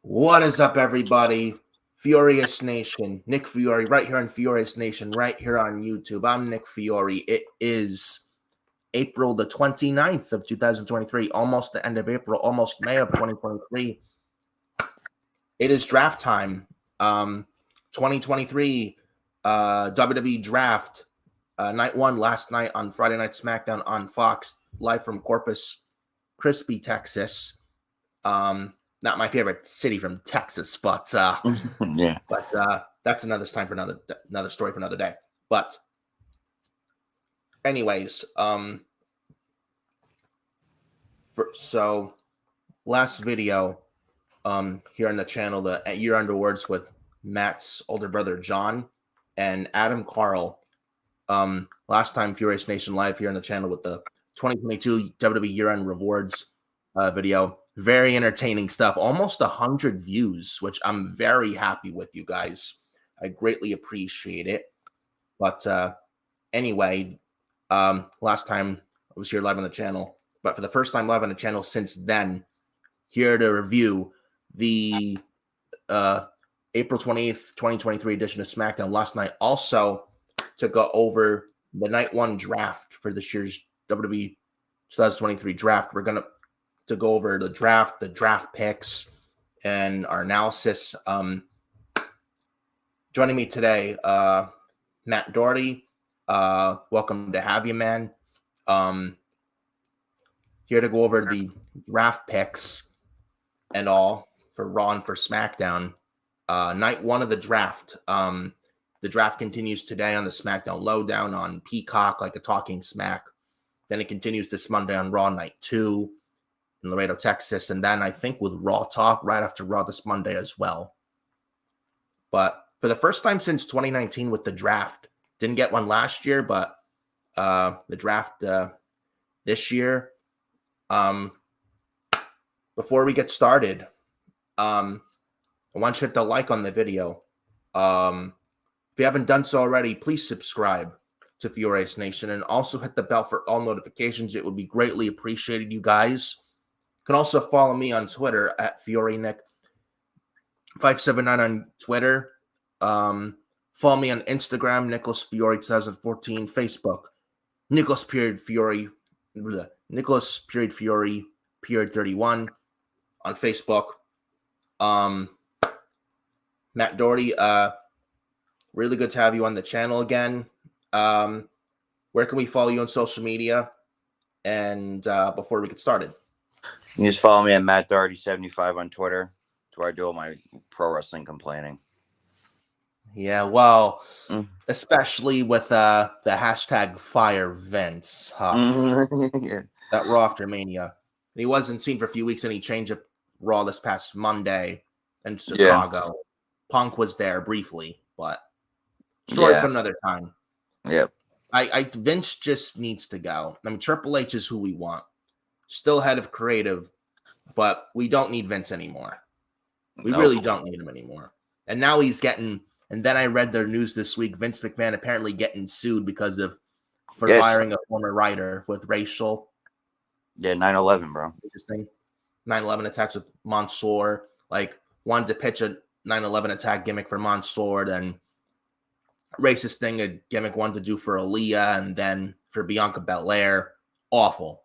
What is up, everybody? Fiorious Nation, Nick Fiore, right here on Fiorious Nation, right here on YouTube. I'm Nick Fiore. It is April the 29th of 2023, almost the end of April, almost May of 2023. It is draft time. 2023 WWE Draft, night one, last night on Friday Night SmackDown on Fox, live from Corpus Christi, Texas. Not my favorite city from Texas, but yeah. But that's another time for another story for another day. But anyways, so last video here on the channel, the Year Under Words with Matt's older brother John and Adam Carl. Last time Fiorious Nation live here on the channel with the 2022 WWE Year End Rewards video. Very entertaining stuff. Almost 100 views, which I'm very happy with, you guys. I greatly appreciate it. But anyway, last time I was here live on the channel, but for the first time live on the channel since then, here to review the April 28th, 2023 edition of SmackDown last night. Also to go over the night one draft for this year's WWE 2023 draft. We're going to go over the draft picks, and our analysis. Joining me today, Matt Doherty. Welcome to have you, man. Here to go over the draft picks and all for Raw and for SmackDown. Night one of the draft. The draft continues today on the SmackDown LowDown on Peacock, like a talking smack. Then it continues this Monday on Raw Night 2. In Laredo, Texas, and then I think with Raw Talk right after Raw this Monday as well. But for the first time since 2019 with the draft, didn't get one last year, but the draft this year. Before we get started, I want you to hit the like on the video. If you haven't done so already, please subscribe to Fiorious Nation and also hit the bell for all notifications. It would be greatly appreciated, you guys. You can also follow me on Twitter at FioreNick579 on Twitter. Follow me on Instagram, Nicholas Fiore 2014. Facebook, Nicholas Fiore 31 on Facebook. Matt Doherty, really good to have you on the channel again. Where can we follow you on social media? And before we get started. You can just follow me at Matt Doherty 75 on Twitter. That's where I do all my pro wrestling complaining. Yeah, well, especially with the hashtag Fire Vince, Yeah. that Raw after Mania. He wasn't seen for a few weeks, and he changed up Raw this past Monday in Chicago. Yeah. Punk was there briefly, but story for another time. Yep. Vince just needs to go. I mean, Triple H is who we want. Still head of creative, but we don't need Vince anymore. We really don't need him anymore. And now he's getting, and then I read their news this week, Vince McMahon apparently getting sued for firing a former writer with racial. Yeah, 9/11, bro. Interesting. 9/11 attacks with Mansoor. Like, wanted to pitch a 9/11 attack gimmick for Mansoor, then racist thing a gimmick wanted to do for Aaliyah, and then for Bianca Belair. Awful.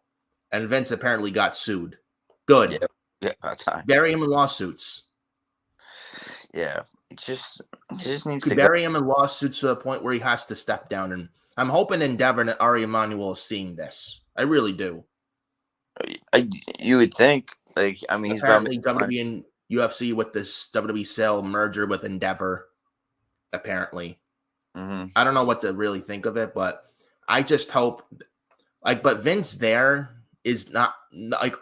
And Vince apparently got sued. Good. Yeah, that's time. Bury him in lawsuits. Yeah. It just needs to bury him in lawsuits to the point where he has to step down. And I'm hoping Endeavor and Ari Emanuel is seeing this. I really do. You would think. Like, I mean, apparently he's WWE and UFC with this WWE sale merger with Endeavor. Apparently. Mm-hmm. I don't know what to really think of it, but I just hope. But Vince there is not like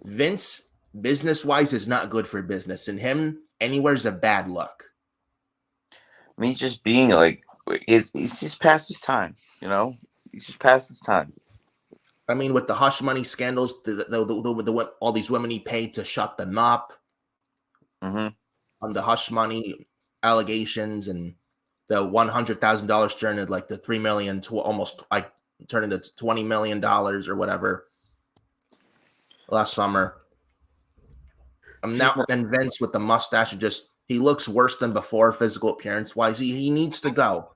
Vince business-wise is not good for business, and him anywhere's a bad luck. I mean, just being like, he's just past his time, you know? He's just past his time. I mean, with the hush money scandals, all these women he paid to shut them up, on the hush money allegations, and the $100,000 turned into like the $3 million to almost like turned into $20 million or whatever last summer. I'm now and Vince with the mustache, he looks worse than before physical appearance wise. He needs to go.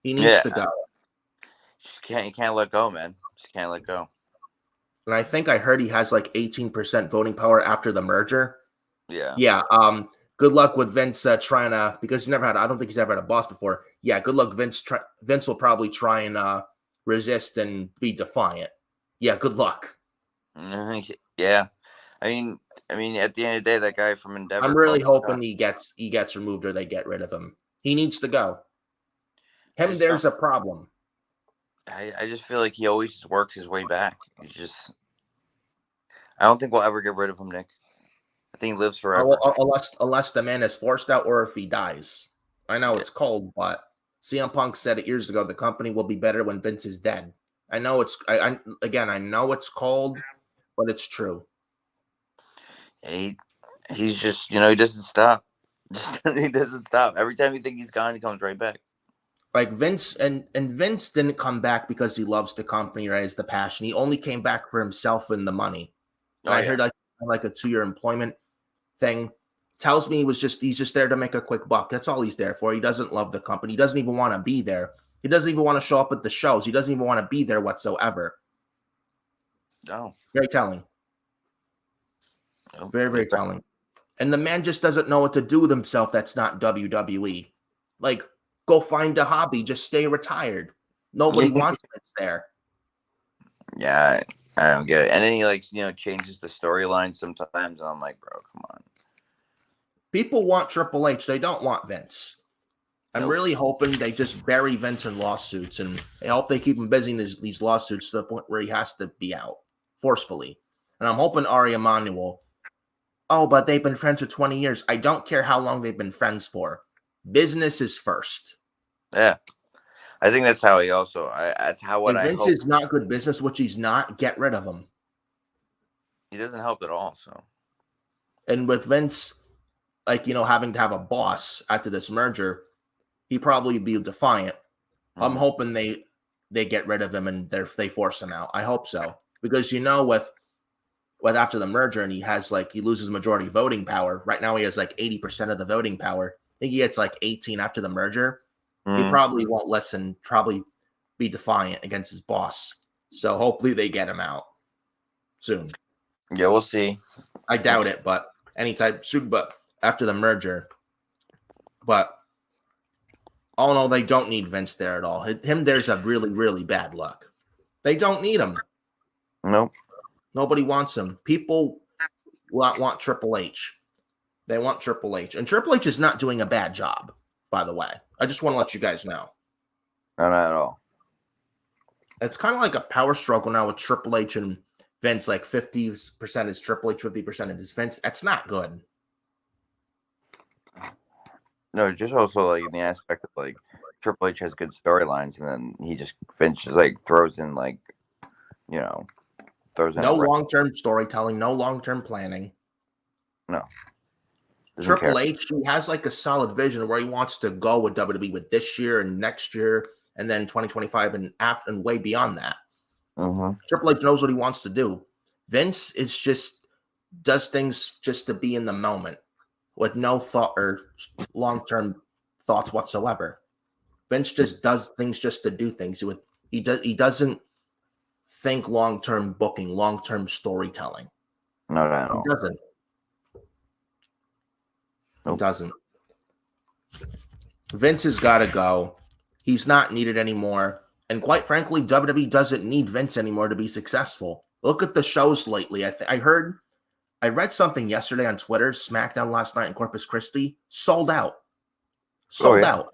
He needs to go. Just can't let go, man. Just can't let go. And I think I heard he has like 18% voting power after the merger. Yeah. Yeah. Good luck with Vince trying to, because I don't think he's ever had a boss before. Yeah. Good luck, Vince. Vince will probably try and resist and be defiant. Yeah. Good luck. Yeah. I mean, at the end of the day, that guy from Endeavor. I'm really hoping he gets removed or they get rid of him. He needs to go. There's a problem. I just feel like he always just works his way back. I don't think we'll ever get rid of him, Nick. I think he lives forever. Unless the man is forced out or if he dies. I know it's cold, but CM Punk said it years ago, the company will be better when Vince is dead. I know I know it's cold, but it's true. He's just, he doesn't stop. He doesn't stop. Every time you think he's gone, he comes right back. Like Vince and Vince didn't come back because he loves the company or has the passion. He only came back for himself and the money. And I heard like a 2-year employment thing. Tells me he's just there to make a quick buck. That's all he's there for. He doesn't love the company. He doesn't even want to be there. He doesn't even want to show up at the shows. He doesn't even want to be there whatsoever. No. Very telling. Very, very telling. And the man just doesn't know what to do with himself that's not WWE. Like, go find a hobby. Just stay retired. Nobody wants it there. Yeah, I don't get it. And then he changes the storyline sometimes. And I'm like, bro, come on. People want Triple H. They don't want Vince. I'm really hoping they just bury Vince in lawsuits, and I hope they keep him busy in these lawsuits to the point where he has to be out forcefully. And I'm hoping Ari Emanuel. Oh, but they've been friends for 20 years. I don't care how long they've been friends for. Business is first. Yeah. I think that's how he also. That's how what if I Vince hope. is not good business, which he's not, get rid of him. He doesn't help at all. So. And with Vince, having to have a boss after this merger, he probably be defiant. I'm hoping they get rid of him and they force him out. I hope so. Because with after the merger and he loses majority voting power. Right now he has 80% of the voting power. I think he gets 18 after the merger. He probably won't listen, probably be defiant against his boss. So hopefully they get him out soon. Yeah, we'll see. I doubt it, but anytime soon, but after the merger. But oh no, they don't need Vince there at all. There's a really, really bad luck. They don't need him. Nope. Nobody wants him. People want Triple H. They want Triple H. And Triple H is not doing a bad job, by the way. I just want to let you guys know. No, not at all. It's kind of like a power struggle now with Triple H and Vince. 50% is Triple H, 50% is Vince. That's not good. No, just also in the aspect of Triple H has good storylines, and then Vince just throws in no long-term storytelling, no long-term planning. No. Triple H, he has a solid vision where he wants to go with WWE with this year and next year, and then 2025 and after and way beyond that. Triple H knows what he wants to do. Vince is does things just to be in the moment with no thought or long-term thoughts whatsoever. Vince just does things just to do things. He doesn't think long-term booking, long-term storytelling. No, not at all. He doesn't. Nope. He doesn't. Vince has got to go. He's not needed anymore. And quite frankly, WWE doesn't need Vince anymore to be successful. Look at the shows lately. I read something yesterday on Twitter. SmackDown last night in Corpus Christi sold out. Sold out.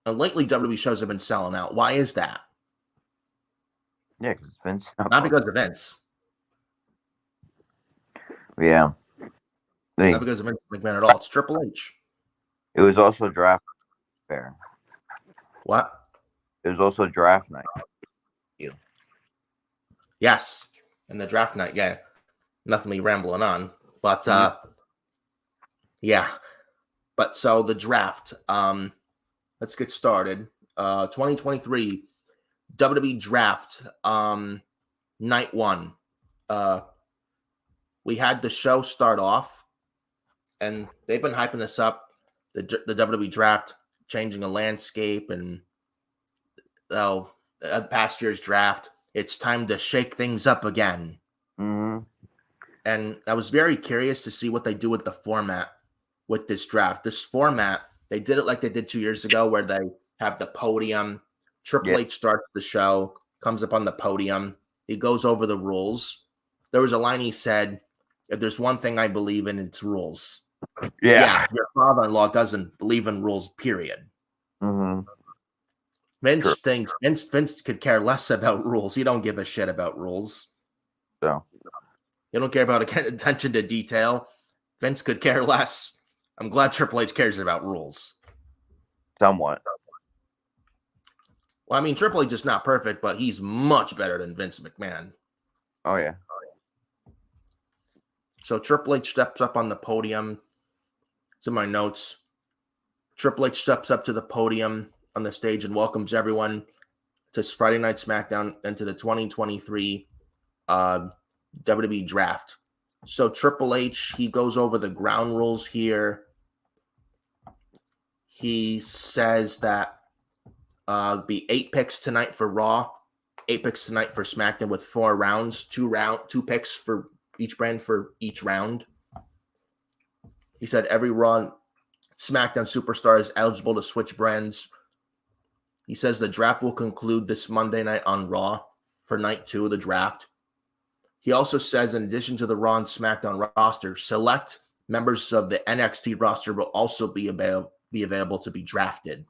And lately, WWE shows have been selling out. Why is that? Yeah, because Vince. Not because of Vince. Yeah. Not because of Vince McMahon at all. It's Triple H. It was also draft fair. What? It was also draft night. Yes. And the draft night, yeah. Nothing me rambling on. But yeah. But so the draft. Let's get started. 2023 WWE Draft. Night 1. we had the show start off, and they've been hyping this up, the WWE Draft, changing the landscape, and past year's draft. It's time to shake things up again. Mm-hmm. And I was very curious to see what they do with the format with this draft. This format, they did it like they did 2 years ago, where they have the podium. Triple H starts the show, comes up on the podium. He goes over the rules. There was a line he said, if there's one thing I believe in, it's rules. Yeah, your father-in-law doesn't believe in rules, period. Mm-hmm. Vince thinks Vince could care less about rules. He don't give a shit about rules. So you don't care about attention to detail. Vince could care less. I'm glad Triple H cares about rules. Somewhat. Well, I mean, Triple H is not perfect, but he's much better than Vince McMahon. Oh, yeah. So Triple H steps up on the podium. It's in my notes. Triple H steps up to the podium on the stage and welcomes everyone to Friday Night SmackDown and to the 2023 WWE Draft. So Triple H, he goes over the ground rules here. He says that be 8 picks tonight for Raw, 8 picks tonight for SmackDown with 4 rounds, 2 picks for each brand for each round. He said every Raw SmackDown superstar is eligible to switch brands. He says the draft will conclude this Monday night on Raw for night 2 of the draft. He also says, in addition to the Raw and SmackDown roster, select members of the NXT roster will also be available to be drafted.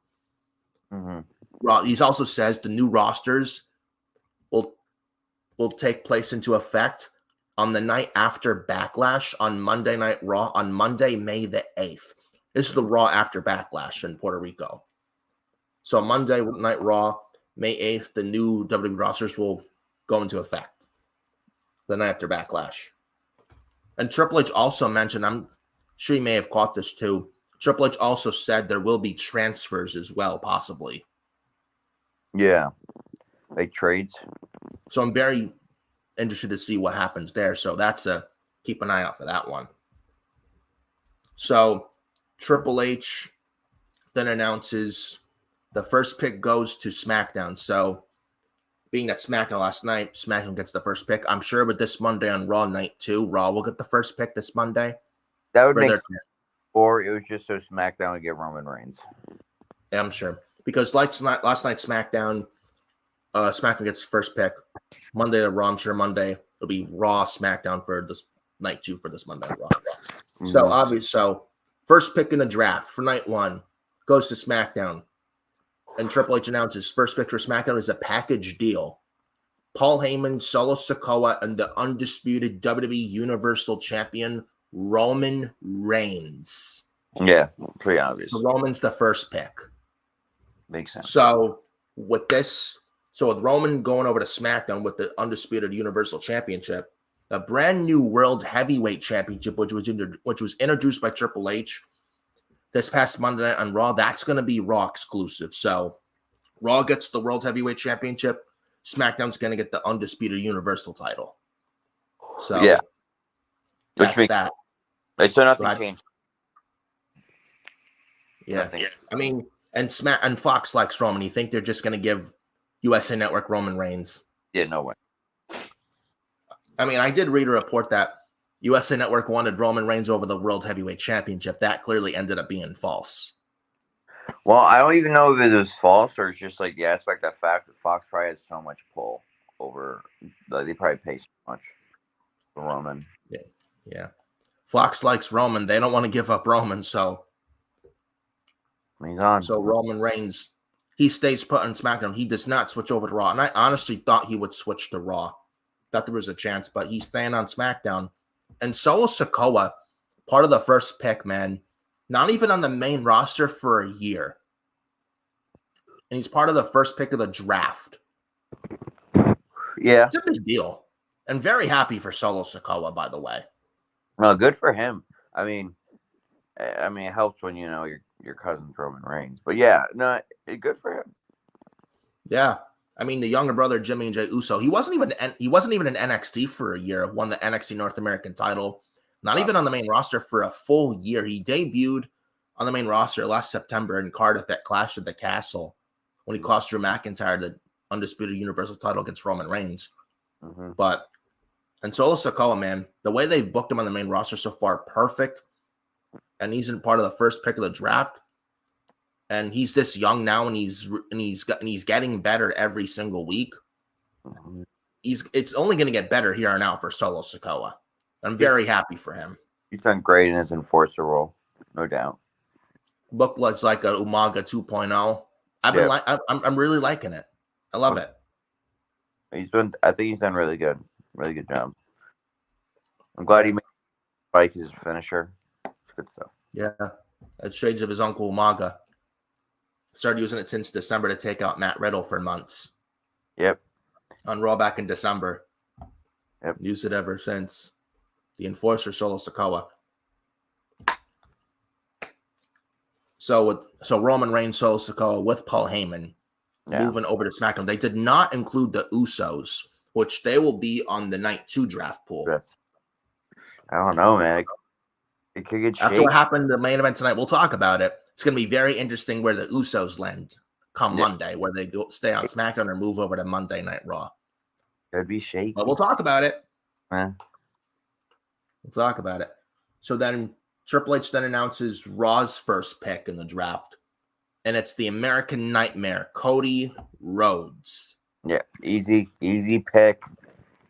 Mm-hmm. He also says the new rosters will take place into effect on the night after Backlash on Monday Night Raw on Monday, May the 8th. This is the Raw after Backlash in Puerto Rico. So Monday Night Raw, May 8th, the new WWE rosters will go into effect the night after Backlash. And Triple H also mentioned, I'm sure you may have caught this too, Triple H also said there will be transfers as well, possibly. Yeah. Like trades. So I'm very interested to see what happens there. So that's keep an eye out for that one. So Triple H then announces the first pick goes to SmackDown. So being that SmackDown last night, SmackDown gets the first pick. I'm sure with this Monday on Raw night 2, Raw will get the first pick this Monday. That would make sense. Or it was just so SmackDown would get Roman Reigns. Yeah, I'm sure. Because last night SmackDown, SmackDown gets first pick. Monday to Raw, I'm sure Monday it'll be Raw, SmackDown for this night 2 for this Monday Raw. Mm-hmm. So obviously, first pick in the draft for night 1 goes to SmackDown. And Triple H announces first pick for SmackDown is a package deal. Paul Heyman, Solo Sikoa, and the undisputed WWE Universal Champion Roman Reigns. Yeah, pretty obvious. So Roman's the first pick. Makes sense. So with Roman going over to SmackDown with the undisputed Universal Championship, a brand new World Heavyweight Championship, which was introduced by Triple H this past Monday night on Raw, that's going to be Raw exclusive. So Raw gets the World Heavyweight Championship. SmackDown's going to get the undisputed Universal title. So yeah, that's that. So nothing changed. Yeah, nothing. I mean, and Fox likes Roman. You think they're just going to give USA Network Roman Reigns? Yeah, no way. I mean, I did read a report that USA Network wanted Roman Reigns over the World Heavyweight Championship. That clearly ended up being false. Well, I don't even know if it was false or it's just like the aspect of fact that Fox probably has so much pull over. They probably pay so much for Roman. Yeah. Fox likes Roman. They don't want to give up Roman, so he's on. So Roman Reigns, he stays put on SmackDown. He does not switch over to Raw. And I honestly thought he would switch to Raw. Thought there was a chance, but he's staying on SmackDown. And Solo Sikoa, part of the first pick, man, not even on the main roster for a year. And he's part of the first pick of the draft. Yeah. It's a big deal. And very happy for Solo Sikoa, by the way. No, good for him. I mean, it helps when your cousin's Roman Reigns. But yeah, no, good for him. Yeah. I mean, the younger brother, Jimmy and Jey Uso, he wasn't even in NXT for a year. Won the NXT North American title. Not even on the main roster for a full year. He debuted on the main roster last September in Cardiff at Clash at the Castle when he cost Drew McIntyre the undisputed Universal title against Roman Reigns. But and Solo Sikoa, man, the way they've booked him on the main roster so far, perfect. And he's in part of the first pick of the draft. And he's this young now, and he's getting better every single week. It's only going to get better here and out for Solo Sikoa. I'm very happy for him. He's done great in his enforcer role, no doubt. Booked was like a Umaga 2.0. I'm really liking it. I love it. I think he's done really good job. I'm glad he made Spike his finisher. It's good stuff. Yeah, it's shades of his uncle Umaga. Started using it since December to take out Matt Riddle for months. Yep. On Raw back in December. Yep. Used it ever since. The enforcer Solo Sikoa. So Roman Reigns, Solo Sikoa with Paul Heyman moving over to SmackDown. They did not include the Usos, which they will be on the Night 2 draft pool. I don't know, man. It could get After what happened in the main event tonight, we'll talk about it. It's going to be very interesting where the Usos land come Monday, where they stay on SmackDown or move over to Monday Night Raw. Could be shaky. But we'll talk about it. We'll talk about it. So then Triple H then announces Raw's first pick in the draft, and it's the American Nightmare, Cody Rhodes. Yeah, easy pick.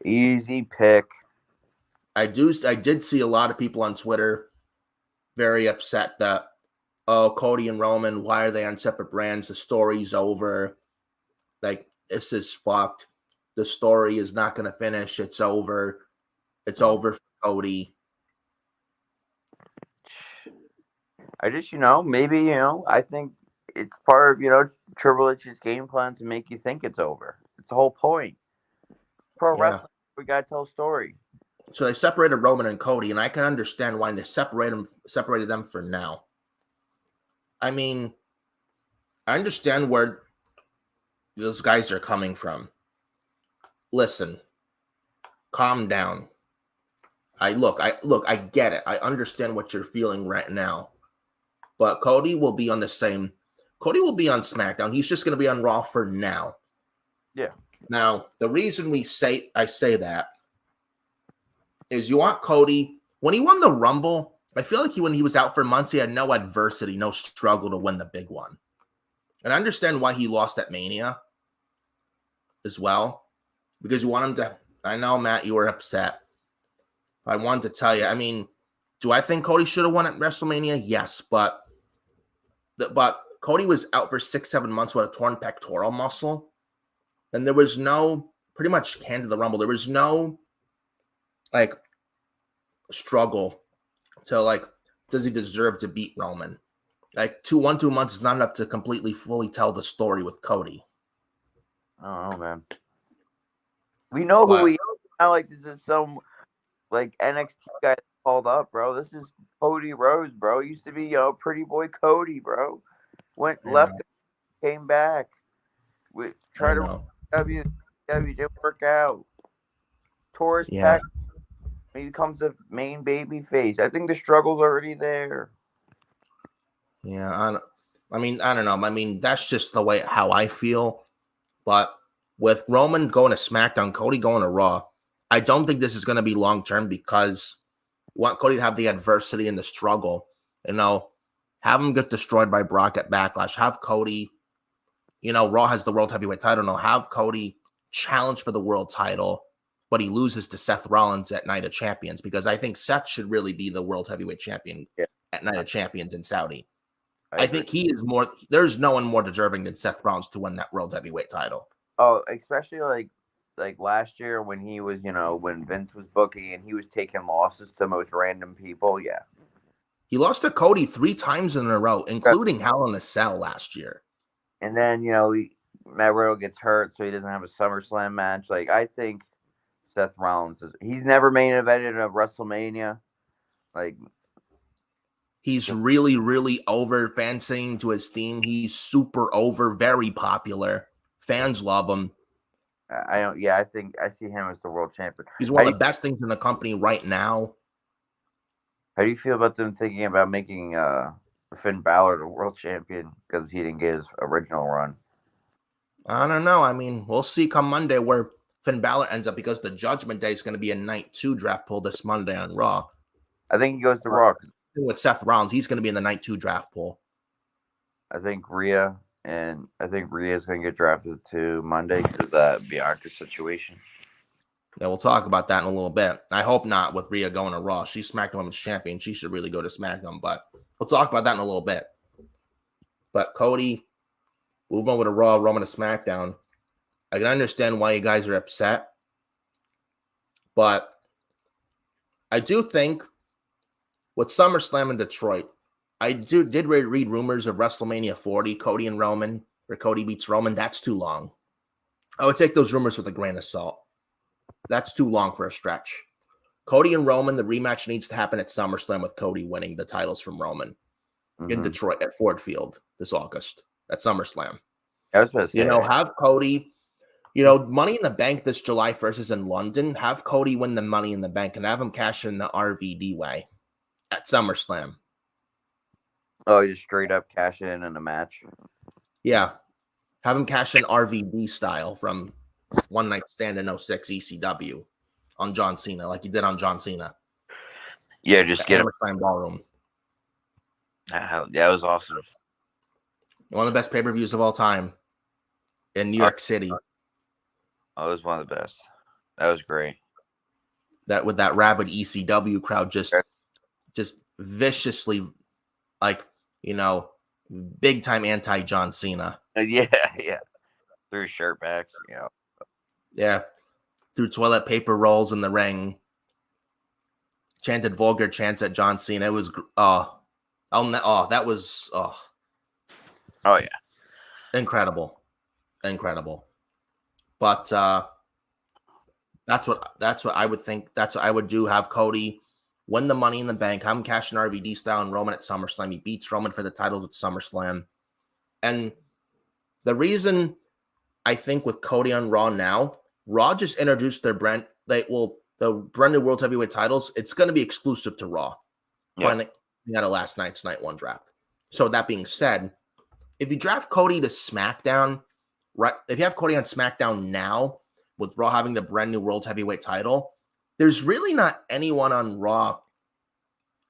Easy pick. I did see a lot of people on Twitter very upset that, oh, Cody and Roman, why are they on separate brands? The story's over. Like, this is fucked. The story is not going to finish. It's over. It's over for Cody. I just, maybe, I think it's part of, Triple H's game plan to make you think it's over. It's the whole point. Pro wrestling, we got to tell a story. So they separated Roman and Cody, and I can understand why they separated them for now. I mean, I understand where those guys are coming from. Listen, calm down. I get it. I understand what you're feeling right now. But Cody will be on SmackDown. He's just going to be on Raw for now. Yeah. Now, the reason I say that is you want Cody, when he won the Rumble, I feel like when he was out for months, he had no adversity, no struggle to win the big one. And I understand why he lost at Mania as well, because you want him to, I know, Matt, you were upset. I wanted to tell you, I mean, do I think Cody should have won at WrestleMania? Yes, but Cody was out for 6-7 months with a torn pectoral muscle. And there was no, pretty much hand to the Rumble, there was no, struggle to, does he deserve to beat Roman? 2 months is not enough to completely, fully tell the story with Cody. I don't know, man. We know who he is. Not like this is some, NXT guy that called up, bro. This is Cody Rhodes, bro. Used to be, pretty boy Cody, bro. Went left, came back. We tried to W didn't work out. Tore his pec. He becomes a main baby face. I think the struggle's already there. Yeah, I don't know. I mean, that's just the way how I feel. But with Roman going to SmackDown, Cody going to Raw, I don't think this is going to be long term because you want Cody to have the adversity and the struggle. Have him get destroyed by Brock at Backlash. Have Cody, Raw has the World Heavyweight title. No, have Cody challenge for the world title, but he loses to Seth Rollins at Night of Champions because I think Seth should really be the World Heavyweight Champion at Night of Champions in Saudi. I think he is more. There's no one more deserving than Seth Rollins to win that World Heavyweight title. Oh, especially like last year when he was, when Vince was booking and he was taking losses to most random people. Yeah, he lost to Cody 3 times in a row, including Hell in a Cell last year. And then Matt Riddle gets hurt, so he doesn't have a SummerSlam match. I think Seth Rollins he's never main evented a WrestleMania. He's really, really over. Fans saying to his theme, he's super over, very popular. Fans love him. I don't. Yeah, I think I see him as the world champion. He's one of the best things in the company right now. How do you feel about them thinking about making Finn Balor the world champion because he didn't get his original run? I don't know. I mean, we'll see come Monday where Finn Balor ends up, because the Judgment Day is going to be a night 2 draft pool this Monday on Raw. I think he goes to Raw. With Seth Rollins, he's going to be in the night 2 draft pool. I think Rhea is going to get drafted to Monday because of that Bianca situation. Yeah, we'll talk about that in a little bit. I hope not with Rhea going to Raw. She's SmackDown Women's Champion. She should really go to SmackDown, but we'll talk about that in a little bit. But Cody, move on with a Raw, Roman to SmackDown. I can understand why you guys are upset, but I do think with SummerSlam in Detroit, I did read rumors of WrestleMania 40, Cody and Roman, where Cody beats Roman. That's too long. I would take those rumors with a grain of salt. That's too long for a stretch. Cody and Roman, the rematch needs to happen at SummerSlam with Cody winning the titles from Roman in Detroit at Ford Field this August at SummerSlam. I was supposed to say, have Cody, Money in the Bank this July 1st is in London. Have Cody win the Money in the Bank and have him cash in the RVD way at SummerSlam. Oh, just straight up cash in a match. Yeah. Have him cash in RVD style from One Night Stand in 06 ECW on John Cena, like you did on John Cena. Yeah, just get him. Ballroom. That was awesome. One of the best pay-per-views of all time in New York City. Oh, it was one of the best. That was great. That with that rabid ECW crowd just viciously, big time anti John Cena. Yeah. Threw his shirt back. Yeah. Threw toilet paper rolls in the ring. Chanted vulgar chants at John Cena. It was that was oh yeah, incredible. But that's what I would think. That's what I would do. Have Cody win the Money in the Bank. Have him cash in RVD style and Roman at SummerSlam. He beats Roman for the titles at SummerSlam. And the reason I think with Cody on Raw now, Raw just introduced their brand. The brand new World Heavyweight titles. It's going to be exclusive to Raw. Finding out of last night's Night 1 draft. So that being said, if you draft Cody to SmackDown, right? If you have Cody on SmackDown now, with Raw having the brand new World Heavyweight title, there's really not anyone on Raw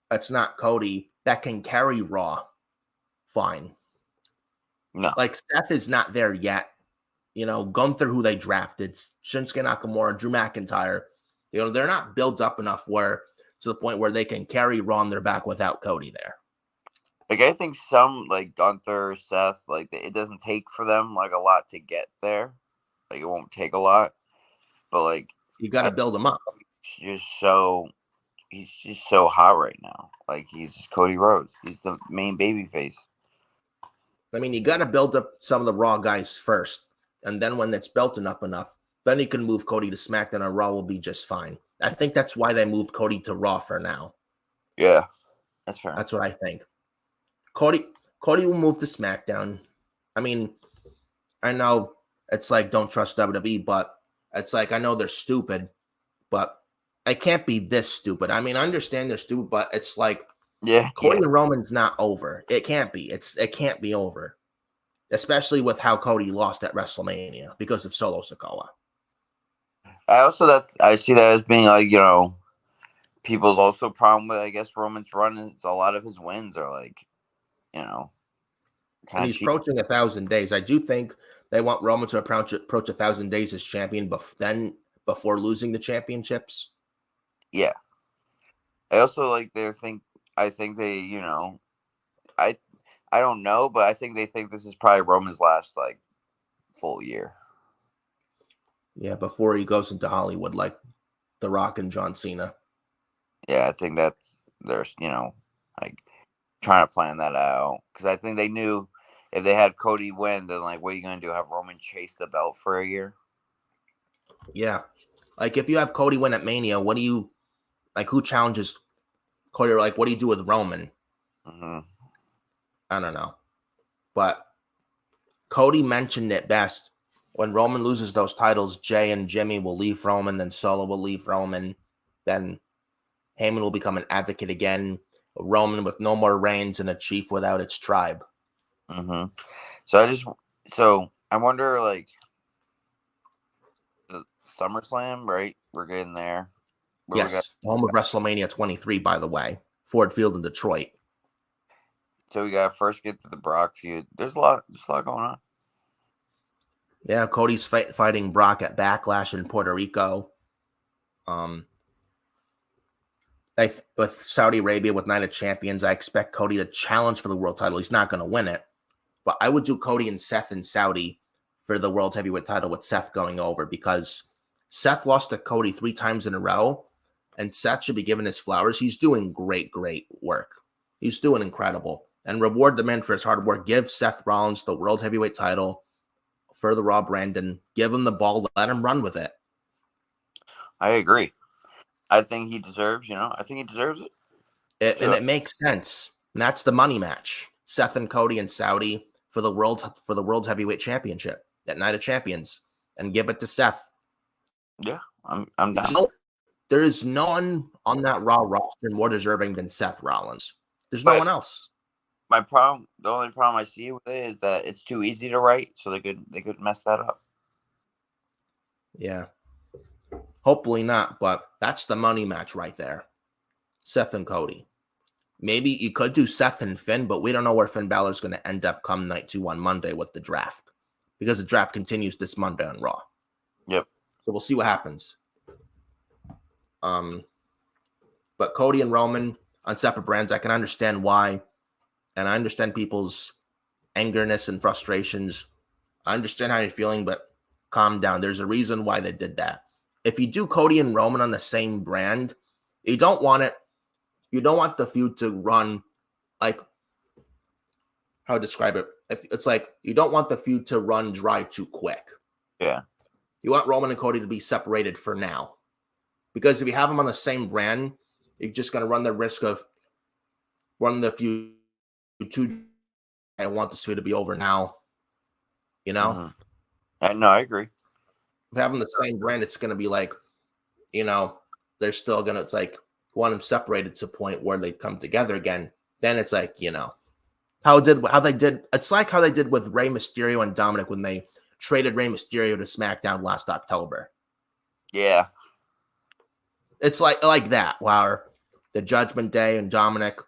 that's not Cody that can carry Raw fine. No. Like Seth is not there yet. Gunther, who they drafted, Shinsuke Nakamura, Drew McIntyre, they're not built up enough to the point where they can carry Raw on their back without Cody there. Like, I think some, like Gunther, Seth, like, it doesn't take for them, like, a lot to get there. Like, it won't take a lot. But, like, you got to build them up. He's just so hot right now. Like, he's Cody Rhodes. He's the main babyface. I mean, you got to build up some of the Raw guys first. And then when it's built up enough, then you can move Cody to SmackDown and Raw will be just fine. I think that's why they moved Cody to Raw for now. Yeah, that's fair. That's what I think. Cody will move to SmackDown. I mean, I know it's like don't trust WWE, but it's like I know they're stupid, but it can't be this stupid. I mean, I understand they're stupid, but it's like Cody and Roman's not over. It can't be. It can't be over. Especially with how Cody lost at WrestleMania because of Solo Sikoa. I see that as being like, people's also problem with, I guess, Roman's run is a lot of his wins are like, and he's approaching 1,000 days. I do think they want Roman to approach 1,000 days as champion, before losing the championships. Yeah. I also I think they, I don't know, but I think they think this is probably Roman's last full year. Yeah, before he goes into Hollywood like The Rock and John Cena. Yeah, I think they're trying to plan that out because I think they knew if they had Cody win, then what are you gonna do? Have Roman chase the belt for a year? Yeah, if you have Cody win at Mania, what do you who challenges Cody? What do you do with Roman? Mm-hmm. I don't know, but Cody mentioned it best when Roman loses those titles, Jay and Jimmy will leave Roman, then Solo will leave Roman, then Heyman will become an advocate again. Roman with no more reigns and a chief without its tribe. Mm-hmm. So I wonder, like, the SummerSlam, right? We're getting there. Yes, home of WrestleMania 23, by the way. Ford Field in Detroit. So we got to first get to the Brock feud. There's a lot going on. Yeah, Cody's fighting Brock at Backlash in Puerto Rico. With Saudi Arabia, with Night of Champions, I expect Cody to challenge for the world title. He's not going to win it, but I would do Cody and Seth in Saudi for the world heavyweight title with Seth going over, because Seth lost to Cody 3 times in a row, and Seth should be given his flowers. He's doing great work. He's doing incredible. And reward the man for his hard work. Give Seth Rollins the world heavyweight title for the Raw brand and give him the ball. Let him run with it. I agree. I think he deserves, it. And it makes sense. And that's the money match. Seth and Cody in Saudi for the world heavyweight championship at Night of Champions, and give it to Seth. Yeah, I'm down. There is no one on that Raw roster more deserving than Seth Rollins. There's no one else. The only problem I see with it is that it's too easy to write, so they could mess that up. Yeah. Hopefully not, but that's the money match right there. Seth and Cody. Maybe you could do Seth and Finn, but we don't know where Finn Balor's going to end up come night 2 on Monday with the draft, because the draft continues this Monday on Raw. Yep. So we'll see what happens. But Cody and Roman on separate brands, I can understand why. And I understand people's angerness and frustrations. I understand how you're feeling, but calm down. There's a reason why they did that. If you do Cody and Roman on the same brand, you don't want the feud to run like, how to describe it? It's like you don't want the feud to run dry too quick. Yeah. You want Roman and Cody to be separated for now. Because if you have them on the same brand, you're just going to run the risk of running the feud too. I want this feud to be over now. You know? Mm-hmm. No, I agree. If having the same brand, it's going to be like, they're still going to, it's like, want them separated to a point where they come together again. Then it's like, how they did. It's like how they did with Rey Mysterio and Dominic when they traded Rey Mysterio to SmackDown last October. Yeah. It's like that, where the Judgment Day and Dominic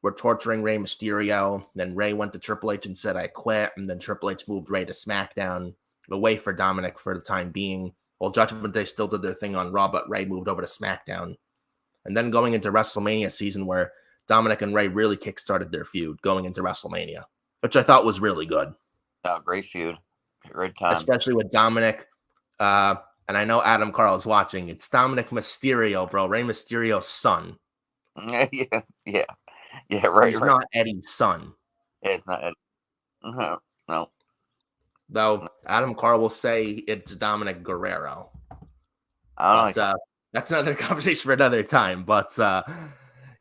were torturing Rey Mysterio. Then Rey went to Triple H and said, I quit. And then Triple H moved Rey to SmackDown, away for Dominic for the time being. Well, Judgment Day still did their thing on Raw, but Rey moved over to SmackDown. And then going into WrestleMania season, where Dominic and Rey really kickstarted their feud going into WrestleMania, which I thought was really good. Oh, great feud. Great time. Especially with Dominic. And I know Adam Carl is watching. It's Dominic Mysterio, bro. Rey Mysterio's son. Yeah, right. He's not Eddie's son. Yeah, it's not Eddie. No. Though Adam Carl will say it's Dominic Guerrero. I don't know. That's another conversation for another time. But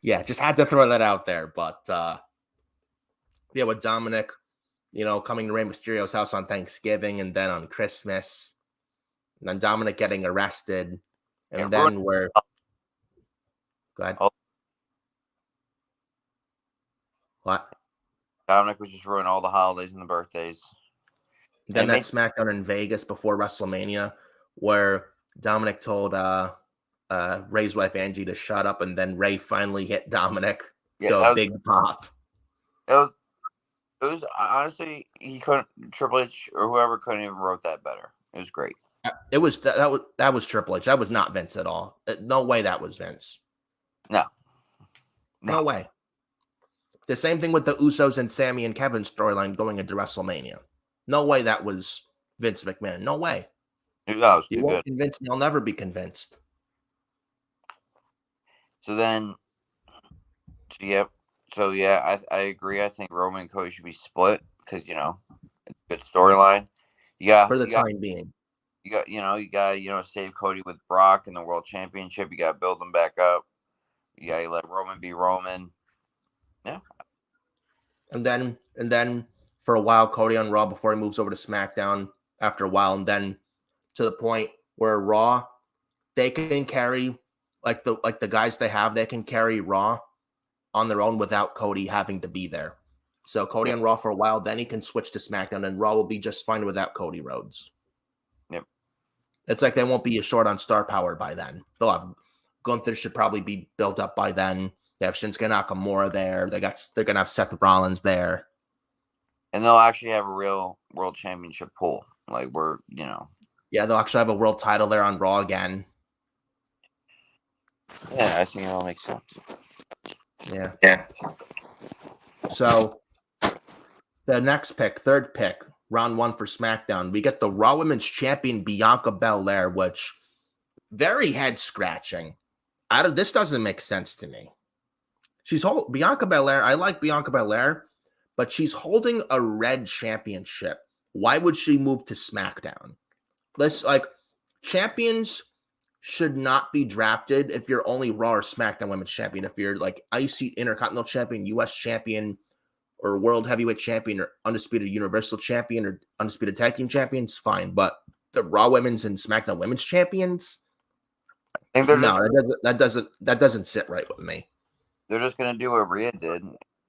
yeah, just had to throw that out there. But yeah, with Dominic, coming to Rey Mysterio's house on Thanksgiving and then on Christmas. And then Dominic getting arrested. And then we're... Go ahead. What? Dominic was just ruining all the holidays and the birthdays. Then that SmackDown in Vegas before WrestleMania, where Dominic told Rey's wife Angie to shut up, and then Rey finally hit Dominic to a big pop. It was honestly, Triple H or whoever couldn't even wrote that better. It was great. It was that was Triple H. That was not Vince at all. No way that was Vince. No way. The same thing with the Usos and Sami and Kevin storyline going into WrestleMania. No way that was Vince McMahon. No way. That was you won't convince me. I'll never be convinced. So then, I agree. I think Roman and Cody should be split because it's a good storyline. For the time being. You got save Cody with Brock in the World Championship. You got to build him back up. You got to let Roman be Roman. Yeah. And then for a while, Cody on Raw before he moves over to SmackDown, after a while, and then to the point where Raw, they can carry like the guys they have, they can carry Raw on their own without Cody having to be there. So Cody Yep. on Raw for a while, then he can switch to SmackDown, and Raw will be just fine without Cody Rhodes. Yep. It's like they won't be short on star power by then. They'll have Gunther should probably be built up by then. They have Shinsuke Nakamura there. They're gonna have Seth Rollins there. And they'll actually have a real world championship pool. Like Yeah, they'll actually have a world title there on Raw again. Yeah, I think it all makes sense. Yeah. So the next pick, third pick, round 1 for SmackDown, we get the Raw Women's Champion Bianca Belair, which very head scratching. This doesn't make sense to me. Bianca Belair. I like Bianca Belair, but she's holding a red championship. Why would she move to SmackDown? Champions should not be drafted if you're only Raw or SmackDown Women's Champion. If you're like IC Intercontinental Champion, US Champion, or World Heavyweight Champion, or Undisputed Universal Champion, or Undisputed Tag Team Champions, fine. But the Raw Women's and SmackDown Women's Champions, that doesn't sit right with me. They're just gonna do what Rhea did,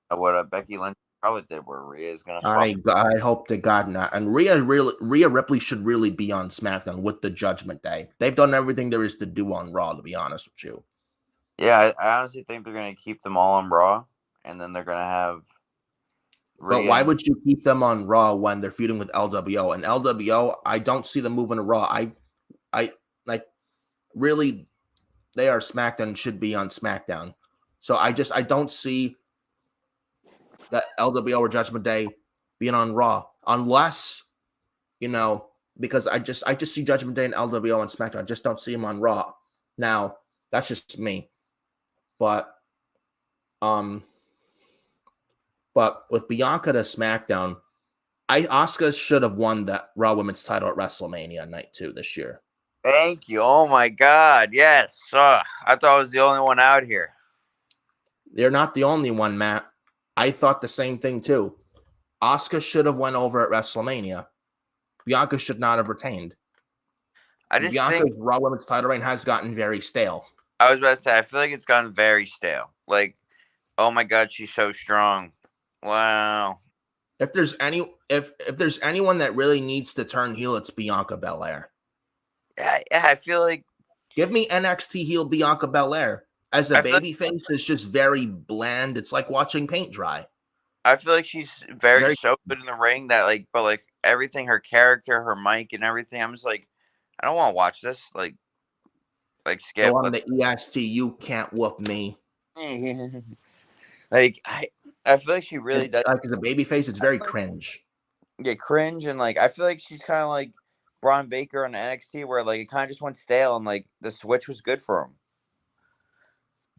what Becky Lynch probably did, where Rhea is gonna. I hope to God not. And Rhea Ripley should really be on SmackDown with the Judgment Day. They've done everything there is to do on Raw, to be honest with you. Yeah, I honestly think they're gonna keep them all on Raw, and then they're gonna have. Rhea. But why would you keep them on Raw when they're feuding with LWO? And LWO, I don't see them moving to Raw. I really, they are SmackDown and should be on SmackDown. So I don't see that LWO or Judgment Day being on Raw, unless, because I just see Judgment Day and LWO on SmackDown. I just don't see them on Raw. Now, that's just me. But with Bianca to SmackDown, Asuka should have won that Raw Women's title at WrestleMania Night 2 this year. Thank you. Oh my God. Yes. I thought I was the only one out here. You're not the only one, Matt. I thought the same thing too. Asuka should have went over at WrestleMania. Bianca should not have retained. Bianca's Raw Women's title reign has gotten very stale. I was about to say, I feel like it's gotten very stale. Like, oh my God, she's so strong. Wow. If there's anyone that really needs to turn heel, it's Bianca Belair. Yeah, I feel like give me NXT heel Bianca Belair. As a babyface, it's just very bland. It's like watching paint dry. I feel like she's very so good in the ring that but everything, her character, her mic, and everything. I'm just like, I don't want to watch this. Like skip. Go on the EST. You can't whoop me. I feel like she really does. Like as a babyface, it's very cringe. Yeah, cringe, and I feel like she's kind of like Braun Baker on NXT, where it kind of just went stale, and the switch was good for him.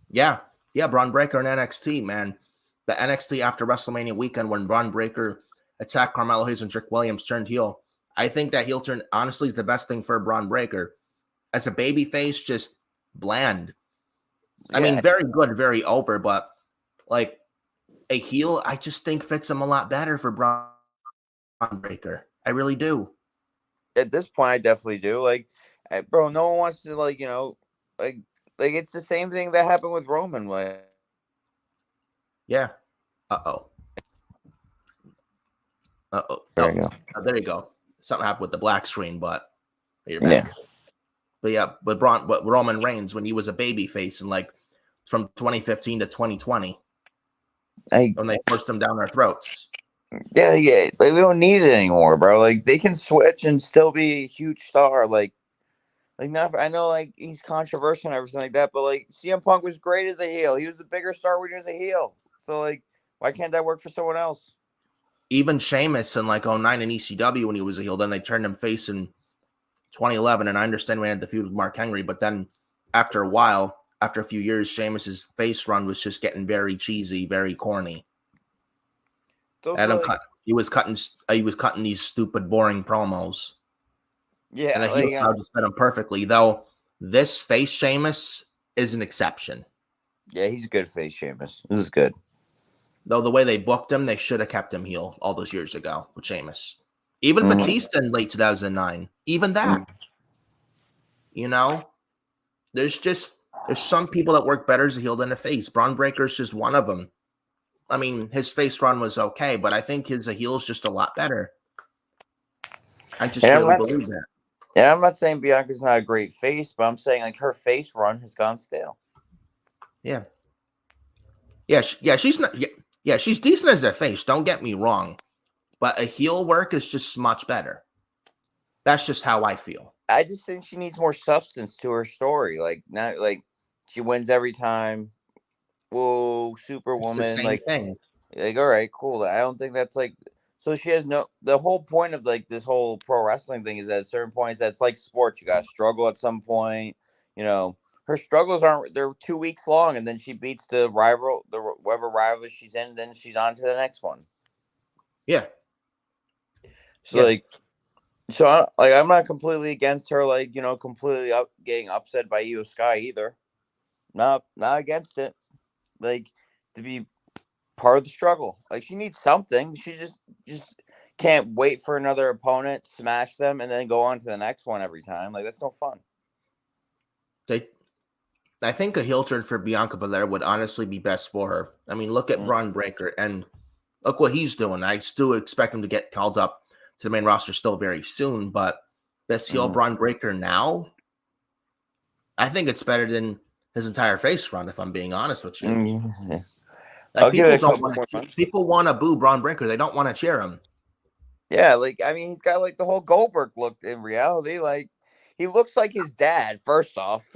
Yeah, Braun Breaker in NXT, man. The NXT after WrestleMania weekend when Braun Breaker attacked Carmelo Hayes and Trick Williams turned heel. I think that heel turn, honestly, is the best thing for Braun Breaker. As a babyface, just bland. Yeah. I mean, very good, very over, but a heel, I just think fits him a lot better for Braun Breaker. I really do. At this point, I definitely do. Bro, no one wants to, it's the same thing that happened with Roman. Yeah. Uh-oh. There you go. There you go. Something happened with the black screen, but you're back. Yeah. But Roman Reigns, when he was a babyface in from 2015 to 2020, when they forced him down our throats. Yeah. We don't need it anymore, bro. They can switch and still be a huge star. Not, I know, he's controversial and everything like that, but CM Punk was great as a heel. He was a bigger star when he was a heel. So why can't that work for someone else? Even Sheamus in 09 in ECW when he was a heel, then they turned him face in 2011. And I understand we had the feud with Mark Henry, but then after a while, after a few years, Sheamus's face run was just getting very cheesy, very corny. He was cutting these stupid, boring promos. Yeah, and the heel crowd just fit him perfectly. Though this face Sheamus is an exception. Yeah, he's a good face Sheamus. This is good. Though the way they booked him, they should have kept him heel all those years ago with Sheamus. Even Batista in late 2009. Even that. You know? There's some people that work better as a heel than a face. Braun Breaker's just one of them. I mean, his face run was okay, but I think his heel is just a lot better. I just really believe that. And I'm not saying Bianca's not a great face, but I'm saying like her face run has gone stale. Yeah. She's not. Yeah, she's decent as a face. Don't get me wrong, but a heel work is just much better. That's just how I feel. I just think she needs more substance to her story. Like not like she wins every time. Whoa, Superwoman! It's the same thing. Like all right, cool. I don't think that's like. So she has no. The whole point of like this whole pro wrestling thing is at certain points that's like sports. You got to struggle at some point. You know, her struggles they're 2 weeks long, and then she beats the whatever rival she's in, and then she's on to the next one. Yeah. So I'm not completely against her. Like completely getting upset by Io Sky either. Not against it. Like to be part of the struggle. Like she needs something. She just can't wait for another opponent, smash them, and then go on to the next one every time. Like that's no fun. I think a heel turn for Bianca Belair would honestly be best for her. I mean, look at Braun Breaker and look what he's doing. I still expect him to get called up to the main roster still very soon, but best heel Braun Breaker now, I think it's better than his entire face run, if I'm being honest with you. Like people want to boo Braun Breaker. They don't want to cheer him. Yeah, like I mean, he's got like the whole Goldberg look in reality. Like he looks like his dad. First off,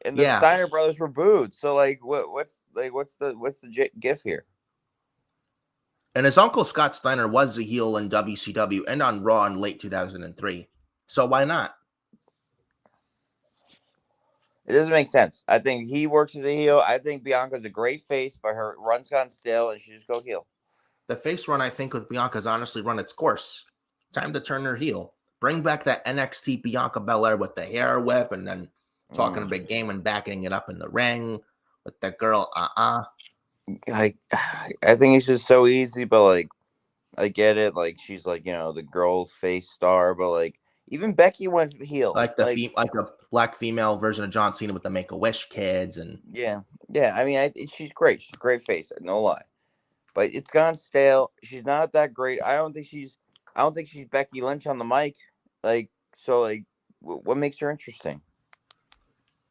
and the Steiner brothers were booed. So like, what's the gif here? And his uncle Scott Steiner was a heel in WCW and on Raw in late 2003. So why not? It doesn't make sense. I think he works as a heel. I think Bianca's a great face, but her run's gone stale, and she just go heel. The face run, I think, with Bianca's honestly run its course. Time to turn her heel. Bring back that NXT Bianca Belair with the hair whip, and then talking a big game and backing it up in the ring with that girl. I think it's just so easy, but like, I get it. Like she's like the girl's face star, but like. Even Becky went heel, like a black female version of John Cena with the Make-A-Wish kids, and yeah. I mean, she's great. She's a great face, no lie. But it's gone stale. She's not that great. I don't think she's Becky Lynch on the mic. Like so, like what makes her interesting?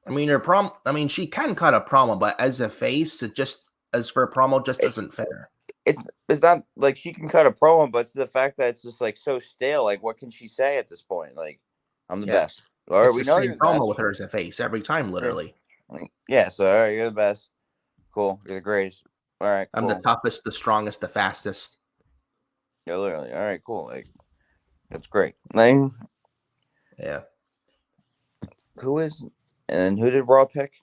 I mean, she can cut a promo, but as a face, it just as for a promo just doesn't fit her. It's not like she can cut a promo, but it's the fact that it's just like so stale. Like, what can she say at this point? Like, I'm the best. All right, we know you're the promo best. with her as a face every time, literally. Yeah. So, all right, you're the best. Cool. You're the greatest. All right. I'm the toughest, the strongest, the fastest. Yeah, literally. All right. Cool. Like, that's great. Like, yeah. Who did Raw pick?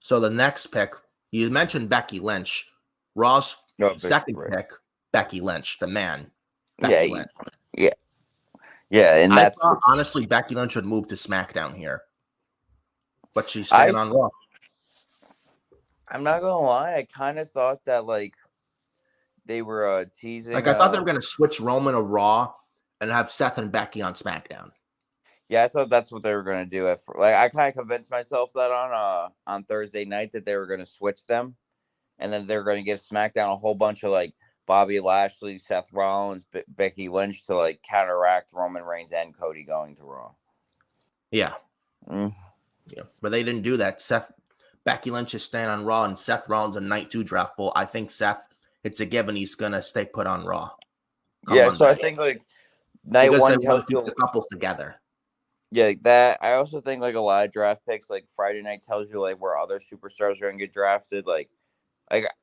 So the next pick, you mentioned Becky Lynch. Raw's second pick, Becky Lynch, the man. Becky Lynch. Yeah, and I thought, honestly, Becky Lynch would move to SmackDown here, but she's staying on Raw. I'm not gonna lie, I kind of thought that like they were teasing. Like I thought they were gonna switch Roman to Raw and have Seth and Becky on SmackDown. Yeah, I thought that's what they were gonna do. I kind of convinced myself that on Thursday night that they were gonna switch them. And then they're going to give SmackDown a whole bunch of like Bobby Lashley, Seth Rollins, Becky Lynch to like counteract Roman Reigns and Cody going to Raw. Yeah. Yeah. But they didn't do that. Becky Lynch is staying on Raw and Seth Rollins in Night 2 Draft Bowl. I think Seth, it's a given he's going to stay put on Raw. I think like Night 1 tells you the couples together. Yeah, that. I also think like a lot of draft picks, like Friday night tells you like where other superstars are going to get drafted. Like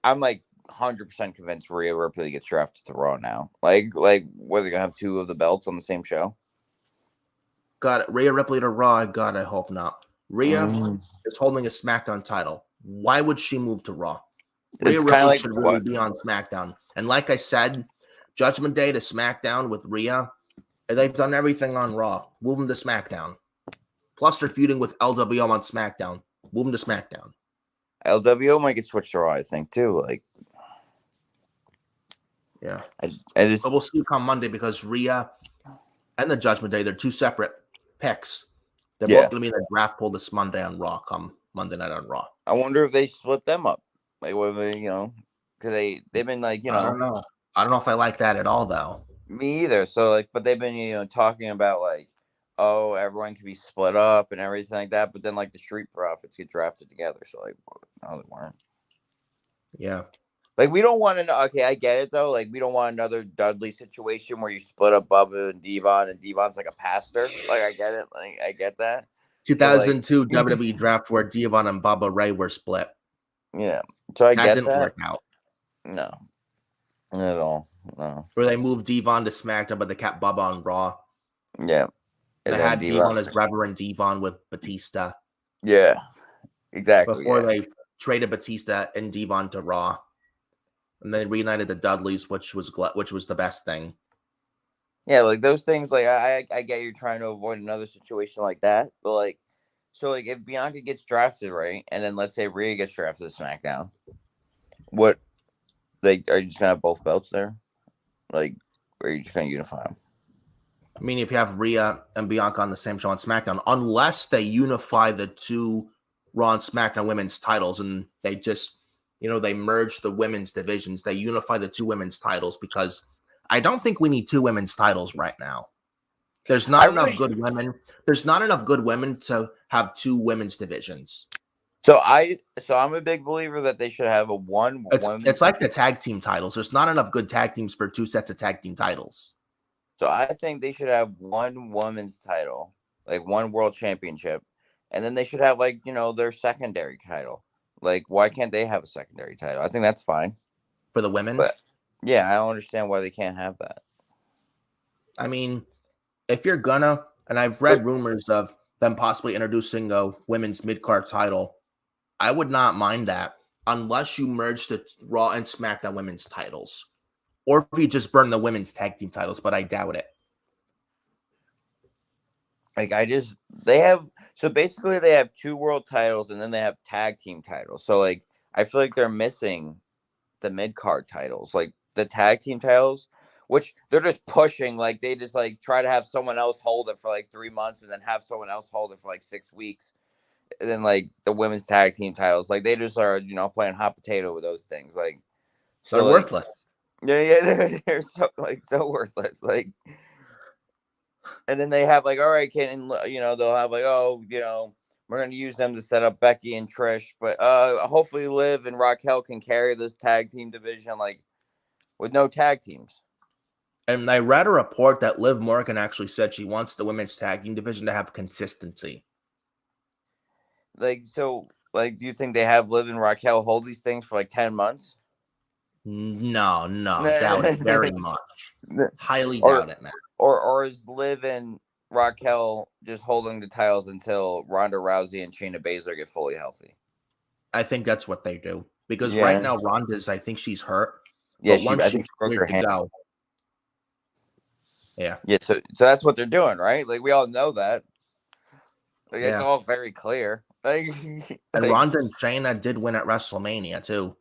I'm like 100% convinced Rhea Ripley gets drafted to Raw now. Like whether they're gonna have two of the belts on the same show. Got it. Rhea Ripley to Raw. God, I hope not. Rhea is holding a SmackDown title. Why would she move to Raw? Rhea Ripley should really be on SmackDown. And like I said, Judgment Day to SmackDown with Rhea. And they've done everything on Raw. Move them to SmackDown. Plus, they're feuding with LWO on SmackDown. Move them to SmackDown. LWO might get switched to Raw, I think, too. Yeah. I just But we'll see come Monday because Rhea and the Judgment Day, they're two separate picks. They're both going to be in the draft pool this Monday on Raw come Monday night on Raw. I wonder if they split them up. Like, whether they, because they've been like, I don't know. I don't know if I like that at all, though. Me either. So, like, but they've been, talking about, like, oh, everyone can be split up and everything like that. But then, like, the Street Profits get drafted together. So, like, no, they weren't. Yeah. Like, we don't want to. Okay, I get it though. Like, we don't want another Dudley situation where you split up Bubba and Devon's like a pastor. Like, I get it. Like, I get that. 2002 WWE Draft where Devon and Bubba Ray were split. Yeah, so I get that didn't work out. No, not at all. No. Where they moved Devon to SmackDown, but they kept Bubba on Raw. Yeah, they had Devon as Reverend Devon with Batista. Yeah, exactly. Before they traded Batista and Devon to Raw. And then reunited the Dudleys, which was the best thing. Yeah, like those things. Like I get you're trying to avoid another situation like that, but like, so like if Bianca gets drafted, right, and then let's say Rhea gets drafted to SmackDown, what, like, are you just gonna have both belts there, like, or are you just gonna unify them? I mean, if you have Rhea and Bianca on the same show on SmackDown, unless they unify the two Raw and SmackDown women's titles, and they just they merge the women's divisions. They unify the two women's titles because I don't think we need two women's titles right now. There's not enough good women. There's not enough good women to have two women's divisions. So I'm a big believer that they should have a one. It's like the tag team titles. There's not enough good tag teams for two sets of tag team titles. So I think they should have one women's title, like one world championship, and then they should have like their secondary title. Like, why can't they have a secondary title? I think that's fine. For the women? But, yeah, I don't understand why they can't have that. I mean, if you're gonna, and I've read rumors of them possibly introducing a women's mid-card title, I would not mind that unless you merge the Raw and SmackDown women's titles. Or if you just burn the women's tag team titles, but I doubt it. Like, they have two world titles and then they have tag team titles. So, like, I feel like they're missing the mid-card titles, like the tag team titles, which they're just pushing. Like, they just, like, try to have someone else hold it for, like, 3 months and then have someone else hold it for, like, 6 weeks. And then, like, the women's tag team titles, like, they just are, playing hot potato with those things. Like, so they're worthless. Yeah, they're so worthless. Like, and then they have like, all right, they'll have like, we're gonna use them to set up Becky and Trish, but hopefully Liv and Raquel can carry this tag team division, like, with no tag teams. And I read a report that Liv Morgan actually said she wants the women's tag team division to have consistency. Like, so, like, do you think they have Liv and Raquel hold these things for like 10 months? No, doubt it very much. Highly doubt it, man. Or is Liv and Raquel just holding the titles until Ronda Rousey and Shayna Baszler get fully healthy? I think that's what they do. Because right now, Ronda's, I think she's hurt. Yeah, I think she broke her hand. Yeah. Yeah, so that's what they're doing, right? Like, we all know that. Like, it's all very clear. Like, and Ronda and Shayna did win at WrestleMania, too.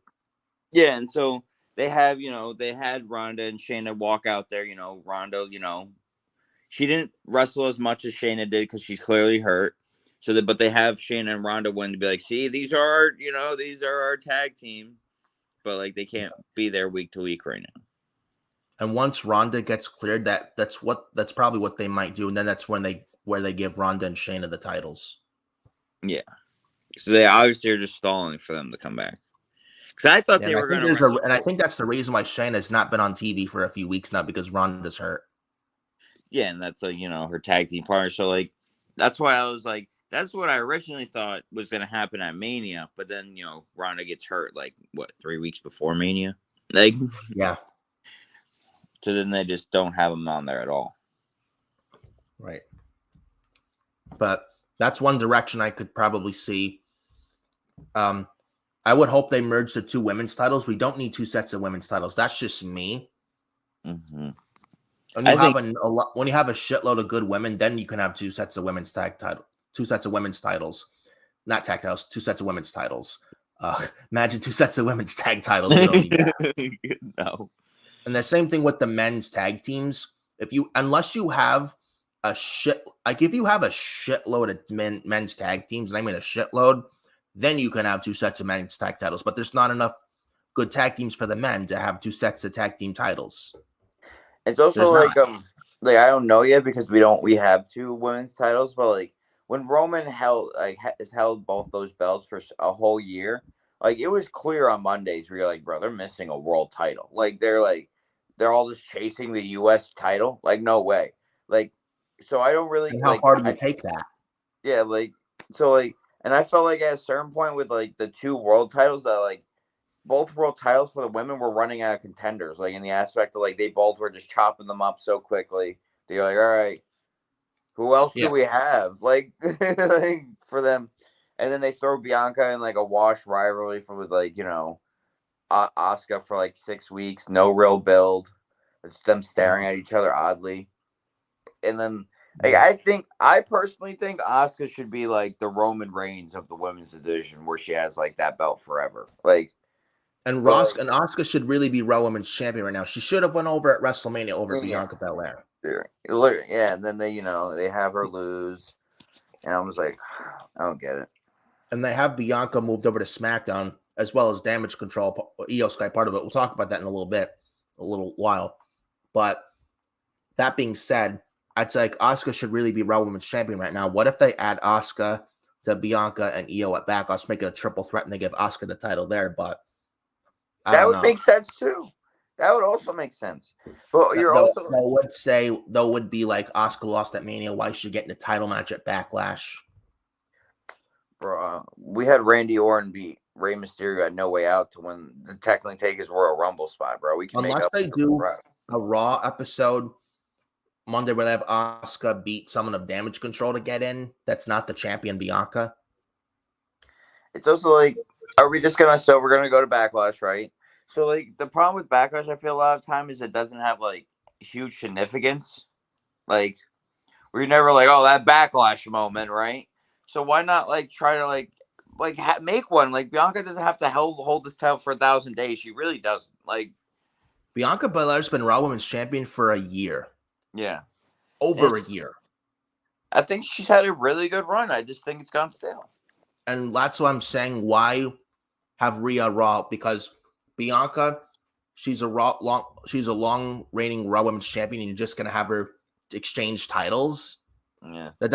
Yeah, and so they have, they had Ronda and Shayna walk out there. Ronda, she didn't wrestle as much as Shayna did because she's clearly hurt. But they have Shayna and Ronda win to be like, see, these are our tag team. But like, they can't be there week to week right now. And once Ronda gets cleared, that's probably what they might do, and then that's where they give Ronda and Shayna the titles. Yeah. So they obviously are just stalling for them to come back. Because I thought they were going to. And I think that's the reason why Shayna's not been on TV for a few weeks now, because Ronda's hurt. Yeah, and that's like, her tag team partner. So like, that's why I was like, that's what I originally thought was going to happen at Mania. But then, Ronda gets hurt like 3 weeks before Mania. Like, yeah. So then they just don't have them on there at all. Right. But that's one direction I could probably see. I would hope they merge the two women's titles. We don't need two sets of women's titles. That's just me. Mm-hmm. When you have a shitload of good women, then you can have two sets of women's titles. Not tag titles, two sets of women's titles. Imagine two sets of women's tag titles. No. And the same thing with the men's tag teams. Unless you have if you have a shitload of men's tag teams, and I mean a shitload, then you can have two sets of men's tag titles. But there's not enough good tag teams for the men to have two sets of tag team titles. It's also like I don't know yet because we have two women's titles, but like when Roman has held both those belts for a whole year, like it was clear on Mondays where you're like, bro, they're missing a world title. Like they're all just chasing the U.S. title. Like no way. Like so I don't really. And how far do you take that? Yeah, and I felt like at a certain point with like the two world titles that like both world titles for the women were running out of contenders. Like in the aspect of like they both were just chopping them up so quickly. They're like, all right, who else do we have? Like, like for them, and then they throw Bianca in like a wash rivalry with like Asuka for like 6 weeks, no real build. It's them staring at each other oddly, and then. Like, I personally think Asuka should be like the Roman Reigns of the women's division, where she has like that belt forever. Like, and Asuka should really be Raw Women's Champion right now. She should have went over at WrestleMania over Bianca Belair. Yeah, and then they have her lose, and I was like, I don't get it. And they have Bianca moved over to SmackDown as well as Damage Control, Io Sky part of it. We'll talk about that in a little while. But that being said, I'd say like Asuka should really be Raw Women's Champion right now. What if they add Asuka to Bianca and Io at Backlash, make it a triple threat, and they give Asuka the title there? But that would make sense too. That would also make sense. But would be like Asuka lost at Mania. Why should get in a title match at Backlash? Bro, we had Randy Orton beat Rey Mysterio at No Way Out to win the technically take his Royal Rumble spot, bro. We can unless they do a Raw episode Monday where they have Asuka beat someone of Damage Control to get in. That's not the champion Bianca. It's also like, are we just gonna? So we're gonna go to Backlash, right? So like the problem with Backlash, I feel a lot of time is it doesn't have like huge significance. Like we're never like, oh, that Backlash moment, right? So why not like try to make one? Like Bianca doesn't have to hold this title for 1,000 days. She really doesn't. Like Bianca Belair's been Raw Women's Champion for a year. Yeah. Over a year. I think she's had a really good run. I just think it's gone stale. And that's why I'm saying why have Rhea Raw? Because Bianca, she's a long reigning Raw Women's Champion, and you're just gonna have her exchange titles. Yeah. That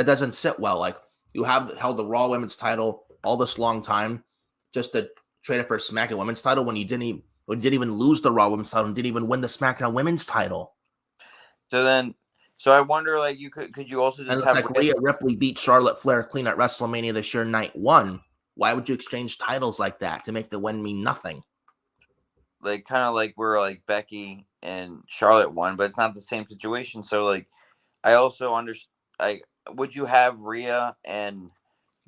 doesn't sit well. Like you have held the Raw Women's title all this long time just to trade it for a SmackDown Women's title when you didn't even lose the Raw Women's title and didn't even win the SmackDown Women's title. So I wonder, like, could you also just and it's like Rhea Ripley beat Charlotte Flair clean at WrestleMania this year, night one. Why would you exchange titles like that to make the win mean nothing? Like, kind of like we're like Becky and Charlotte won, but it's not the same situation. So, like, I also understand. Like, would you have Rhea and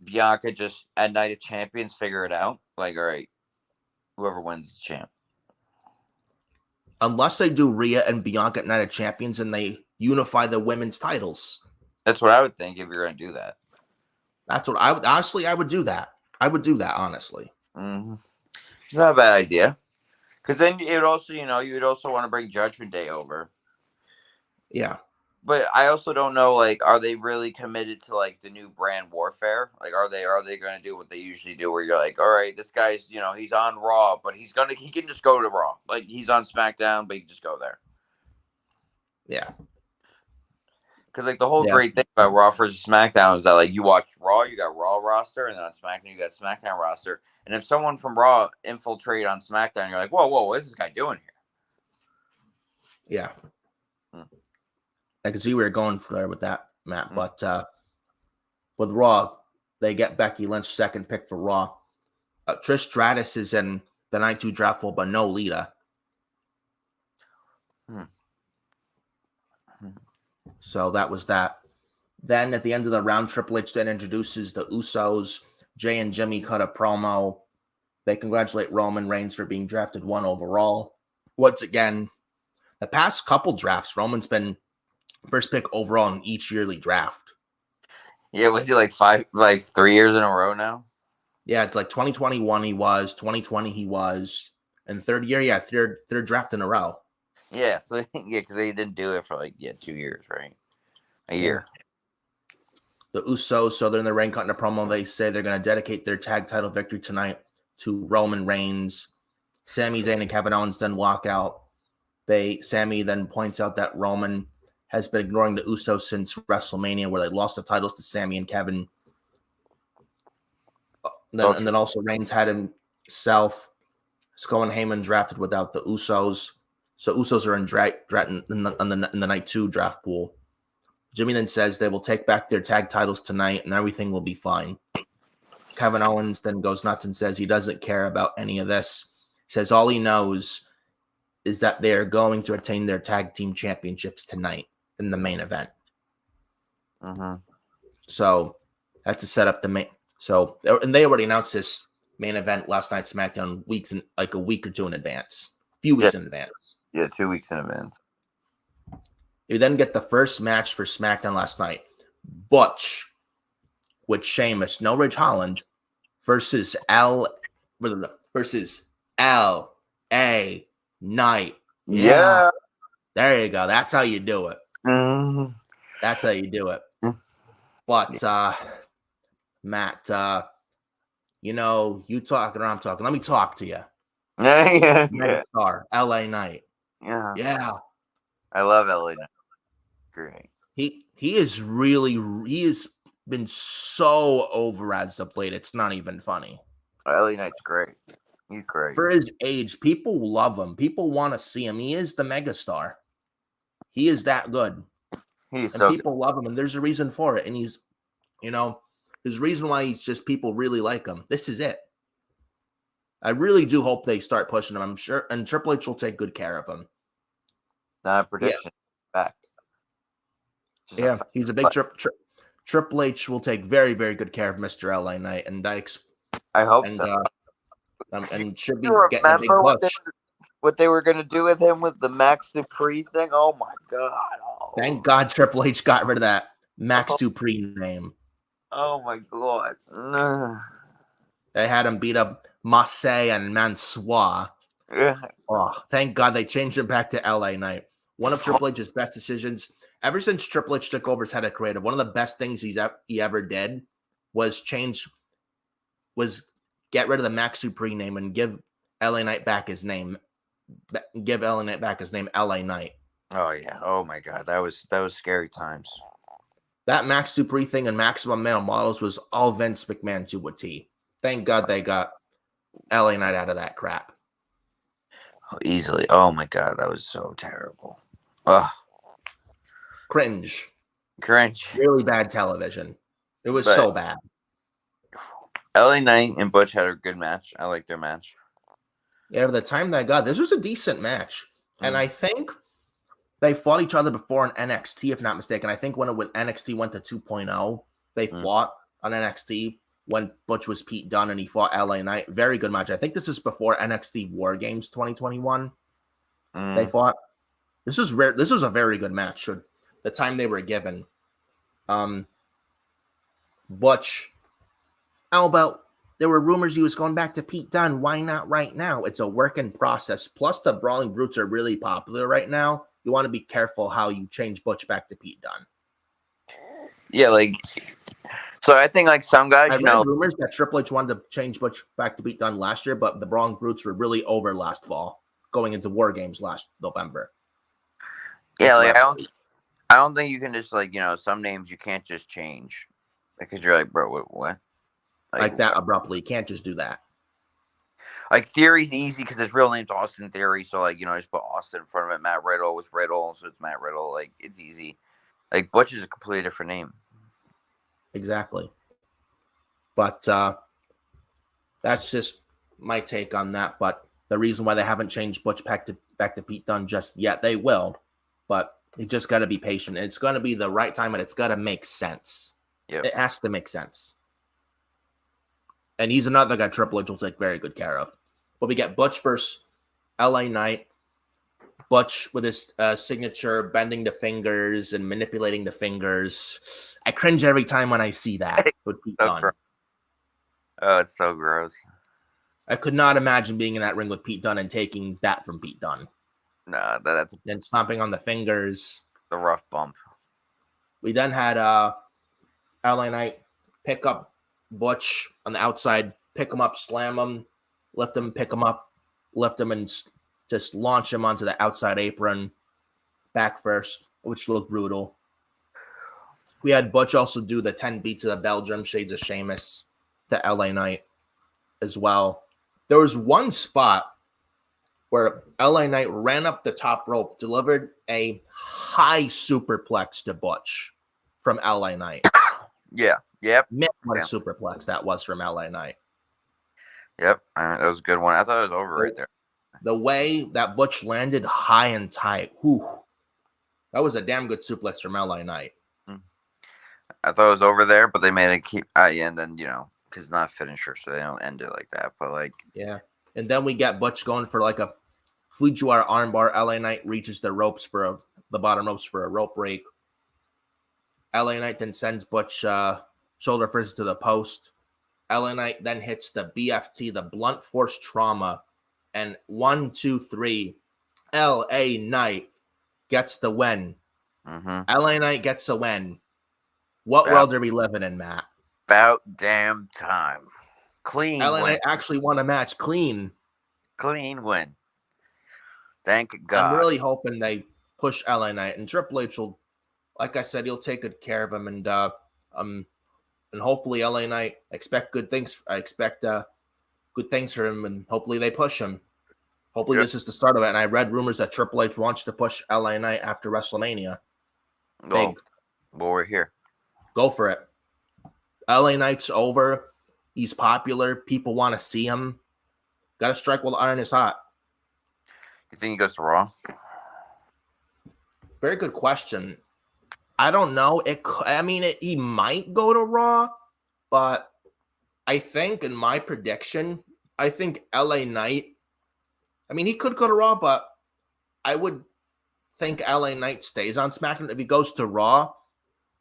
Bianca just at Night of Champions figure it out? Like, all right, whoever wins is champ. Unless they do Rhea and Bianca at Night of Champions and they unify the women's titles. That's what I would think if you're going to do that. That's what I would, honestly, I would do that. I would do that, honestly. Mm-hmm. It's not a bad idea. Because then it would also, you would also want to bring Judgment Day over. Yeah. But I also don't know, like, are they really committed to, like, the new brand warfare? Like, are they going to do what they usually do where you're like, all right, this guy's, he's on Raw, but he can just go to Raw. Like, he's on SmackDown, but he can just go there. Yeah. Because, like, the whole great thing about Raw versus SmackDown is that, like, you watch Raw, you got Raw roster, and then on SmackDown, you got SmackDown roster. And if someone from Raw infiltrate on SmackDown, you're like, whoa, what is this guy doing here? Yeah. I can see where you're going for there with that, Matt. But with Raw, they get Becky Lynch second pick for Raw. Trish Stratus is in the Night 2 draft pool, but no Lita. So that was that. Then at the end of the round, Triple H then introduces the Usos. Jay and Jimmy cut a promo. They congratulate Roman Reigns for being drafted 1 overall. Once again, the past couple drafts, Roman's been first pick overall in each yearly draft. Yeah, was he like 3 years in a row now? Yeah, it's like 2021 he was, 2020 he was, And third year, yeah, third draft in a row. Yeah, so yeah, because they didn't do it for 2 years, right? A year. The Usos, so they're in the ring cutting a promo. They say they're going to dedicate their tag title victory tonight to Roman Reigns. Sami Zayn and Kevin Owens then walk out. Sami then points out that Roman has been ignoring the Usos since WrestleMania, where they lost the titles to Sami and Kevin. And then also Reigns had himself, Skull and Heyman drafted without the Usos. So Usos are in the night 2 draft pool. Jimmy then says they will take back their tag titles tonight and everything will be fine. Kevin Owens then goes nuts and says he doesn't care about any of this. He says all he knows is that they are going to retain their tag team championships tonight in the main event. So that's to set up the main. So, and they already announced this main event last night, SmackDown, a week or two in advance, a few weeks in advance. Yeah, 2 weeks in advance. You then get the first match for SmackDown last night. Butch with Sheamus, no Ridge Holland, versus L.A. Knight. Yeah. There you go. That's how you do it. That's how you do it. But, Matt, you talking or I'm talking. Let me talk to you. Yeah. Star, LA Knight. Yeah. I love LA Knight. Great. He has been so over as of late. It's not even funny. LA Knight's great. He's great. For his age, people love him. People want to see him. He is the megastar. He is that good. People love him, and there's a reason for it. And he's, there's a reason why he's just people really like him. This is it. I really do hope they start pushing him. I'm sure, and Triple H will take good care of him. Prediction back. Yeah, he's a big Triple H will take very, very good care of Mr. LA Knight, and I hope so. And should be getting a big push. What they were going to do with him with the Max Dupree thing? Oh my god! Thank God Triple H got rid of that Max Dupree name. Oh my god! They had him beat up Marseille and Mansois. Oh, thank God they changed him back to LA Knight. One of Triple H's best decisions ever since Triple H took over as head of creative. One of the best things he ever did was get rid of the Max Dupree name and give LA Knight back his name. Give LA Knight back his name, LA Knight. Oh yeah. Oh my god, that was scary times. That Max Dupree thing and Maximum Male Models was all Vince McMahon to a T. Thank God they got LA Knight out of that crap. Oh, easily. Oh my god, that was so terrible. Ugh. Cringe. Really bad television. It was so bad. LA Knight and Butch had a good match. I like their match. Yeah, by the time they got this was a decent match. And I think they fought each other before in NXT, if not mistaken. I think when NXT went to 2.0, they fought on NXT when Butch was Pete Dunne and he fought LA Knight. Very good match. I think this is before NXT War Games 2021. They fought. This was rare. This was a very good match. The time they were given. Butch. How about there were rumors he was going back to Pete Dunne. Why not right now? It's a work in process. Plus, the Brawling Brutes are really popular right now. You want to be careful how you change Butch back to Pete Dunne. Yeah, so I think some guys, I read rumors that Triple H wanted to change Butch back to Pete Dunne last year, but the Brawling Brutes were really over last fall, going into War Games last November. Yeah, I don't think you can just some names you can't just change because you're like, bro, what? Like that abruptly, you can't just do that. Theory's easy because his real name's Austin Theory, so just put Austin in front of it. Matt Riddle was Riddle, so it's Matt Riddle. It's easy. Butch is a completely different name. Exactly. But that's just my take on that. But the reason why they haven't changed Butch back to Pete Dunne just yet, they will. But you just got to be patient. It's going to be the right time, and it's got to make sense. Yep. It has to make sense. And he's another guy Triple H will take very good care of. But we get Butch versus LA Knight. Butch with his signature, bending the fingers and manipulating the fingers. I cringe every time when I see that with Pete Dunne. Oh, it's so gross. I could not imagine being in that ring with Pete Dunne and taking that from Pete Dunne. Nah, that's Then stomping on the fingers. the rough bump. We then had LA Knight pick up Butch on the outside, pick him up, slam him, lift him, pick him up, lift him, and just launch him onto the outside apron, back first, which looked brutal. We had Butch also do the 10 beats of the Belgium Shades of Sheamus to LA Knight as well. There was one spot where LA Knight ran up the top rope, delivered a high superplex to Butch from LA Knight. Yeah. Yep. Man, what a superplex that was from LA Knight. Yep. That was a good one. I thought it was over right there. The way that Butch landed high and tight. Whew, that was a damn good suplex from LA Knight. I thought it was over there, but they made it keep and then, because it's not a finisher, so they don't end it like that. But yeah. And then we get Butch going for like a Fujiwara armbar. LA Knight reaches the ropes for the bottom ropes for a rope break. LA Knight then sends Butch shoulder first to the post. LA Knight then hits the BFT, the blunt force trauma. And 1, 2, 3, LA Knight gets the win. LA Knight gets a win. What world are we living in, Matt? About damn time. Clean LA win. Knight actually won a match clean. Clean win. Thank God. I'm really hoping they push LA Knight, and Triple H will, like I said, he'll take good care of him, and hopefully LA Knight expect good things. I expect good things for him, and hopefully they push him. Hopefully this is the start of it. And I read rumors that Triple H wants to push LA Knight after WrestleMania. Well, we're here. Go for it. LA Knight's over. He's popular. People want to see him. Got to strike while the iron is hot. You think he goes to Raw? Very good question. I don't know. He might go to Raw, but I think in my prediction, I think LA Knight, he could go to Raw, but I would think LA Knight stays on SmackDown. If he goes to Raw,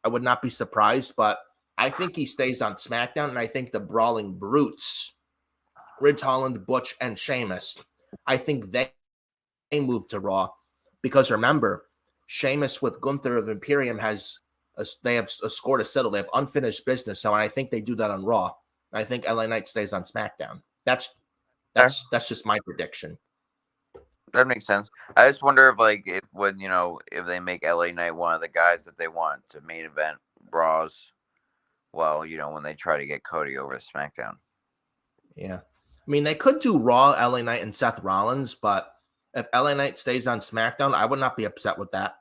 I would not be surprised, but I think he stays on SmackDown, and I think the Brawling Brutes, Ridge Holland, Butch, and Sheamus, I think they move to Raw, because remember, Sheamus with Gunther of Imperium they have a score to settle. They have unfinished business, so I think they do that on Raw. I think LA Knight stays on SmackDown. That's just my prediction. That makes sense. I just wonder if they make LA Knight one of the guys that they want to main event Raws. Well, when they try to get Cody over to SmackDown. Yeah. They could do Raw, LA Knight, and Seth Rollins, but if LA Knight stays on SmackDown, I would not be upset with that.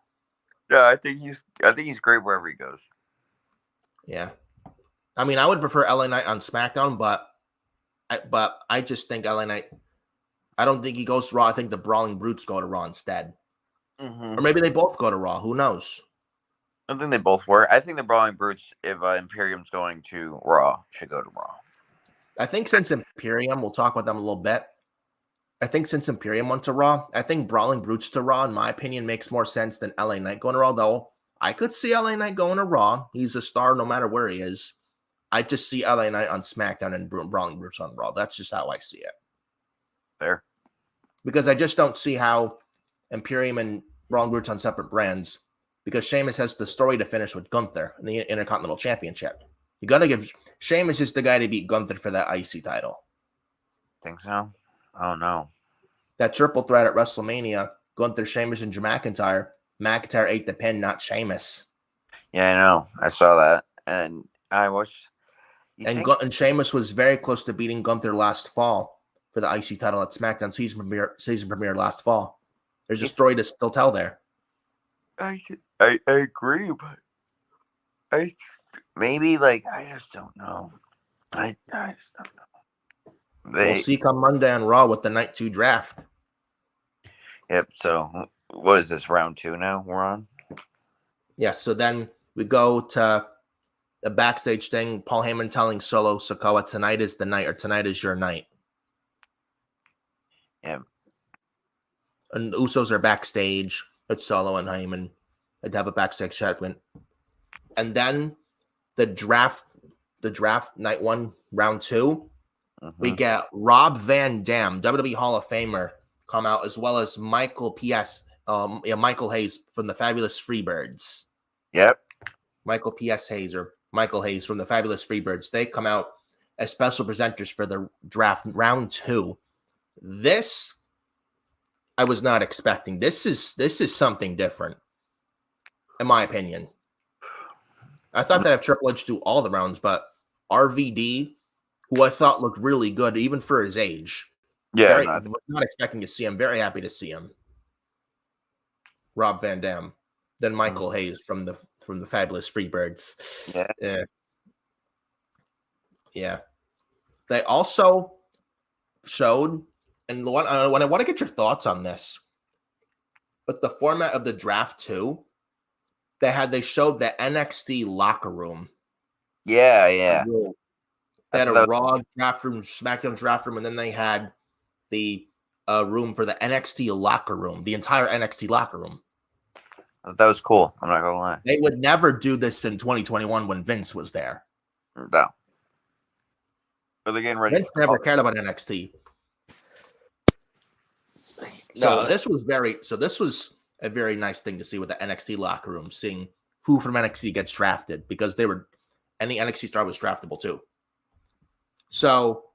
Yeah, I think he's great wherever he goes. Yeah. I would prefer LA Knight on SmackDown, but I just think LA Knight, I don't think he goes to Raw. I think the Brawling Brutes go to Raw instead. Or maybe they both go to Raw. Who knows? I think they both were. I think the Brawling Brutes, if Imperium's going to Raw, should go to Raw. I think since Imperium, we'll talk about them a little bit. I think since Imperium went to Raw, I think Brawling Brutes to Raw, in my opinion, makes more sense than LA Knight going to Raw, though. I could see LA Knight going to Raw. He's a star no matter where he is. I just see LA Knight on SmackDown and Brawling Brutes on Raw. That's just how I see it. Fair. Because I just don't see how Imperium and Brawling Brutes on separate brands, because Sheamus has the story to finish with Gunther in the Intercontinental Championship. You got to give Sheamus is the guy to beat Gunther for that IC title. Think so? Oh, no. That triple threat at WrestleMania, Gunther, Sheamus, and Drew McIntyre. McIntyre ate the pin, not Sheamus. Yeah, I know. I saw that. And I watched. And Sheamus was very close to beating Gunther last fall for the IC title at SmackDown season premiere last fall. There's a story to still tell there. I agree, but I just don't know. I just don't know. We'll see come Monday on Raw with the Night 2 draft. Yep. So what is this, round 2 now we're on? Yeah. So then we go to the backstage thing. Paul Heyman telling Solo Sikoa, tonight is the night, or tonight is your night. Yeah. And the Usos are backstage. It's Solo and Heyman. They'd have a backstage segment. And then the draft night 1, round 2. We get Rob Van Dam, WWE Hall of Famer, come out, as well as Michael Hayes from the Fabulous Freebirds. Yep. Michael P.S. Hayes or Michael Hayes from the Fabulous Freebirds. They come out as special presenters for the draft round 2. This I was not expecting. This is something different, in my opinion. I thought that if Triple H do all the rounds, but RVD, who I thought looked really good, even for his age. Yeah. Was not expecting to see him. Very happy to see him. Rob Van Dam. Then Michael Hayes from the Fabulous Freebirds. Yeah. Yeah. They also showed, and when I want to get your thoughts on this, but the format of the draft too, they showed the NXT locker room. Yeah. They had a Raw draft room, SmackDown draft room, and then they had the room for the NXT locker room, the entire NXT locker room. That was cool. I'm not gonna lie. They would never do this in 2021 when Vince was there. No. But they're getting ready. Vince never cared about NXT. So this was a very nice thing to see with the NXT locker room, seeing who from NXT gets drafted, because any NXT star was draftable too. So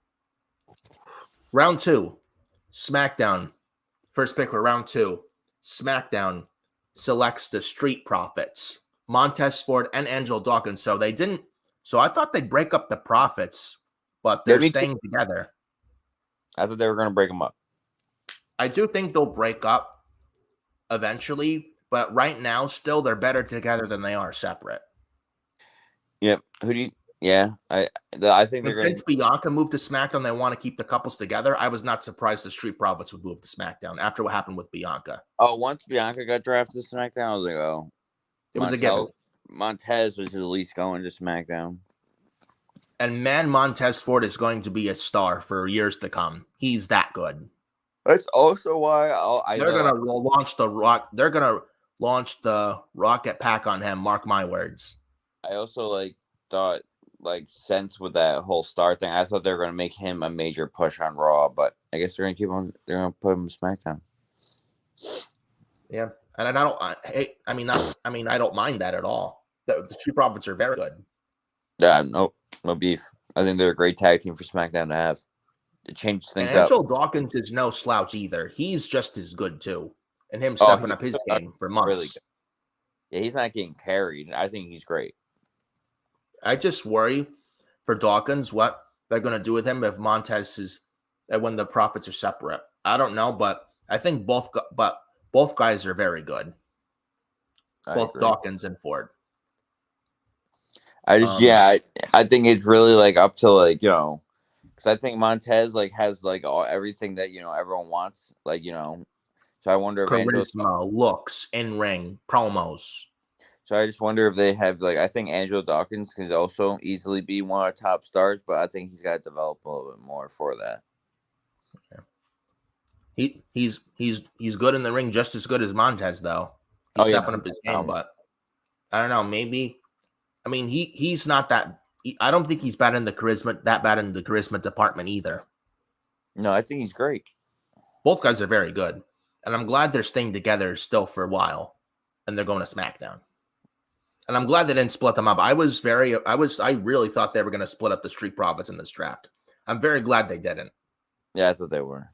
round 2, SmackDown. First pick for round 2. SmackDown selects the Street Profits, Montez Ford and Angelo Dawkins. So I thought they'd break up the Profits, but they're staying together. I thought they were going to break them up. I do think they'll break up eventually, but right now, still, they're better together than they are separate. Yep. I think they're Since Bianca moved to SmackDown, they want to keep the couples together. I was not surprised the Street Profits would move to SmackDown after what happened with Bianca. Oh, once Bianca got drafted to SmackDown, I was like, oh. It was a given. Montez was at least going to SmackDown. And man, Montez Ford is going to be a star for years to come. He's that good. That's also why they're gonna launch the Rock. They're gonna launch the Rocket Pack on him. Mark my words. I also thought since with that whole star thing, I thought they were gonna make him a major push on Raw, but I guess they're gonna keep on. They're gonna put him on SmackDown. Yeah, and I don't mind that at all. The Street Profits are very good. Yeah, no beef. I think they're a great tag team for SmackDown to have. To change things up. Angelo Dawkins is no slouch either. He's just as good too, and him stepping up his game for months. Really good. Yeah, he's not getting carried. I think he's great. I just worry for Dawkins what they're going to do with him if Montez is when the Profits are separate. I don't know, but I think both guys are very good. Both Dawkins and Ford. I think it's really up to because I think Montez has everything that everyone wants, so I wonder if charisma, looks, in ring, promos. So I just wonder if they have I think Angelo Dawkins can also easily be one of the top stars, but I think he's got to develop a little bit more for that. Yeah. He's good in the ring, just as good as Montez though. He's stepping up his game, but I don't know. Maybe he's not that. I don't think he's bad in the charisma department either. No, I think he's great. Both guys are very good, and I'm glad they're staying together still for a while, and they're going to SmackDown. And I'm glad they didn't split them up. I really thought they were going to split up the Street Profits in this draft. I'm very glad they didn't. Yeah, I thought they were.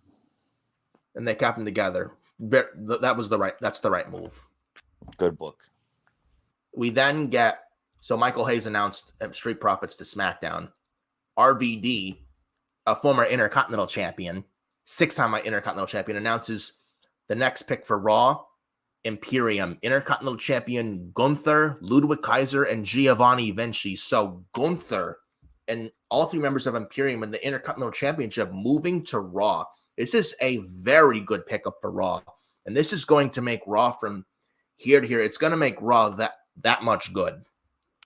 And they kept them together. That's the right move. Good book. We then get. So Michael Hayes announced Street Profits to SmackDown. RVD, a former Intercontinental Champion, 6-time Intercontinental Champion, announces the next pick for Raw, Imperium, Intercontinental Champion Gunther, Ludwig Kaiser, and Giovanni Vinci. So Gunther and all 3 members of Imperium in the Intercontinental Championship moving to Raw. This is a very good pickup for Raw. And this is going to make Raw from here to here. It's going to make Raw that much good.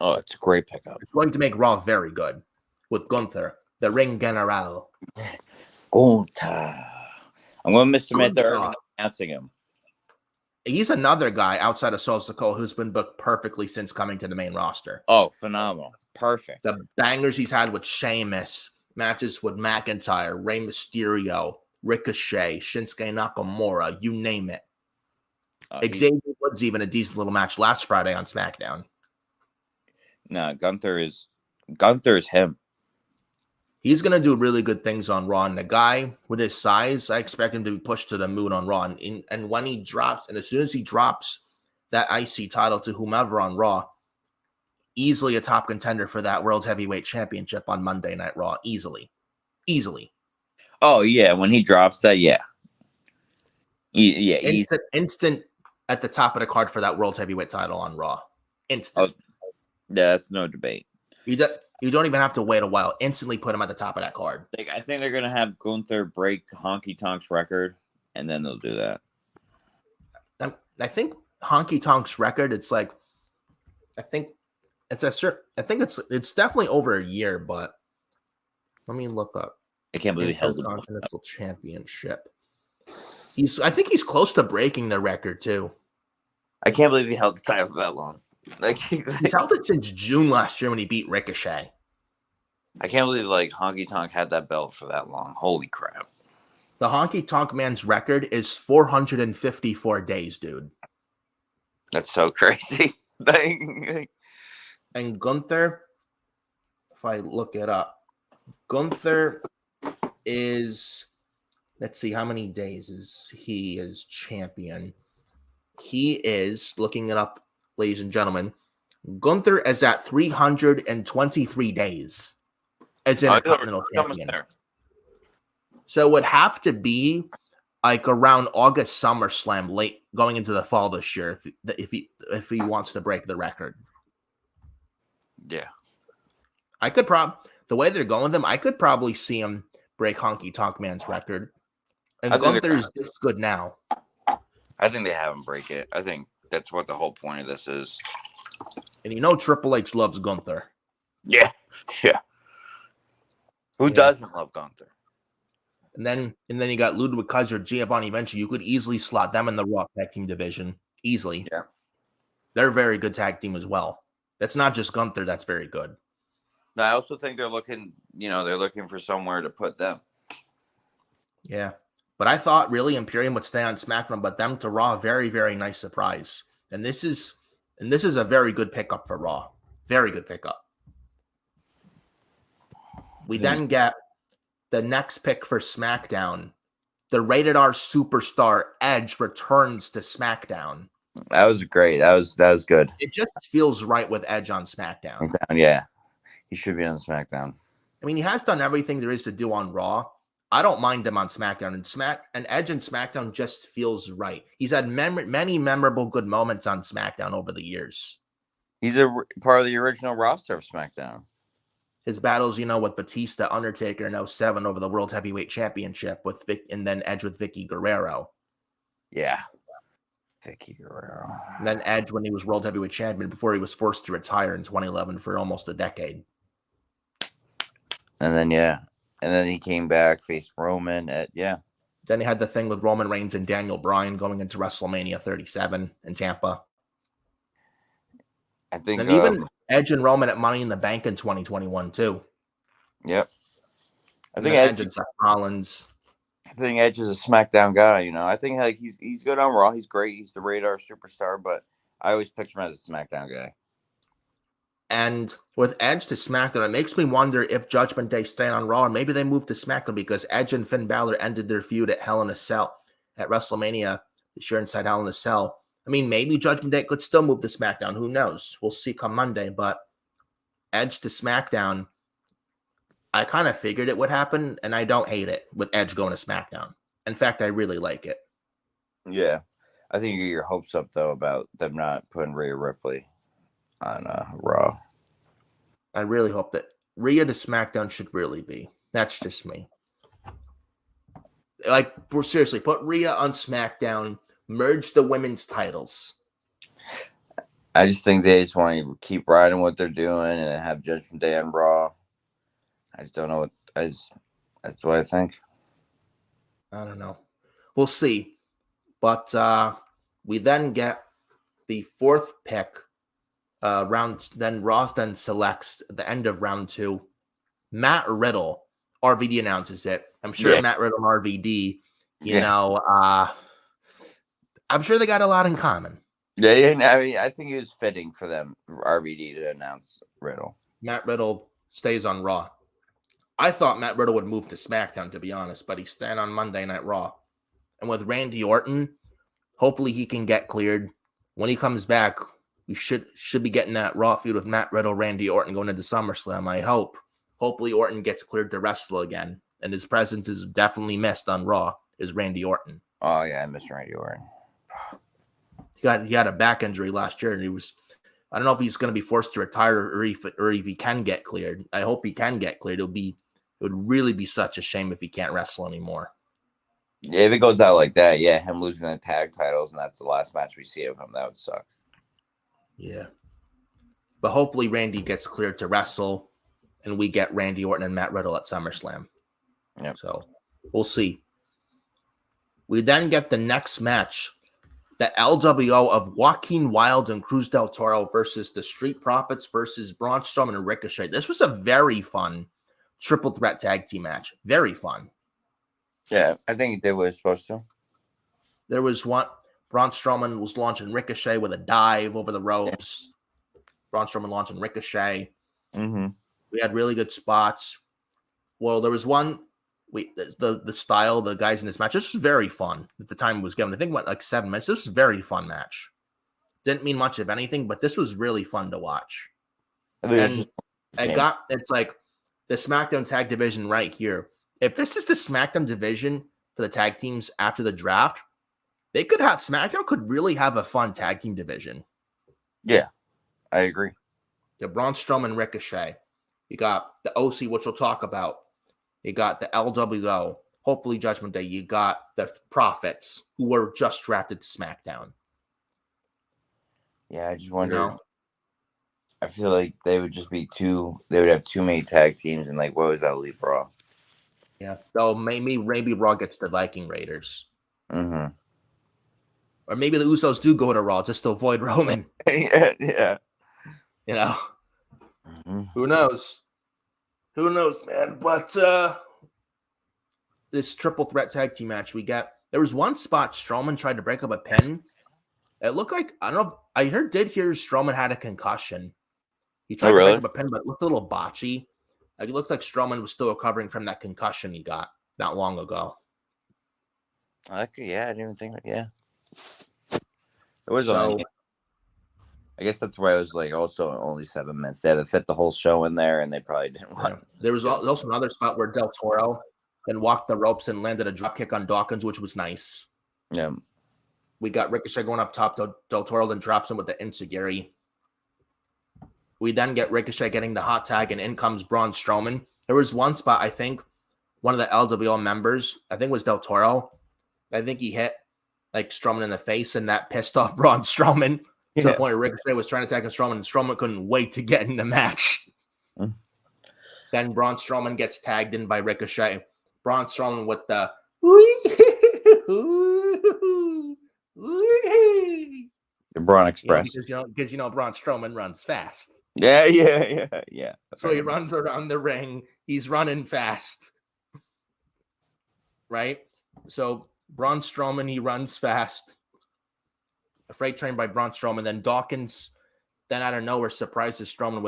Oh, it's a great pickup. It's going to make Raw very good with Gunther, the Ring General. Gunther. I'm going to submit the announcing him. He's another guy outside of Sosako who's been booked perfectly since coming to the main roster. Oh, phenomenal. Perfect. The bangers he's had with Sheamus matches with McIntyre, Rey Mysterio, Ricochet, Shinsuke Nakamura, you name it. Xavier Woods even a decent little match last Friday on SmackDown. No, Gunther is him. He's going to do really good things on Raw. And the guy with his size, I expect him to be pushed to the moon on Raw. And when he drops, and as soon as he drops that IC title to whomever on Raw, easily a top contender for that World Heavyweight Championship on Monday Night Raw. Easily. Oh, yeah. When he drops that, yeah. Instant at the top of the card for that World Heavyweight title on Raw. Instant. Oh, that's no debate. You don't even have to wait a while. Instantly put him at the top of that card. Like, I think they're going to have Gunther break Honky Tonk's record, and then they'll do that. I think Honky Tonk's record, it's definitely over a year, but let me look up. I can't believe he held the Intercontinental Championship. I think he's close to breaking the record too. I can't believe he held the title for that long. He's held it since June last year when he beat Ricochet. I can't believe Honky Tonk had that belt for that long. Holy crap. The Honky Tonk Man's record is 454 days, dude. That's so crazy. And Gunther, if I look it up, Gunther is, let's see, how many days is he as champion? He is, looking it up, ladies and gentlemen, Gunther is at 323 days as Intercontinental Champion. So it would have to be like around August SummerSlam, late going into the fall this year, if he wants to break the record. Yeah, the way they're going with him, I could probably see him break Honky Tonk Man's record. And Gunther's this good now. I think they have him break it. I think that's what the whole point of this is. And Triple H loves Gunther. Yeah. Who doesn't love Gunther? And then you got Ludwig Kaiser, Giovanni Vinci. You could easily slot them in the Raw tag team division. Easily. Yeah. They're a very good tag team as well. That's not just Gunther. That's very good. I also think they're looking for somewhere to put them. Yeah. But I thought really Imperium would stay on SmackDown, but them to Raw, very, very nice surprise. And this is a very good pickup for Raw. Very good pickup. We then get the next pick for SmackDown. The Rated R superstar Edge returns to SmackDown. That was great. That was good. It just feels right with Edge on SmackDown. Yeah. He should be on SmackDown. I mean, he has done everything there is to do on Raw. I don't mind him on SmackDown. And Edge and SmackDown just feels right. He's had many memorable good moments on SmackDown over the years. He's a part of the original roster of SmackDown. His battles, with Batista, Undertaker in 2007 over the World Heavyweight Championship and then Edge with Vicky Guerrero. Yeah. Vicky Guerrero. And then Edge when he was World Heavyweight Champion before he was forced to retire in 2011 for almost a decade. And then he came back, faced Roman Then he had the thing with Roman Reigns and Daniel Bryan going into WrestleMania 37 in Tampa. I think, and even Edge and Roman at Money in the Bank in 2021 too. Yep. I think Edge and Seth Rollins. I think Edge is a SmackDown guy. I think he's good on Raw. He's great. He's the Radar superstar, but I always picture him as a SmackDown guy. And with Edge to SmackDown, it makes me wonder if Judgment Day stay on Raw, or maybe they move to SmackDown because Edge and Finn Balor ended their feud at Hell in a Cell at WrestleMania this year inside Hell in a Cell. I mean, maybe Judgment Day could still move to SmackDown. Who knows? We'll see come Monday. But Edge to SmackDown, I kind of figured it would happen, and I don't hate it with Edge going to SmackDown. In fact, I really like it. Yeah. I think you get your hopes up, though, about them not putting Rhea Ripley on Raw. I really hope that Rhea to SmackDown should really be. That's just me. Like, seriously, put Rhea on SmackDown, merge the women's titles. I just think they just want to keep riding what they're doing and have Judgment Day on Raw. I just don't know that's what I think. I don't know. We'll see. But we then get the fourth pick. Round then Ross then selects at the end of round 2 Matt Riddle RVD announces it. I'm sure Matt Riddle and RVD, you know, I'm sure they got a lot in common. Yeah. I mean, I think it was fitting for them, for RVD to announce Riddle. Matt Riddle stays on Raw. I thought Matt Riddle would move to SmackDown, to be honest, but he's staying on Monday Night Raw. And with Randy Orton, hopefully he can get cleared. When he comes back, we should be getting that Raw feud with Matt Riddle, Randy Orton going into SummerSlam, I hope. Hopefully Orton gets cleared to wrestle again. And his presence is definitely missed on Raw, is Randy Orton. Oh, yeah, I miss Randy Orton. He had a back injury last year, and I don't know if he's going to be forced to retire or if he can get cleared. I hope he can get cleared. It would really be such a shame if he can't wrestle anymore. Yeah, if it goes out like that, him losing the tag titles and that's the last match we see of him, that would suck. Yeah. But hopefully Randy gets cleared to wrestle and we get Randy Orton and Matt Riddle at SummerSlam. Yep. So we'll see. We then get the next match, the LWO of Joaquin Wilde and Cruz del Toro versus the Street Profits versus Braun Strowman and Ricochet. This was a very fun triple threat tag team match. Very fun. Yeah, I think he did what he was supposed to. There was one. Braun Strowman was launching Ricochet with a dive over the ropes. Yeah. Braun Strowman launching Ricochet. Mm-hmm. We had really good spots. Well, there was one. The style, the guys in this match, this was very fun. At the time it was given, I think it went like 7 minutes. This was a very fun match. Didn't mean much of anything, but this was really fun to watch. And it's like the SmackDown tag division right here. If this is the SmackDown division for the tag teams after the draft, SmackDown could really have a fun tag team division. Yeah, I agree. The Braun Strowman, Ricochet. You got the OC, which we'll talk about. You got the LWO, hopefully Judgment Day. You got the Profits, who were just drafted to SmackDown. Yeah, I just wonder. I feel like they would just be they would have too many tag teams, and like, what was that Elite Raw? Yeah, so maybe Raw gets the Viking Raiders. Mm-hmm. Or maybe the Usos do go to Raw just to avoid Roman. Yeah. You know? Mm-hmm. Who knows? Who knows, man? But this triple threat tag team match we got, there was one spot Strowman tried to break up a pin. It looked like, I don't know, I did hear Strowman had a concussion. He tried to break up a pin, but it looked a little botchy. Like, it looked like Strowman was still recovering from that concussion he got not long ago. I didn't even think, It was I guess that's why it was like also only 7 minutes. They had to fit the whole show in there, and they probably didn't want. Yeah. There was also another spot where Del Toro then walked the ropes and landed a dropkick on Dawkins, which was nice. Yeah. We got Ricochet going up top. Del Toro then drops him with the Enziguri. We then get Ricochet getting the hot tag, and in comes Braun Strowman. There was one spot, I think, one of the LWO members, I think it was Del Toro. I think he hit like Strowman in the face, and that pissed off Braun Strowman. To the point where Ricochet was trying to attack Strowman, and Strowman couldn't wait to get in the match. Mm. Then Braun Strowman gets tagged in by Ricochet. Braun Strowman with the Braun Express. Because Braun Strowman runs fast. Yeah. So he runs around the ring. He's running fast. Right? So Braun Strowman, he runs fast. A freight train by Braun Strowman. Then Dawkins, then out of nowhere, surprises Strowman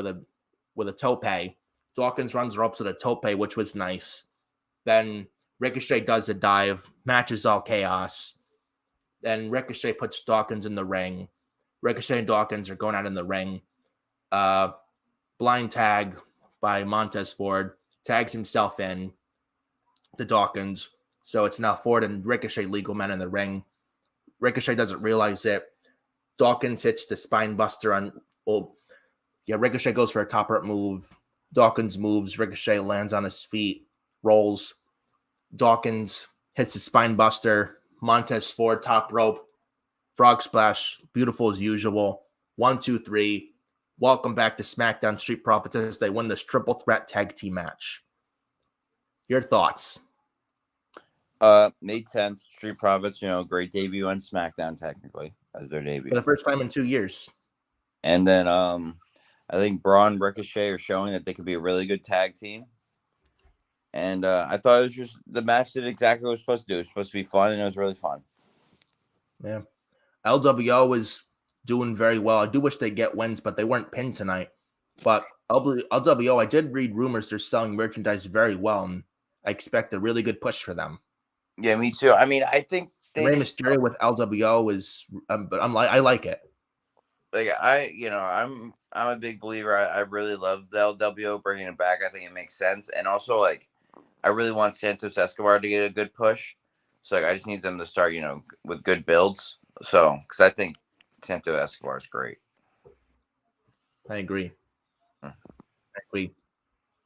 with a tope. Dawkins runs her up to the tope, which was nice. Then Ricochet does a dive. Match is all chaos. Then Ricochet puts Dawkins in the ring. Ricochet and Dawkins are going out in the ring. Blind tag by Montez Ford. Tags himself in to Dawkins. So it's now Ford and Ricochet legal men in the ring. Ricochet doesn't realize it. Dawkins hits the spine buster on. Ricochet goes for a top rope move. Dawkins moves. Ricochet lands on his feet, rolls. Dawkins hits the spine buster. Montez Ford top rope, frog splash, beautiful as usual. 1, 2, 3. Welcome back to SmackDown. Street Profits as they win this triple threat tag team match. Your thoughts? Made sense. Street Profits, great debut on SmackDown technically as their debut for the first time in 2 years. And then I think Braun and Ricochet are showing that they could be a really good tag team. And I thought it was just the match did exactly what it was supposed to do. It was supposed to be fun, and it was really fun. Yeah. LWO is doing very well. I do wish they get wins, but they weren't pinned tonight. But LWO, I did read rumors they're selling merchandise very well, and I expect a really good push for them. Yeah, me too. I mean, I think Rey Mysterio with LWO is, but I like it. Like I'm a big believer. I really love the LWO bringing it back. I think it makes sense, and also like I really want Santos Escobar to get a good push. So like I just need them to start, with good builds. So because I think Santos Escobar is great. I agree.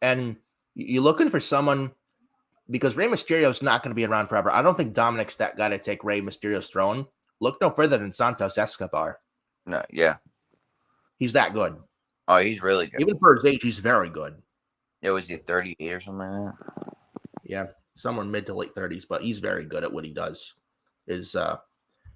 And you're looking for someone because Rey Mysterio is not going to be around forever. I don't think Dominic's that guy to take Rey Mysterio's throne. Look no further than Santos Escobar. No, yeah. He's that good. Oh, he's really good. Even for his age, he's very good. Yeah, was he 38 or something like that? Yeah, somewhere mid to late 30s, but he's very good at what he does, is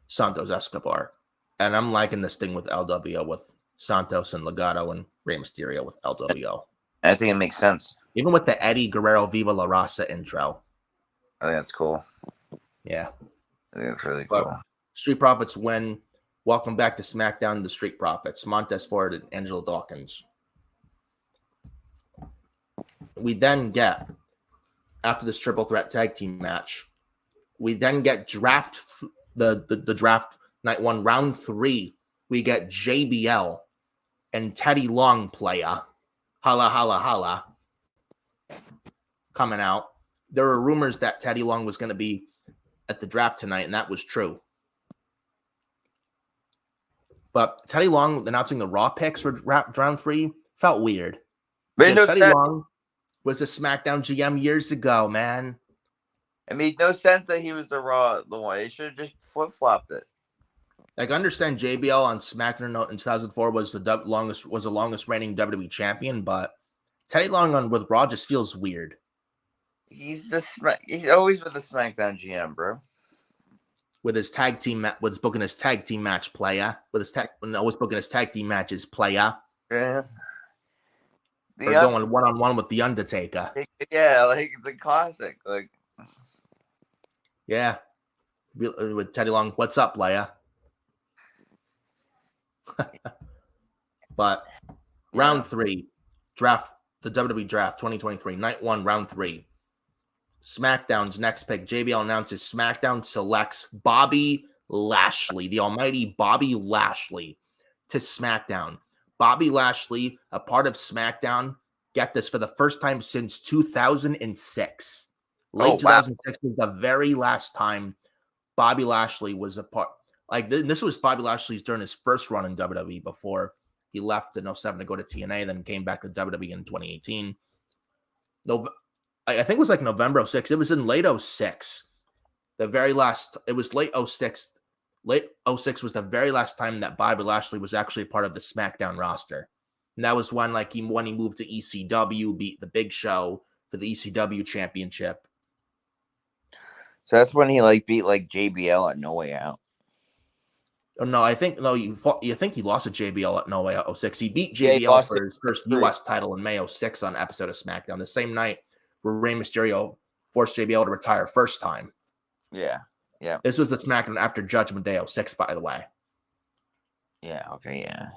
Santos Escobar. And I'm liking this thing with LWO with Santos and Legado and Rey Mysterio with LWO. I think it makes sense. Even with the Eddie Guerrero Viva La Raza intro. I think that's cool. Yeah. I think that's really cool. But Street Profits win. Welcome back to SmackDown, the Street Profits. Montez Ford and Angelo Dawkins. We then get, after this triple threat tag team match, we then get the draft night 1, round 3. We get JBL and Teddy Long playa. Holla, holla, holla. Coming out. There were rumors that Teddy Long was going to be at the draft tonight, and that was true. But Teddy Long announcing the Raw picks for round 3 felt weird. Teddy Long was a SmackDown GM years ago, man. It made no sense that he was the one. They should have just flip-flopped it. Like, I understand JBL on SmackDown in 2004 was the longest reigning WWE champion, but Teddy Long with Raw just feels weird. He's always been the SmackDown GM, bro. With his tag team, was booking his tag team match playa. Always booking his tag team matches playa. Yeah. Or going one-on-one with The Undertaker. Yeah, like the classic. Like, yeah. With Teddy Long, what's up, playa? But round 3, draft, the WWE Draft 2023, night 1, round 3. SmackDown's next pick. JBL announces SmackDown selects Bobby Lashley, the almighty Bobby Lashley, to SmackDown. Bobby Lashley, a part of SmackDown, get this, for the first time since 2006. Late 2006 was the very last time Bobby Lashley was a part. Like, this was Bobby Lashley's during his first run in WWE before he left in 2007 to go to TNA, then came back to WWE in 2018. I think it was like November 2006. It was in late 2006. The very last, it was late 2006. Late 2006 was the very last time that Bobby Lashley was actually part of the SmackDown roster. And that was when he moved to ECW, beat the Big Show for the ECW championship. So that's when he beat JBL at No Way Out. Oh, no, you think he lost to JBL at No Way Out 2006. He beat JBL for his first U.S. title in May 2006 on an episode of SmackDown, the same night where Rey Mysterio forced JBL to retire first time. Yeah. Yeah. This was the SmackDown after Judgment Day 2006, by the way. Yeah, okay, yeah.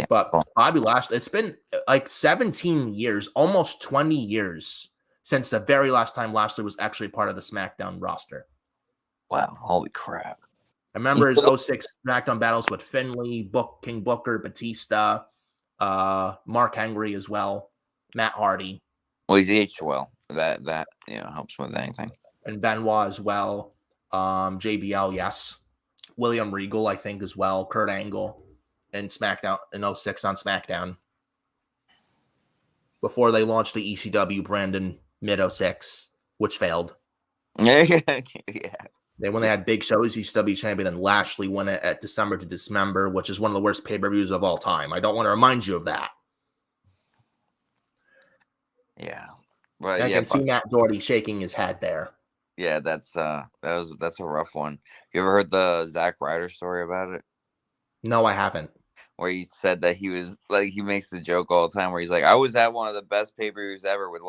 But Bobby Lashley, it's been like 17 years, almost 20 years since the very last time Lashley was actually part of the SmackDown roster. Wow, holy crap. I remember his 2006 SmackDown battles with Finlay, King Booker, Batista, Mark Henry as well, Matt Hardy. Well, he's aged well. That helps with anything. And Benoit as well. JBL, yes. William Regal, I think, as well. Kurt Angle in SmackDown in 2006 on SmackDown. Before they launched the ECW brand in mid 2006, which failed. Yeah. Then when they had Big Show as ECW champion, and Lashley won it at December to Dismember, which is one of the worst pay-per-views of all time. I don't want to remind you of that. Yeah. But I can see Matt Doherty shaking his head there. Yeah, that's a rough one. You ever heard the Zack Ryder story about it? No, I haven't. Where he said that he was he makes the joke all the time where he's like, I was at one of the best pay-per-views ever with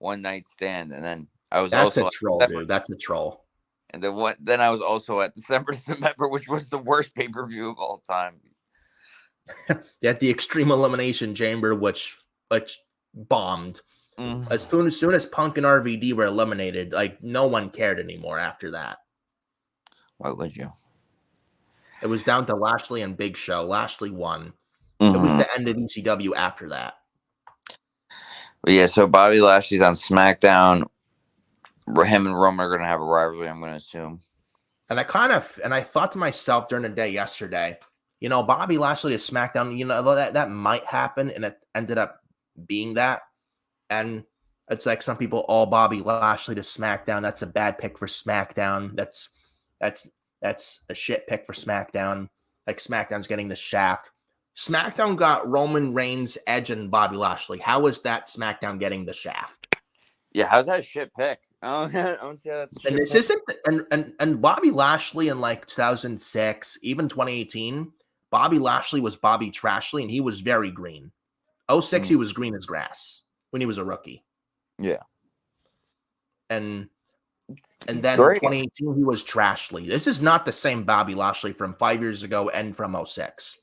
one night stand, and then I was That's also a troll, dude. That's a troll. And then I was also at December to November, which was the worst pay-per-view of all time. At the Extreme Elimination Chamber, which bombed. As soon as Punk and RVD were eliminated, like no one cared anymore after that. Why would you? It was down to Lashley and Big Show. Lashley won. It was the end of ECW after that. But yeah, so Bobby Lashley's on SmackDown. Him and Roman are going to have a rivalry, I'm going to assume. And I thought to myself during the day yesterday, Bobby Lashley to SmackDown, that might happen, and it ended up being that. And it's like some people, Bobby Lashley to SmackDown. That's a bad pick for SmackDown. That's a shit pick for SmackDown. Like SmackDown's getting the shaft. SmackDown got Roman Reigns, Edge, and Bobby Lashley. How is that SmackDown getting the shaft? Yeah, how's that a shit pick? I don't see how that's a shit and this pick. Isn't and Bobby Lashley in like 2006, even 2018, Bobby Lashley was Bobby Trashley, and he was very green. 06, he was green as grass when he was a rookie. Yeah. And then 2018, he was Trashley. This is not the same Bobby Lashley from 5 years ago and from 06.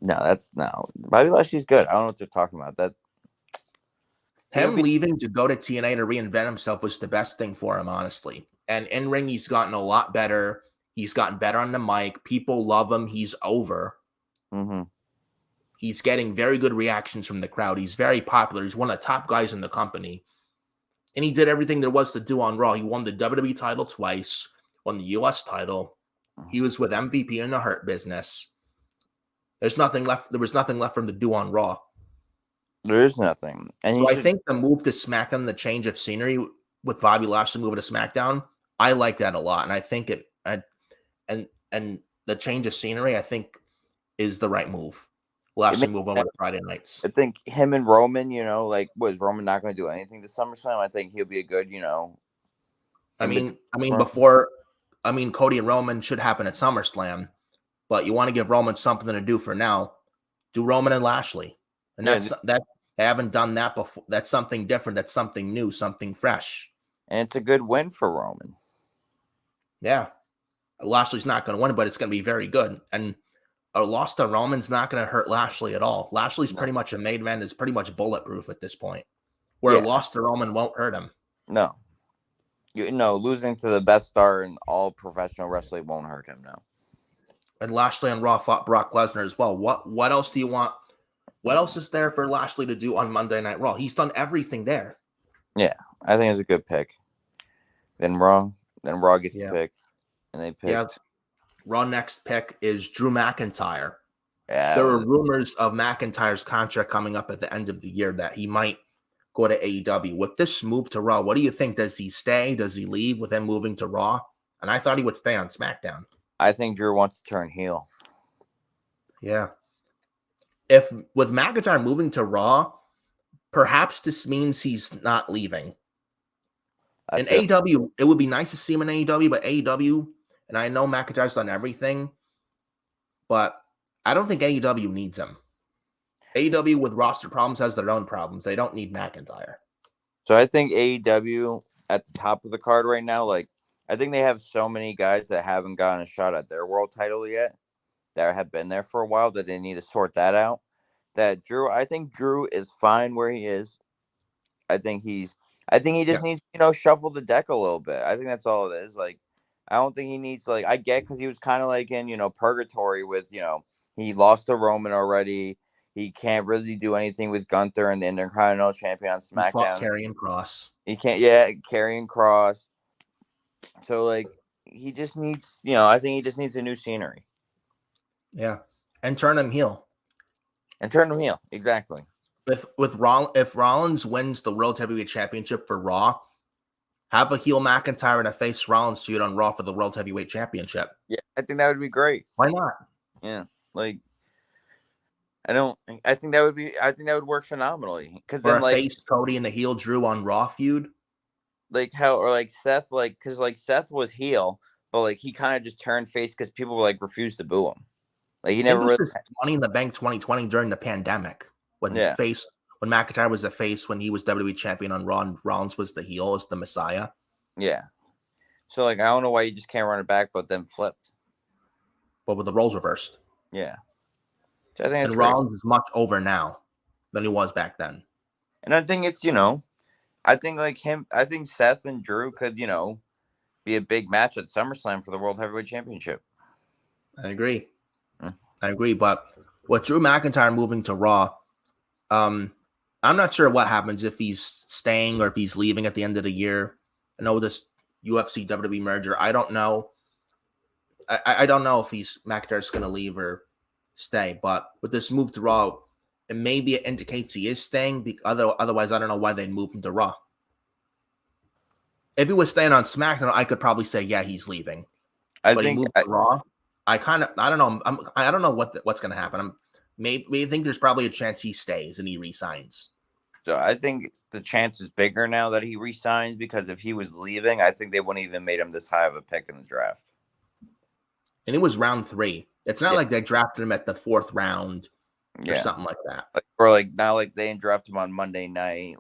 No, Bobby Lashley's good. I don't know what they're talking about. That him leaving to go to TNA to reinvent himself was the best thing for him, honestly. And in ring, he's gotten a lot better. He's gotten better on the mic. People love him. He's over. He's getting very good reactions from the crowd. He's very popular. He's one of the top guys in the company. And he did everything there was to do on Raw. He won the WWE title twice, won the US title. He was with MVP in the Hurt Business. There's nothing left. There was nothing left for him to do on Raw. There is nothing. And so I think the move to SmackDown, the change of scenery with Bobby Lashley moving to SmackDown, I like that a lot. And I think and the change of scenery, I think, is the right move. Lashley move over to Friday nights. I think him and Roman, was Roman not going to do anything this SummerSlam? I think he'll be a good, Cody and Roman should happen at SummerSlam, but you want to give Roman something to do for now. Do Roman and Lashley. And that they haven't done that before. That's something different. That's something new, something fresh. And it's a good win for Roman. Yeah. Lashley's not going to win, but it's going to be very good. And a loss to Roman's not going to hurt Lashley at all. Lashley's pretty much a made man, is pretty much bulletproof at this point. Where a loss to Roman won't hurt him. No. Losing to the best star in all professional wrestling won't hurt him, no. And Lashley on Raw fought Brock Lesnar as well. What else do you want? What else is there for Lashley to do on Monday Night Raw? He's done everything there. Yeah, I think it's a good pick. Then Raw gets the pick. And they picked. Yeah. Raw next pick is Drew McIntyre. Yeah. There were rumors of McIntyre's contract coming up at the end of the year that he might go to AEW. With this move to Raw, what do you think? Does he stay? Does he leave with him moving to Raw? And I thought he would stay on SmackDown. I think Drew wants to turn heel. Yeah. If with McIntyre moving to Raw, perhaps this means he's not leaving. In AEW, it would be nice to see him in AEW, but AEW, and I know McIntyre's done everything, but I don't think AEW needs him. AEW with roster problems has their own problems. They don't need McIntyre. So I think AEW at the top of the card right now, I think they have so many guys that haven't gotten a shot at their world title yet, that have been there for a while, that they need to sort that out. I think Drew is fine where he is. I think he just needs to, shuffle the deck a little bit. I think that's all it is. I don't think he needs, I get, because he was kind of in, purgatory with, he lost to Roman already. He can't really do anything with Gunther and the Intercontinental Champion on SmackDown. Karrion Kross. He can't, Karrion Kross. So, he just needs, I think he just needs a new scenery. Yeah. And turn him heel. Exactly. If Rollins wins the World Heavyweight Championship for Raw, have a heel McIntyre and a face Rollins feud on Raw for the World Heavyweight Championship. Yeah, I think that would be great. Why not? Yeah, I think that would work phenomenally. Because then, face Cody and a heel Drew on Raw feud. Seth, because Seth was heel, but he kind of just turned face because people refused to boo him. He never really Money in the Bank 2020 during the pandemic when when McIntyre was the face, when he was WWE champion on Raw, and Rollins was the heel, as the Messiah. Yeah. So, like, I don't know why you just can't run it back, but then flipped. But with the roles reversed. Yeah. So I think and Rollins is much over now than he was back then. And I think it's, I think Seth and Drew could, be a big match at SummerSlam for the World Heavyweight Championship. I agree. But with Drew McIntyre moving to Raw, I'm not sure what happens, if he's staying or if he's leaving at the end of the year. I know this UFC WWE merger. I don't know. I don't know if McIntyre's going to leave or stay. But with this move to Raw, maybe it indicates he is staying. Otherwise, I don't know why they'd move him to Raw. If he was staying on SmackDown, I could probably say, yeah, he's leaving. But he moved to Raw. I don't know. I don't know what's going to happen. Maybe think there's probably a chance he stays and he resigns. So I think the chance is bigger now that he resigns, because if he was leaving, I think they wouldn't even made him this high of a pick in the draft. And it was round 3. It's not like they drafted him at the 4th round or something like that. Or not like they didn't draft him on Monday night.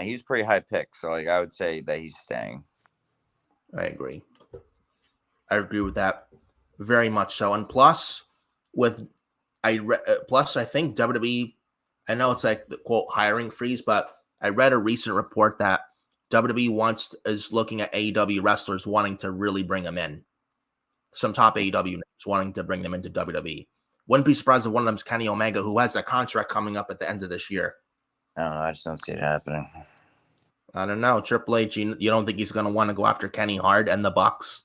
He was pretty high pick. So I would say that he's staying. I agree with that very much so. And plus, I think WWE, I know it's like the quote hiring freeze, but I read a recent report that WWE is looking at AEW wrestlers wanting to really bring them in. Some top AEW names wanting to bring them into WWE. Wouldn't be surprised if one of them is Kenny Omega, who has a contract coming up at the end of this year. I don't know. I just don't see it happening. I don't know. Triple H, you don't think he's going to want to go after Kenny hard and the Bucks?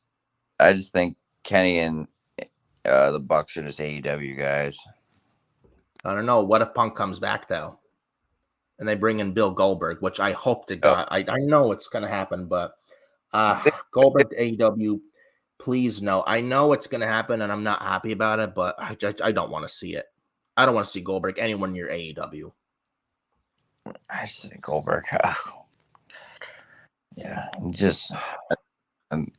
I just think Kenny and the Bucks are just AEW guys. I don't know. What if Punk comes back, though? And they bring in Bill Goldberg, which I hope to God. I know it's going to happen, but Goldberg to AEW, please no. I know it's going to happen, and I'm not happy about it, but I don't want to see it. I don't want to see Goldberg anywhere near AEW. I see Goldberg. Yeah,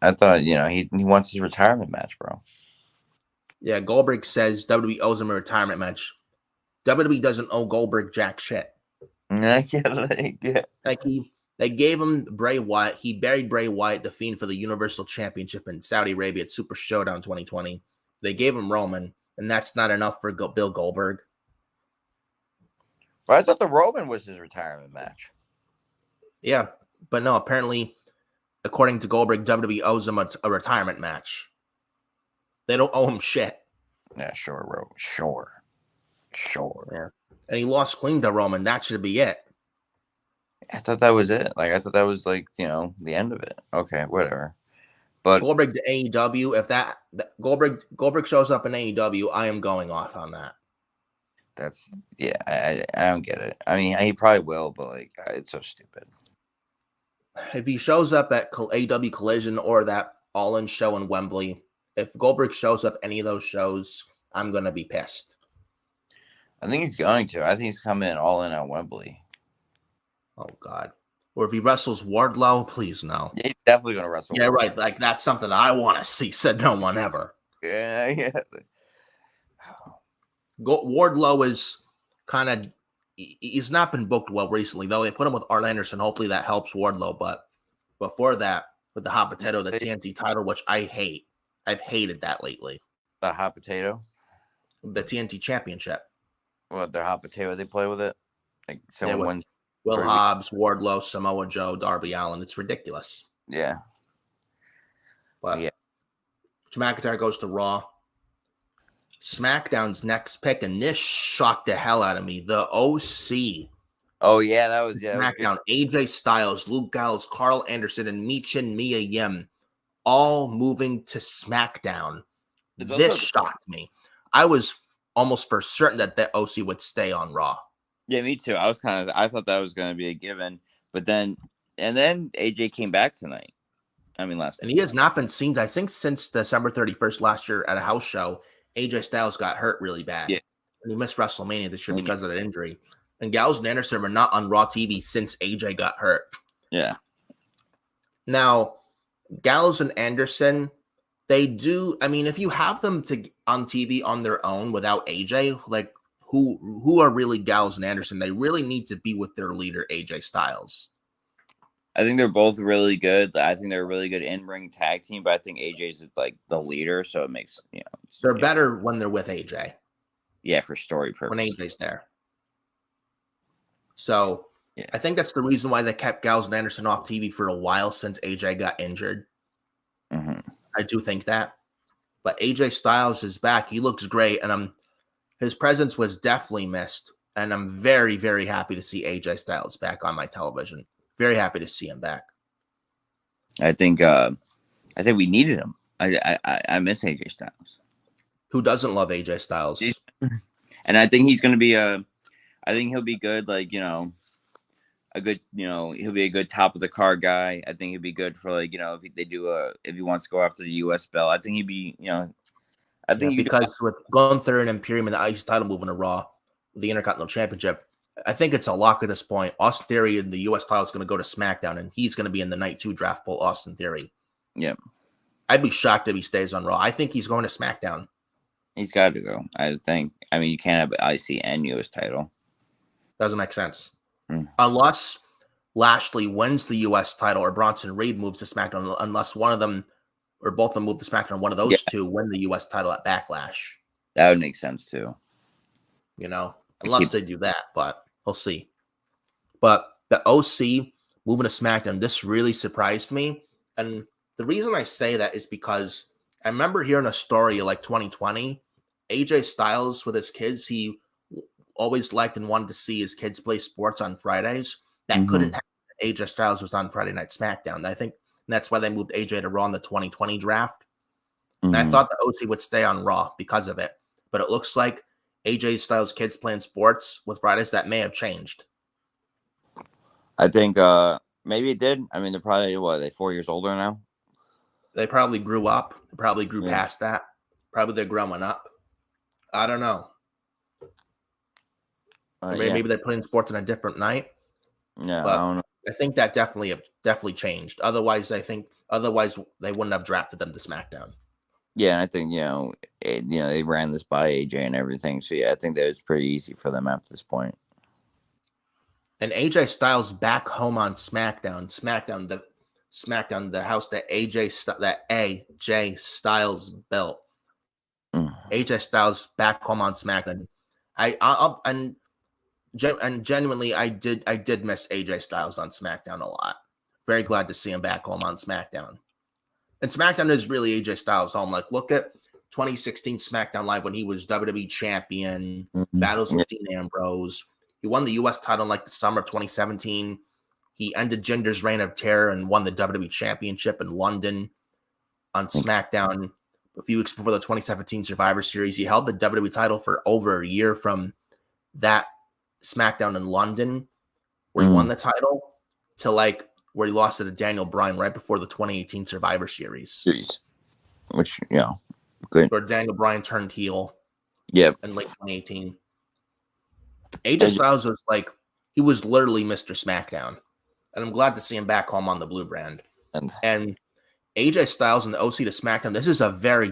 I thought, he wants his retirement match, bro. Yeah, Goldberg says WWE owes him a retirement match. WWE doesn't owe Goldberg jack shit. Yeah. Like they gave him Bray Wyatt. He buried Bray Wyatt, the Fiend, for the Universal Championship in Saudi Arabia at Super Showdown 2020. They gave him Roman, and that's not enough for Bill Goldberg. But I thought the Roman was his retirement match. Yeah, but no, apparently, according to Goldberg, WWE owes him a retirement match. They don't owe him shit. Yeah, sure, Roman. Sure. Yeah. And he lost clean to Roman. That should be it. I thought that was it. I thought that was the end of it. Okay, whatever. But Goldberg to AEW, if that Goldberg shows up in AEW, I am going off on that. That's I don't get it. I mean, he probably will, but it's so stupid. If he shows up at AEW Collision or that All-In show in Wembley, if Goldberg shows up any of those shows, I'm gonna be pissed. I think he's going to. I think he's coming in All In at Wembley. Oh God! Or if he wrestles Wardlow, please no. Yeah, he's definitely gonna wrestle. Yeah, right. That's something I want to see. Said no one ever. Yeah. Wardlow is kind of, he's not been booked well recently, though. They put him with Arn Anderson. Hopefully that helps Wardlow. But before that, with the hot potato, the TNT title, which I hate. I've hated that lately. The hot potato? The TNT championship. What, their hot potato, they play with it? Someone wins. Will Hobbs, Wardlow, Samoa Joe, Darby Allin. It's ridiculous. Yeah. But yeah. McIntyre goes to Raw. SmackDown's next pick, and this shocked the hell out of me. The OC. Oh, yeah, that was SmackDown. AJ Styles, Luke Gallows, Carl Anderson, and Michin Mia Yim all moving to SmackDown. This shocked me. I was almost for certain that the OC would stay on Raw. Yeah, me too. I thought that was going to be a given, but then AJ came back tonight. I mean, last night. And he has not been seen, I think, since December 31st last year at a house show. AJ Styles got hurt really bad. Yeah. And he missed WrestleMania this year because of that injury. And Gallows and Anderson were not on Raw TV since AJ got hurt. Yeah. Now, Gallows and Anderson, they do. I mean, if you have them on TV on their own without AJ, who are really Gallows and Anderson. They really need to be with their leader, AJ Styles. I think they're both really good. I think they're a really good in-ring tag team, but I think AJ's like the leader, so it makes they're better when they're with AJ. Yeah, for story when purposes. AJ's there. So yeah. I think that's the reason why they kept Gallows and Anderson off TV for a while since AJ got injured. Mm-hmm. I do think that. But AJ Styles is back. He looks great, and his presence was definitely missed. And I'm very, very happy to see AJ Styles back on my television. Very happy to see him back. I think we needed him. I miss AJ Styles. Who doesn't love AJ Styles? And I think he's going to be I think he'll be good, like, a good, he'll be a good top of the card guy. I think he'd be good for, like, if he wants to go after the US belt, I think he'd be, I think because with Gunther and Imperium and the IC title moving to Raw, the Intercontinental Championship, I think it's a lock at this point. Austin Theory and the US title is going to go to SmackDown, and he's going to be in the Night 2 draft poll, Austin Theory. Yeah. I'd be shocked if he stays on Raw. I think he's going to SmackDown. He's got to go. I think. I mean, you can't have an IC and US title. Doesn't make sense. Unless Lashley wins the US title or Bronson Reed moves to SmackDown, unless one of them or both of them move to SmackDown, one of those two win the US title at Backlash. That would make sense too. Unless they do that, but we'll see. But the OC moving to SmackDown, this really surprised me. And the reason I say that is because I remember hearing a story like 2020, AJ Styles with his kids, he always liked and wanted to see his kids play sports on Fridays. That couldn't happen. AJ Styles was on Friday Night SmackDown. I think that's why they moved AJ to Raw in the 2020 draft. And I thought the OC would stay on Raw because of it. But it looks like AJ Styles' kids playing sports with Fridays, that may have changed. I think maybe it did. I mean, they're probably, they 4 years older now? They probably grew up. They probably grew past that. Probably they're growing up. I don't know. Maybe they're playing sports on a different night. Yeah, but I don't know. I think that definitely changed. Otherwise, they wouldn't have drafted them to SmackDown. Yeah, and I think they ran this by AJ and everything. So yeah, I think that was pretty easy for them at this point. And AJ Styles back home on SmackDown. SmackDown, the house that AJ Styles built. AJ Styles back home on SmackDown. And genuinely, I did miss AJ Styles on SmackDown a lot. Very glad to see him back home on SmackDown. And SmackDown is really AJ Styles home. Like, look at 2016 SmackDown Live when he was WWE champion, battles with Dean Ambrose. He won the US title in like the summer of 2017. He ended Jinder's reign of terror and won the WWE championship in London on SmackDown a few weeks before the 2017 Survivor Series. He held the WWE title for over a year from that SmackDown in London, where he won the title, to like where he lost it to Daniel Bryan right before the 2018 Survivor Series. Which, good. Where Daniel Bryan turned heel. Yeah. In late 2018. AJ Styles was like, he was literally Mr. SmackDown. And I'm glad to see him back home on the blue brand. And AJ Styles and the OC to SmackDown, this is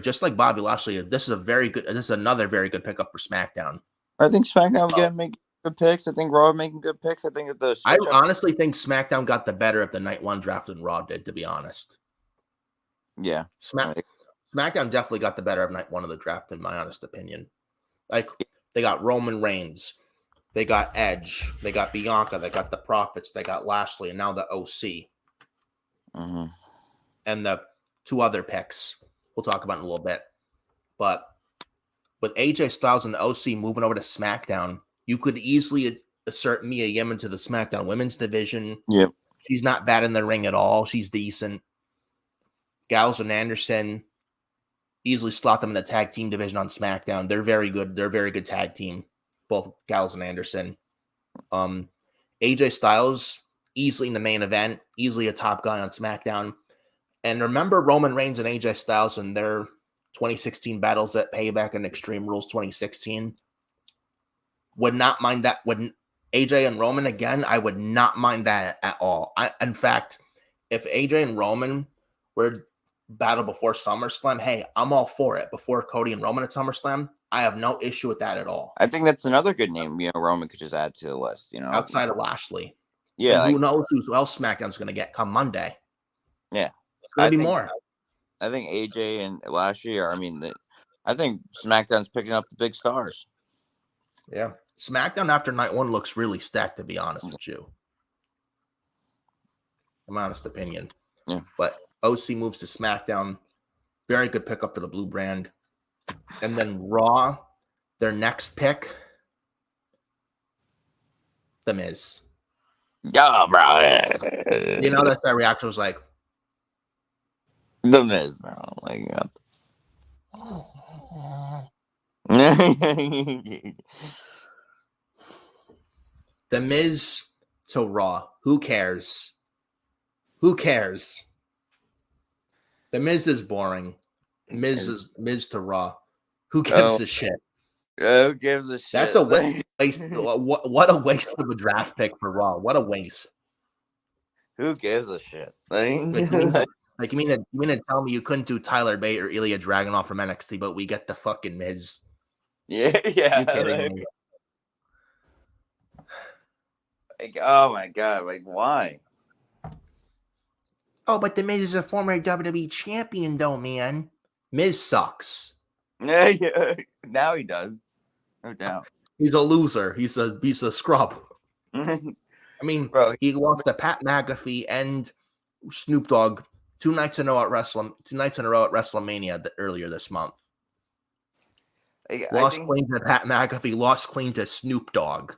just like Bobby Lashley, this is another very good pickup for SmackDown. I think SmackDown will make good picks. I think Raw making good picks. I think I honestly think SmackDown got the better of the Night 1 draft than Raw did, to be honest. Yeah. SmackDown definitely got the better of Night 1 of the draft, in my honest opinion. Like, they got Roman Reigns. They got Edge. They got Bianca. They got the Profits. They got Lashley. And now the OC. And the two other picks we'll talk about in a little bit. But with AJ Styles and the OC moving over to SmackDown, you could easily assert Mia Yim into the SmackDown women's division. Yep. She's not bad in the ring at all. She's decent. Gallows and Anderson, easily slot them in the tag team division on SmackDown. They're very good. They're a very good tag team, both Gallows and Anderson. AJ Styles, easily in the main event, easily a top guy on SmackDown. And remember Roman Reigns and AJ Styles in their 2016 battles at Payback and Extreme Rules 2016? Would not mind that. Would AJ and Roman again? I would not mind that at all. In fact, if AJ and Roman were battle before SummerSlam, hey, I'm all for it. Before Cody and Roman at SummerSlam, I have no issue with that at all. I think that's another good name. Roman could just add to the list. Outside of Lashley. Yeah. And who knows who else SmackDown's going to get come Monday? Yeah. It's going to be more. I think AJ and Lashley are. I think SmackDown's picking up the big stars. Yeah. SmackDown after night one looks really stacked, to be honest with you. My honest opinion. Yeah. But OC moves to SmackDown. Very good pickup for the blue brand. And then Raw, their next pick, The Miz. Yeah, bro. That's that reaction was like, The Miz, bro. The Miz to Raw. Who cares? Who cares? The Miz is boring. Miz to Raw. Who gives a shit? Who gives a shit? That's a waste. What a waste of a draft pick for Raw. What a waste. Who gives a shit? You mean to tell me you couldn't do Tyler Bate or Ilya Dragunov from NXT, but we get the fucking Miz? Yeah. You kidding me? Oh my god! Why? Oh, but the Miz is a former WWE champion, though, man. Miz sucks. Yeah. Now he does. No doubt. He's a loser. He's a scrub. Bro, he lost to Pat McAfee and Snoop Dogg 2 nights in a row at WrestleMania earlier this month. Lost clean to Pat McAfee. Lost clean to Snoop Dogg.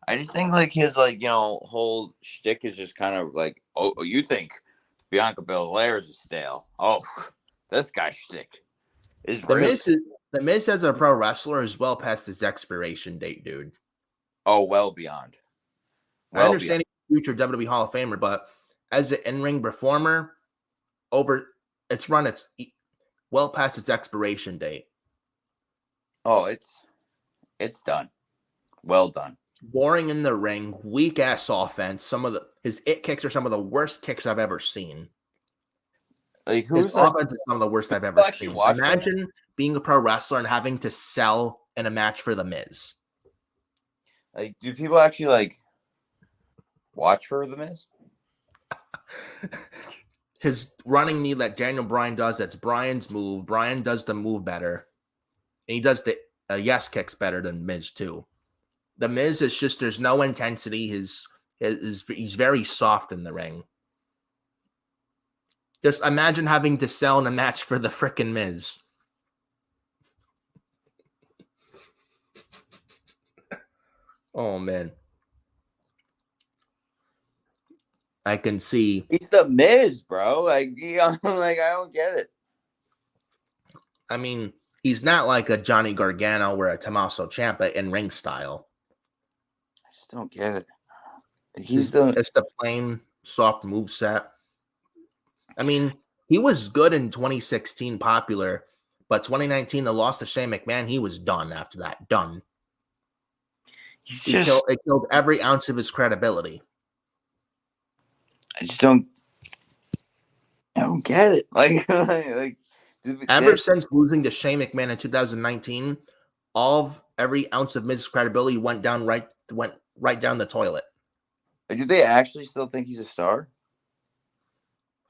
I just think his whole shtick is just kind of oh, you think Bianca Belair is a stale? Oh, this guy's shtick is real. The Miz as a pro wrestler is well past his expiration date, dude. Oh, well beyond. I understand he's a future WWE Hall of Famer, but as an in-ring performer, it's well past its expiration date. Oh, it's done. Well done. Boring in the ring, weak ass offense. His it kicks are some of the worst kicks I've ever seen. His offense is some of the worst I've ever seen. Imagine being a pro wrestler and having to sell in a match for The Miz. Do people actually watch for The Miz? His running knee that Daniel Bryan does, that's Bryan's move. Bryan does the move better. And he does the yes kicks better than Miz too. The Miz is just, there's no intensity. He's very soft in the ring. Just imagine having to sell in a match for the frickin' Miz. Oh, man. I can see. He's The Miz, bro. I don't get it. I mean, he's not like a Johnny Gargano or a Tommaso Ciampa in ring style. I just don't get it. It's the plain soft move set. I mean, he was good in 2016, popular, but 2019, the loss to Shane McMahon, he was done after that. Done. It killed every ounce of his credibility. I just don't get it. Ever since losing to Shane McMahon in 2019, every ounce of Miz's credibility went right down the toilet. Do they actually still think he's a star?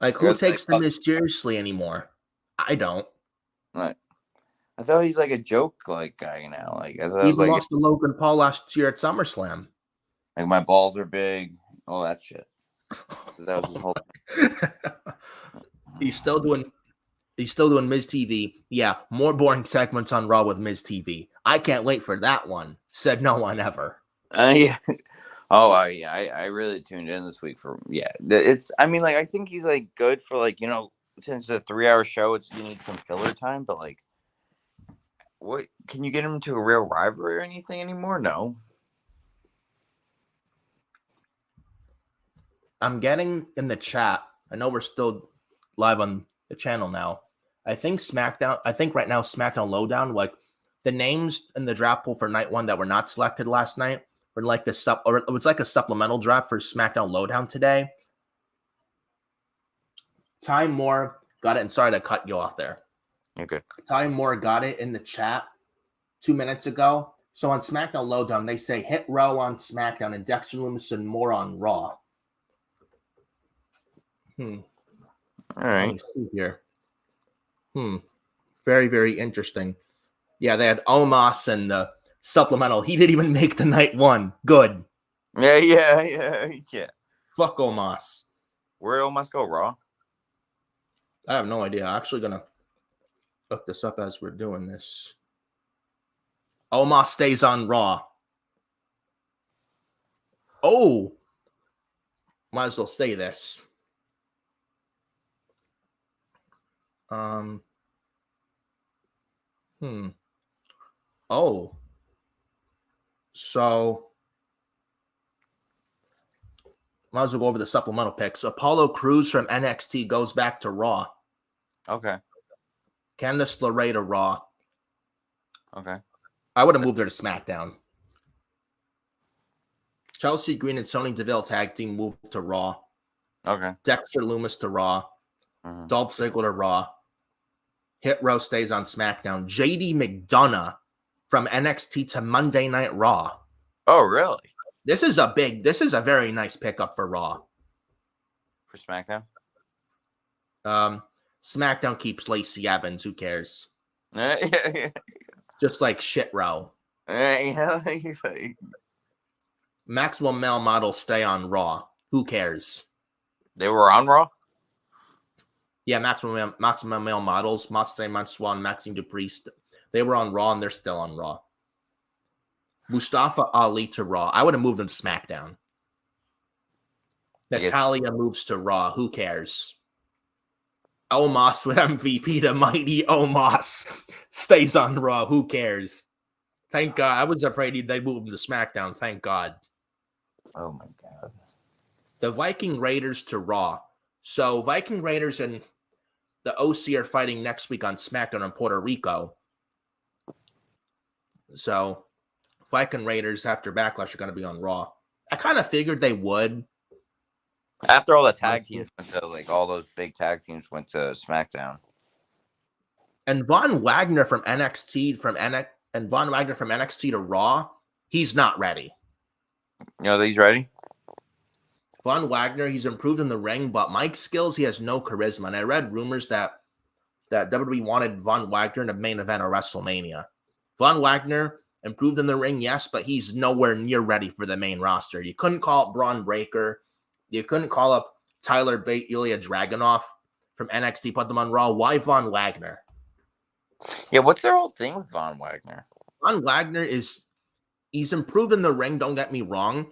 Who takes The Miz seriously anymore? I don't. Right. I thought he's a joke guy now. I thought he lost to Logan Paul last year at SummerSlam. My balls are big, all that shit. That was his whole He's still doing Miz TV. Yeah, more boring segments on Raw with Miz TV. I can't wait for that one. Said no one ever. Yeah. Oh, yeah. I really tuned in this week for It's. I think he's good for since it's a 3-hour show. You need some filler time, but what can you get him to a real rivalry or anything anymore? No. I'm getting in the chat. I know we're still live on the channel now. I think SmackDown. Right now SmackDown LowDown. The names in the draft pool for night one that were not selected last night. Or it's like a supplemental draft for SmackDown LowDown today. Time Moore got it, and sorry to cut you off there. You're good. Ty Moore got it in the chat 2 minutes ago. So on SmackDown LowDown, they say Hit Row on SmackDown and Dexter Lumis and Moore on Raw. All Let right. me see here. Very, very interesting. Yeah, they had Omos and the supplemental. He didn't even make the night one. Good. Yeah. Fuck Omos. Where must go, Raw? I have no idea. I'm actually going to look this up as we're doing this. Omos stays on Raw. Oh. Might as well say this. Oh. So might as well go over the supplemental picks. Apollo Crews from NXT goes back to Raw. Okay. Candice LeRae to Raw. Okay. I would have moved her to SmackDown. Chelsea Green and Sonya Deville tag team moved to Raw. Okay. Dexter Lumis to Raw. Mhm. Dolph Ziggler to Raw. Hit Row stays on SmackDown. JD McDonough from NXT to Monday Night Raw. Oh, really? This is a very nice pickup for Raw. For SmackDown? SmackDown keeps Lacey Evans. Who cares? Yeah. Just like Shit Row. Maximum Male Models stay on Raw. Who cares? They were on Raw? Yeah, Maximum Male Models, Marseille Mansour and Maxime Dupree, they were on Raw and they're still on Raw. Mustafa Ali to Raw. I would have moved him to SmackDown. Natalya moves to Raw. Who cares? Omos with MVP to Mighty Omos stays on Raw. Who cares? Thank God. I was afraid they'd move him to SmackDown. Thank God. Oh, my God. The Viking Raiders to Raw. So Viking Raiders and the OC are fighting next week on SmackDown in Puerto Rico. So Viking Raiders after Backlash are going to be on Raw. I kind of figured they would. After all the tag teams went to, like, all those big tag teams went to SmackDown. And Von Wagner from NXT to Raw, he's not ready. You know that he's ready? Von Wagner, he's improved in the ring, but mic skills, he has no charisma. And I read rumors that WWE wanted Von Wagner in the main event of WrestleMania. Von Wagner improved in the ring, yes, but he's nowhere near ready for the main roster. You couldn't call up Braun Breaker. You couldn't call up Tyler Bate, Ilya Dragunov from NXT, put them on Raw. Why Von Wagner? Yeah, what's their whole thing with Von Wagner? Von Wagner he's improved in the ring, don't get me wrong,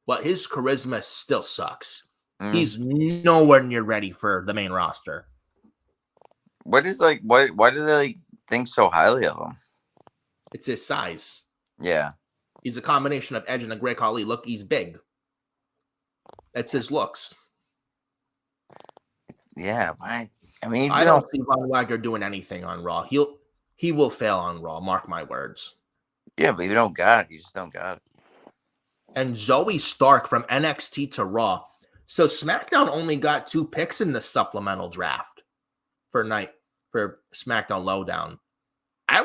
but his charisma still sucks. He's nowhere near ready for the main roster. Why do they think so highly of him? It's his size. Yeah. He's a combination of Edge and the Great Khali. Look, he's big. That's his looks. Yeah, I mean, I don't see Von Wagner doing anything on Raw. He will fail on Raw, mark my words. Yeah, but you don't got it. You just don't got it. And Zoe Stark from NXT to Raw. So SmackDown only got 2 picks in the supplemental draft for SmackDown LowDown. I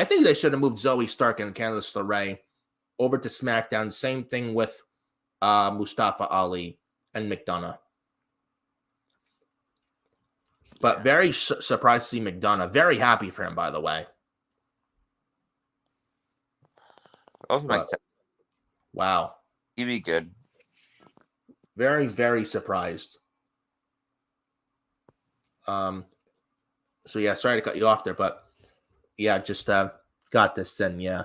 think they should have moved Zoe Stark and Candice LeRae over to SmackDown. Same thing with Mustafa Ali and McDonough. But very surprised to see McDonough. Very happy for him, by the way. Also makes sense. Wow. He'd be good. Very, very surprised. So yeah, sorry to cut you off there, but yeah, just got this in, yeah.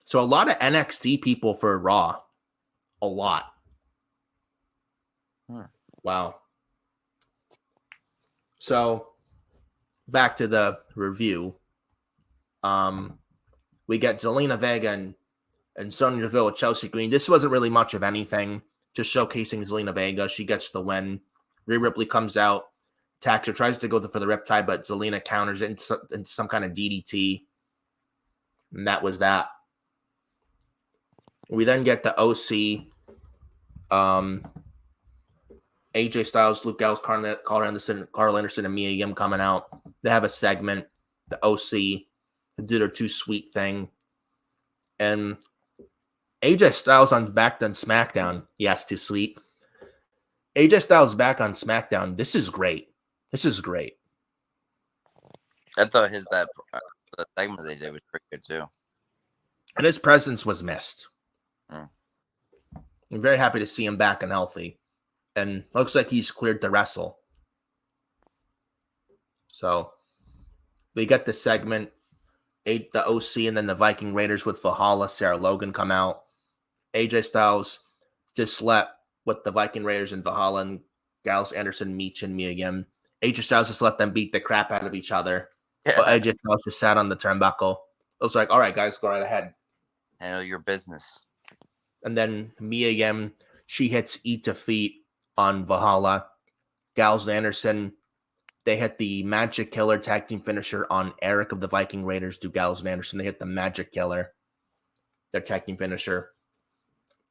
So a lot of NXT people for Raw. A lot. Wow. So back to the review. We get Zelina Vega and Sonya Deville with Chelsea Green. This wasn't really much of anything. Just showcasing Zelina Vega. She gets the win. Rhea Ripley comes out. Attacks her, tries to go for the Riptide, but Zelina counters it into some kind of DDT. And that was that. We then get the OC AJ Styles, Luke Gallows, Carl Anderson, and Mia Yim coming out. They have a segment. The OC, they do their Too Sweet thing. And AJ Styles back on SmackDown. Yes, Too Sweet. AJ Styles back on SmackDown. This is great. This is great. I thought the segment they did was pretty good too. And his presence was missed. Mm. I'm very happy to see him back and healthy. And looks like he's cleared to wrestle. So we get the segment, the OC and then the Viking Raiders with Valhalla, Sarah Logan come out. AJ Styles just let with the Viking Raiders and Valhalla and Gallows, Anderson, Meech, and Mia Yim. AJ Styles just let them beat the crap out of each other. Yeah. But AJ Styles just sat on the turnbuckle. It was like, all right, guys, go right ahead. Handle your business. And then Mia Yim, she hits E to feet on Valhalla. Gallows and Anderson, they hit the Magic Killer tag team finisher on Eric of the Viking Raiders. Do Gallows and Anderson. They hit the Magic Killer, their tag team finisher.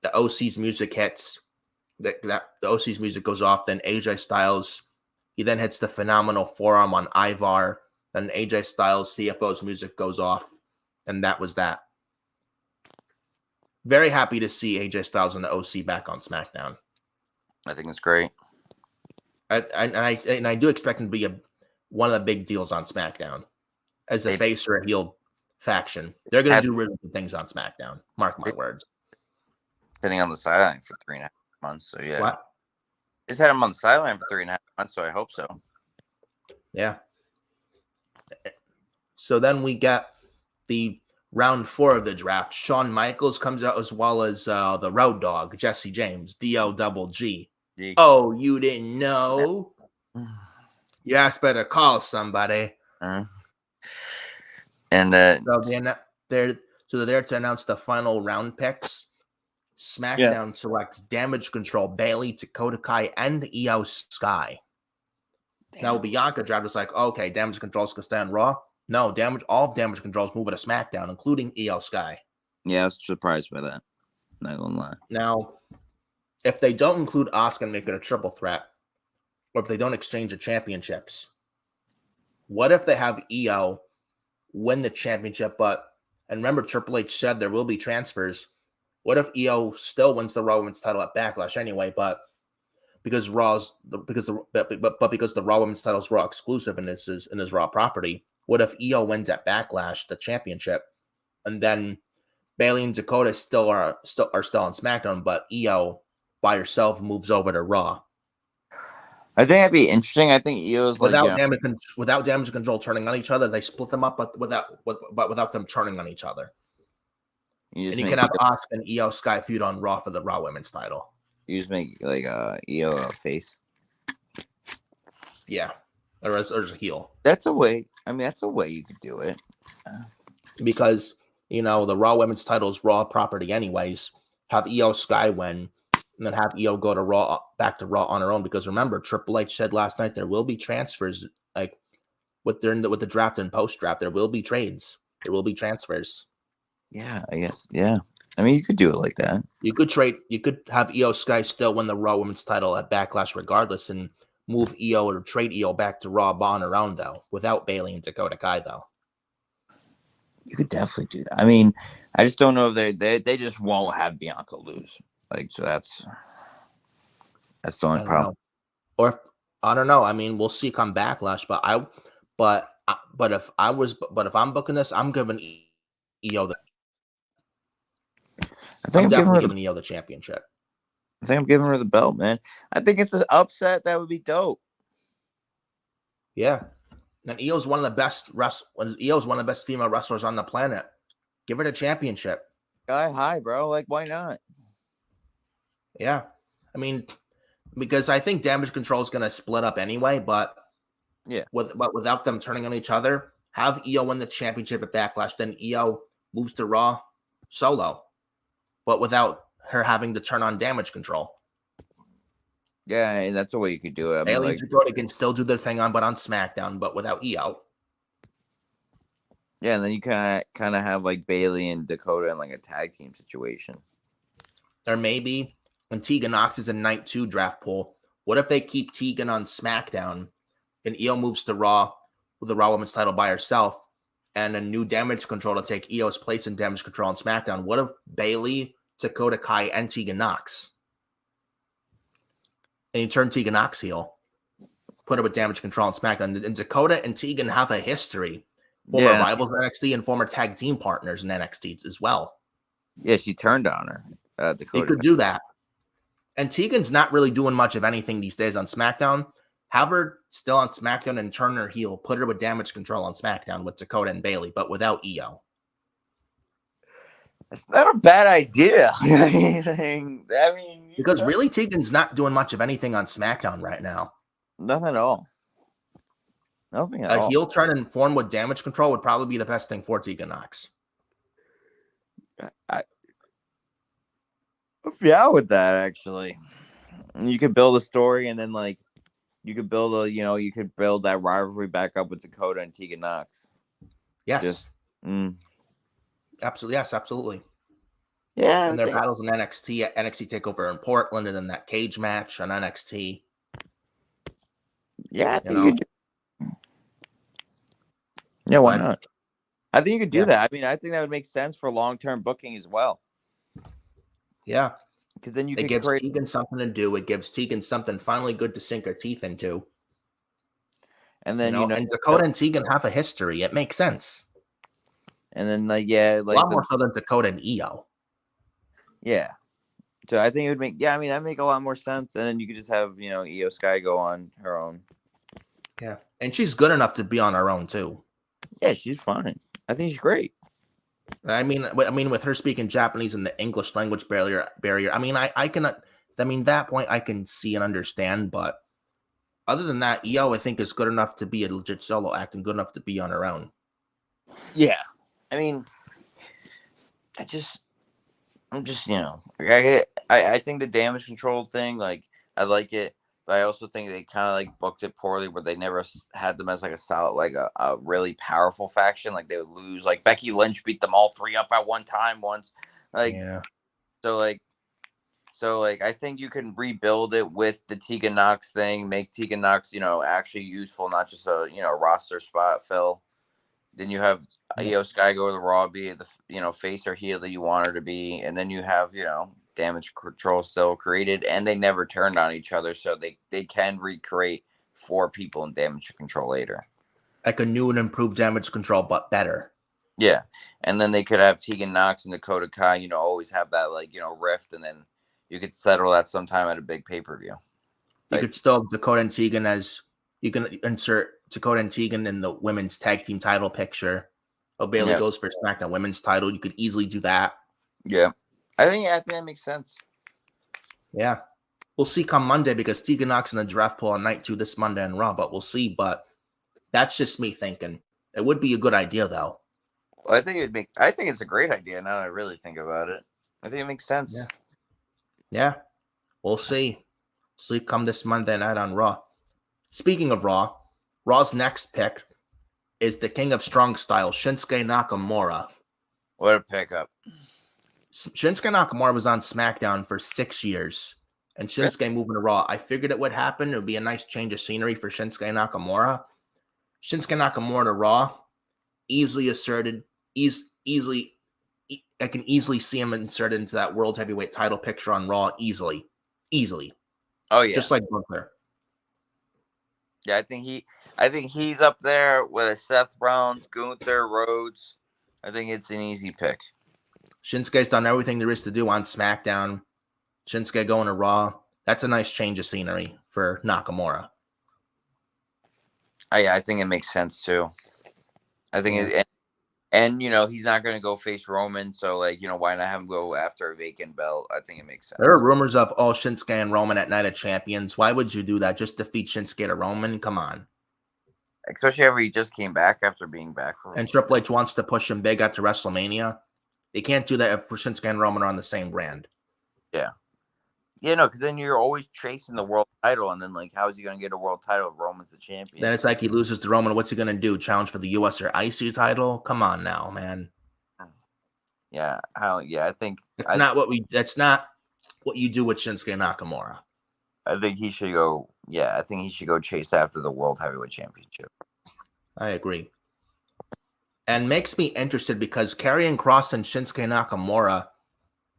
The OC's music hits. The OC's music goes off. Then AJ Styles, he then hits the phenomenal forearm on Ivar. Then AJ Styles, CFO's music goes off. And that was that. Very happy to see AJ Styles and the OC back on SmackDown. I think it's great. I do expect him to be one of the big deals on SmackDown as a face or a heel faction. They're going to do really good things on SmackDown. Mark my words. Sitting on the sideline for 3.5 months, so yeah. What? Just had him on the sideline for 3.5 months, so I hope so. Yeah. So then we get the round 4 of the draft. Shawn Michaels comes out as well as the Road Dogg, Jesse James, DLGG. Oh, you didn't know? Your ass better call somebody. And so they're there to announce the final round picks. SmackDown selects Damage Control, Bayley, Dakota Kai, and Io Sky. Damn. Now Bianca draft is like, okay, Damage Control's gonna stay on Raw. No, all of Damage Control's moving to SmackDown, including Io Sky. Yeah, I was surprised by that. Not gonna lie. Now, if they don't include Asuka and make it a triple threat, or if they don't exchange the championships, what if they have Io win the championship? And remember, Triple H said there will be transfers. What if Io still wins the Raw Women's title at Backlash anyway? But because the Raw Women's title is Raw exclusive and this is Raw property, what if Io wins at Backlash the championship, and then Bayley and Dakota still on SmackDown, but Io by herself moves over to Raw? I think that'd be interesting. I think Io's without Damage Control turning on each other, they split them up, but without them turning on each other. You can have Asuka and Io Sky feud on Raw for the Raw Women's title. You just make like Io a face. Yeah, or as a heel. That's a way. I mean, that's a way you could do it. Because the Raw Women's title is Raw property, anyways. Have Io Sky win, and then have Io go to back to Raw on her own. Because remember, Triple H said last night there will be transfers, like with the draft and post draft. There will be trades. There will be transfers. Yeah, I guess. Yeah, I mean, you could do it like that. You could trade. You could have Io Sky still win the Raw Women's title at Backlash, regardless, and move Io or trade Io back to Raw on her own, though, without Bayley and Dakota Kai, though. You could definitely do that. I mean, I just don't know if they just won't have Bianca lose. Like, so that's the only problem. Or I don't know. I mean, we'll see come Backlash, but if I'm booking this, I'm giving Io I'm definitely giving Io the championship. I think I'm giving her the belt, man. I think it's an upset that would be dope. Yeah. And Io's one of the best female wrestlers on the planet. Give her the championship. Sky high, bro. Like, why not? Yeah. I mean, because I think Damage Control is going to split up anyway, but yeah, without them turning on each other, have Io win the championship at Backlash, then Io moves to Raw solo, but without her having to turn on Damage Control. Yeah, that's the way you could do it. Bayley and Dakota can still do their thing on SmackDown, but without Io. Yeah, and then you kind of have like Bayley and Dakota in like a tag team situation. Or maybe when Tegan Nox is in night 2 draft pool, What if they keep Tegan on SmackDown and Io moves to Raw with the Raw Women's title by herself and a new Damage Control to take Io's place in Damage Control on SmackDown? What if Bayley, Dakota Kai, and Tegan Nox? And you turn Tegan Nox heel, put her with Damage Control on SmackDown. And Dakota and Tegan have a history. Former rivals in NXT and former tag team partners in NXT as well. Yeah, she turned on her. Dakota. They could do that. And Tegan's not really doing much of anything these days on SmackDown. Have her still on SmackDown and turn her heel. Put her with Damage Control on SmackDown with Dakota and Bayley, but without Io. It's not a bad idea. I mean, because really, Tegan's not doing much of anything on SmackDown right now. Nothing at all. Nothing at all. A heel turn and form with Damage Control would probably be the best thing for Tegan Nox. Yeah, with that actually, you could build a story, and then like you could build you could build that rivalry back up with Dakota and Tegan Nox. Yes. Absolutely. Yes, absolutely. Yeah. And their battles in NXT TakeOver in Portland, and then that cage match on NXT. Yeah, I think you could. Yeah, why not? I think you could do that. I mean, I think that would make sense for long-term booking as well. Yeah. Because then you it can gives create... Tegan something to do. It gives Tegan something finally good to sink her teeth into. And then, and Dakota and Tegan have a history. It makes sense. And then, a lot more so than Dakota and Io. Yeah. So I think it would make, that'd make a lot more sense. And then you could just have, Io Sky go on her own. Yeah. And she's good enough to be on her own, too. Yeah, she's fine. I think she's great. I mean, with her speaking Japanese and the English language barrier. That point I can see and understand, but other than that, Io, I think, is good enough to be a legit solo act and good enough to be on her own. Yeah. I mean, I think the Damage Control thing, like, I like it, but I also think they kind of like booked it poorly, where they never had them as like a solid, like a really powerful faction. Like they would lose, like Becky Lynch beat them all three up at one time once. Like, yeah. So I think you can rebuild it with the Tegan Nox thing, make Tegan Nox, actually useful, not just a, roster spot fill. Then you have Io Sky go to the Raw, be the, face or heel that you want her to be. And then you have, Damage Control still created, and they never turned on each other. So they can recreate 4 people in Damage Control later. Like a new and improved Damage Control, but better. Yeah. And then they could have Tegan Nox and Dakota Kai, always have that, like, rift. And then you could settle that sometime at a big pay-per-view. You could still have Dakota and Tegan you can insert Dakota and Tegan in the women's tag team title picture. Bayley goes for SmackDown women's title. You could easily do that. Yeah. I think that makes sense. Yeah. We'll see come Monday, because Tegan Nox in the draft pool on night 2 this Monday on Raw, but we'll see. But that's just me thinking. It would be a good idea, though. Well, I think it's a great idea now that I really think about it. I think it makes sense. Yeah. We'll see. See come this Monday night on Raw. Speaking of Raw, Raw's next pick is the King of Strong Style, Shinsuke Nakamura. What a pickup. Shinsuke Nakamura was on SmackDown for 6 years, and Shinsuke moving to Raw. I figured it would happen. It would be a nice change of scenery for Shinsuke Nakamura. Shinsuke Nakamura to Raw, easily asserted, I can easily see him inserted into that World Heavyweight title picture on Raw easily. Oh yeah, just like Gunther. Yeah, I think he's up there with Seth Rollins, Gunther, Rhodes. I think it's an easy pick. Shinsuke's done everything there is to do on SmackDown. Shinsuke going to Raw. That's a nice change of scenery for Nakamura. I think it makes sense too. I think and he's not going to go face Roman, so why not have him go after a vacant belt? I think it makes sense. There are rumors of Shinsuke and Roman at Night of Champions. Why would you do that? Just defeat Shinsuke to Roman? Come on. Especially after he just came back after being back and Triple H wants to push him big after WrestleMania. They can't do that if Shinsuke and Roman are on the same brand. Yeah. Yeah, no, because then you're always chasing the world title, and then how is he going to get a world title if Roman's the champion? Then it's like he loses to Roman. What's he going to do? Challenge for the US or IC title? Come on now, man. Yeah, I think that's not what you do with Shinsuke Nakamura. I think he should go. Yeah, I think he should go chase after the World Heavyweight Championship. I agree. And makes me interested because Karrion Kross and Shinsuke Nakamura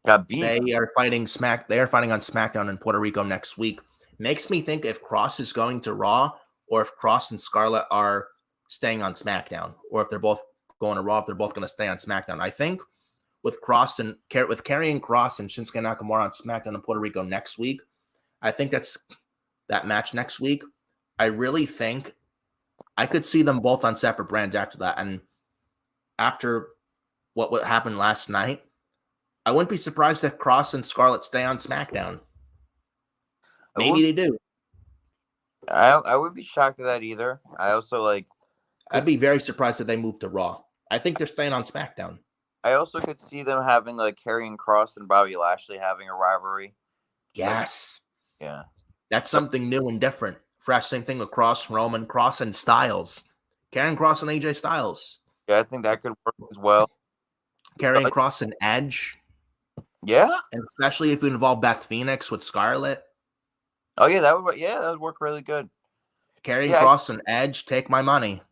Got beat. They are fighting on SmackDown in Puerto Rico next week. Makes me think if Kross is going to Raw or if Kross and Scarlett are staying on SmackDown, or if they're both going to Raw, if they're both going to stay on SmackDown. I think with Karrion Kross and Shinsuke Nakamura on SmackDown in Puerto Rico next week, I think that's that match next week. I really think I could see them both on separate brands after that. And after what happened last night, I wouldn't be surprised if Kross and Scarlett stay on SmackDown. Maybe they do. I would be shocked at that either. I also I'd be very surprised if they move to Raw. I think they're staying on SmackDown. I also could see them having Karrion Kross and Bobby Lashley having a rivalry. Yes. Yeah. That's something new and different. Fresh, same thing with Kross, Roman, Kross, and Styles. Karrion Kross and AJ Styles. Yeah, I think that could work as well. Karrion Kross and Edge. Yeah. And especially if you involve Beth Phoenix with Scarlett. Oh yeah, that would work really good. Karrion Kross and Edge, take my money.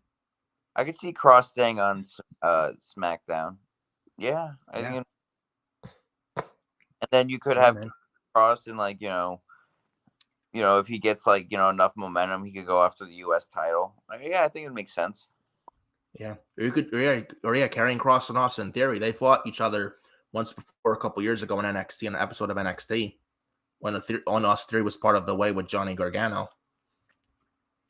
I could see Kross staying on SmackDown. Yeah, I think. And then you could have Kross and if he gets enough momentum, he could go after the U.S. title. Yeah, I think it makes sense. Yeah, Karrion Kross and Austin Theory, they fought each other once before a couple years ago in NXT, in an episode of NXT, when Austin Theory was part of the Way with Johnny Gargano.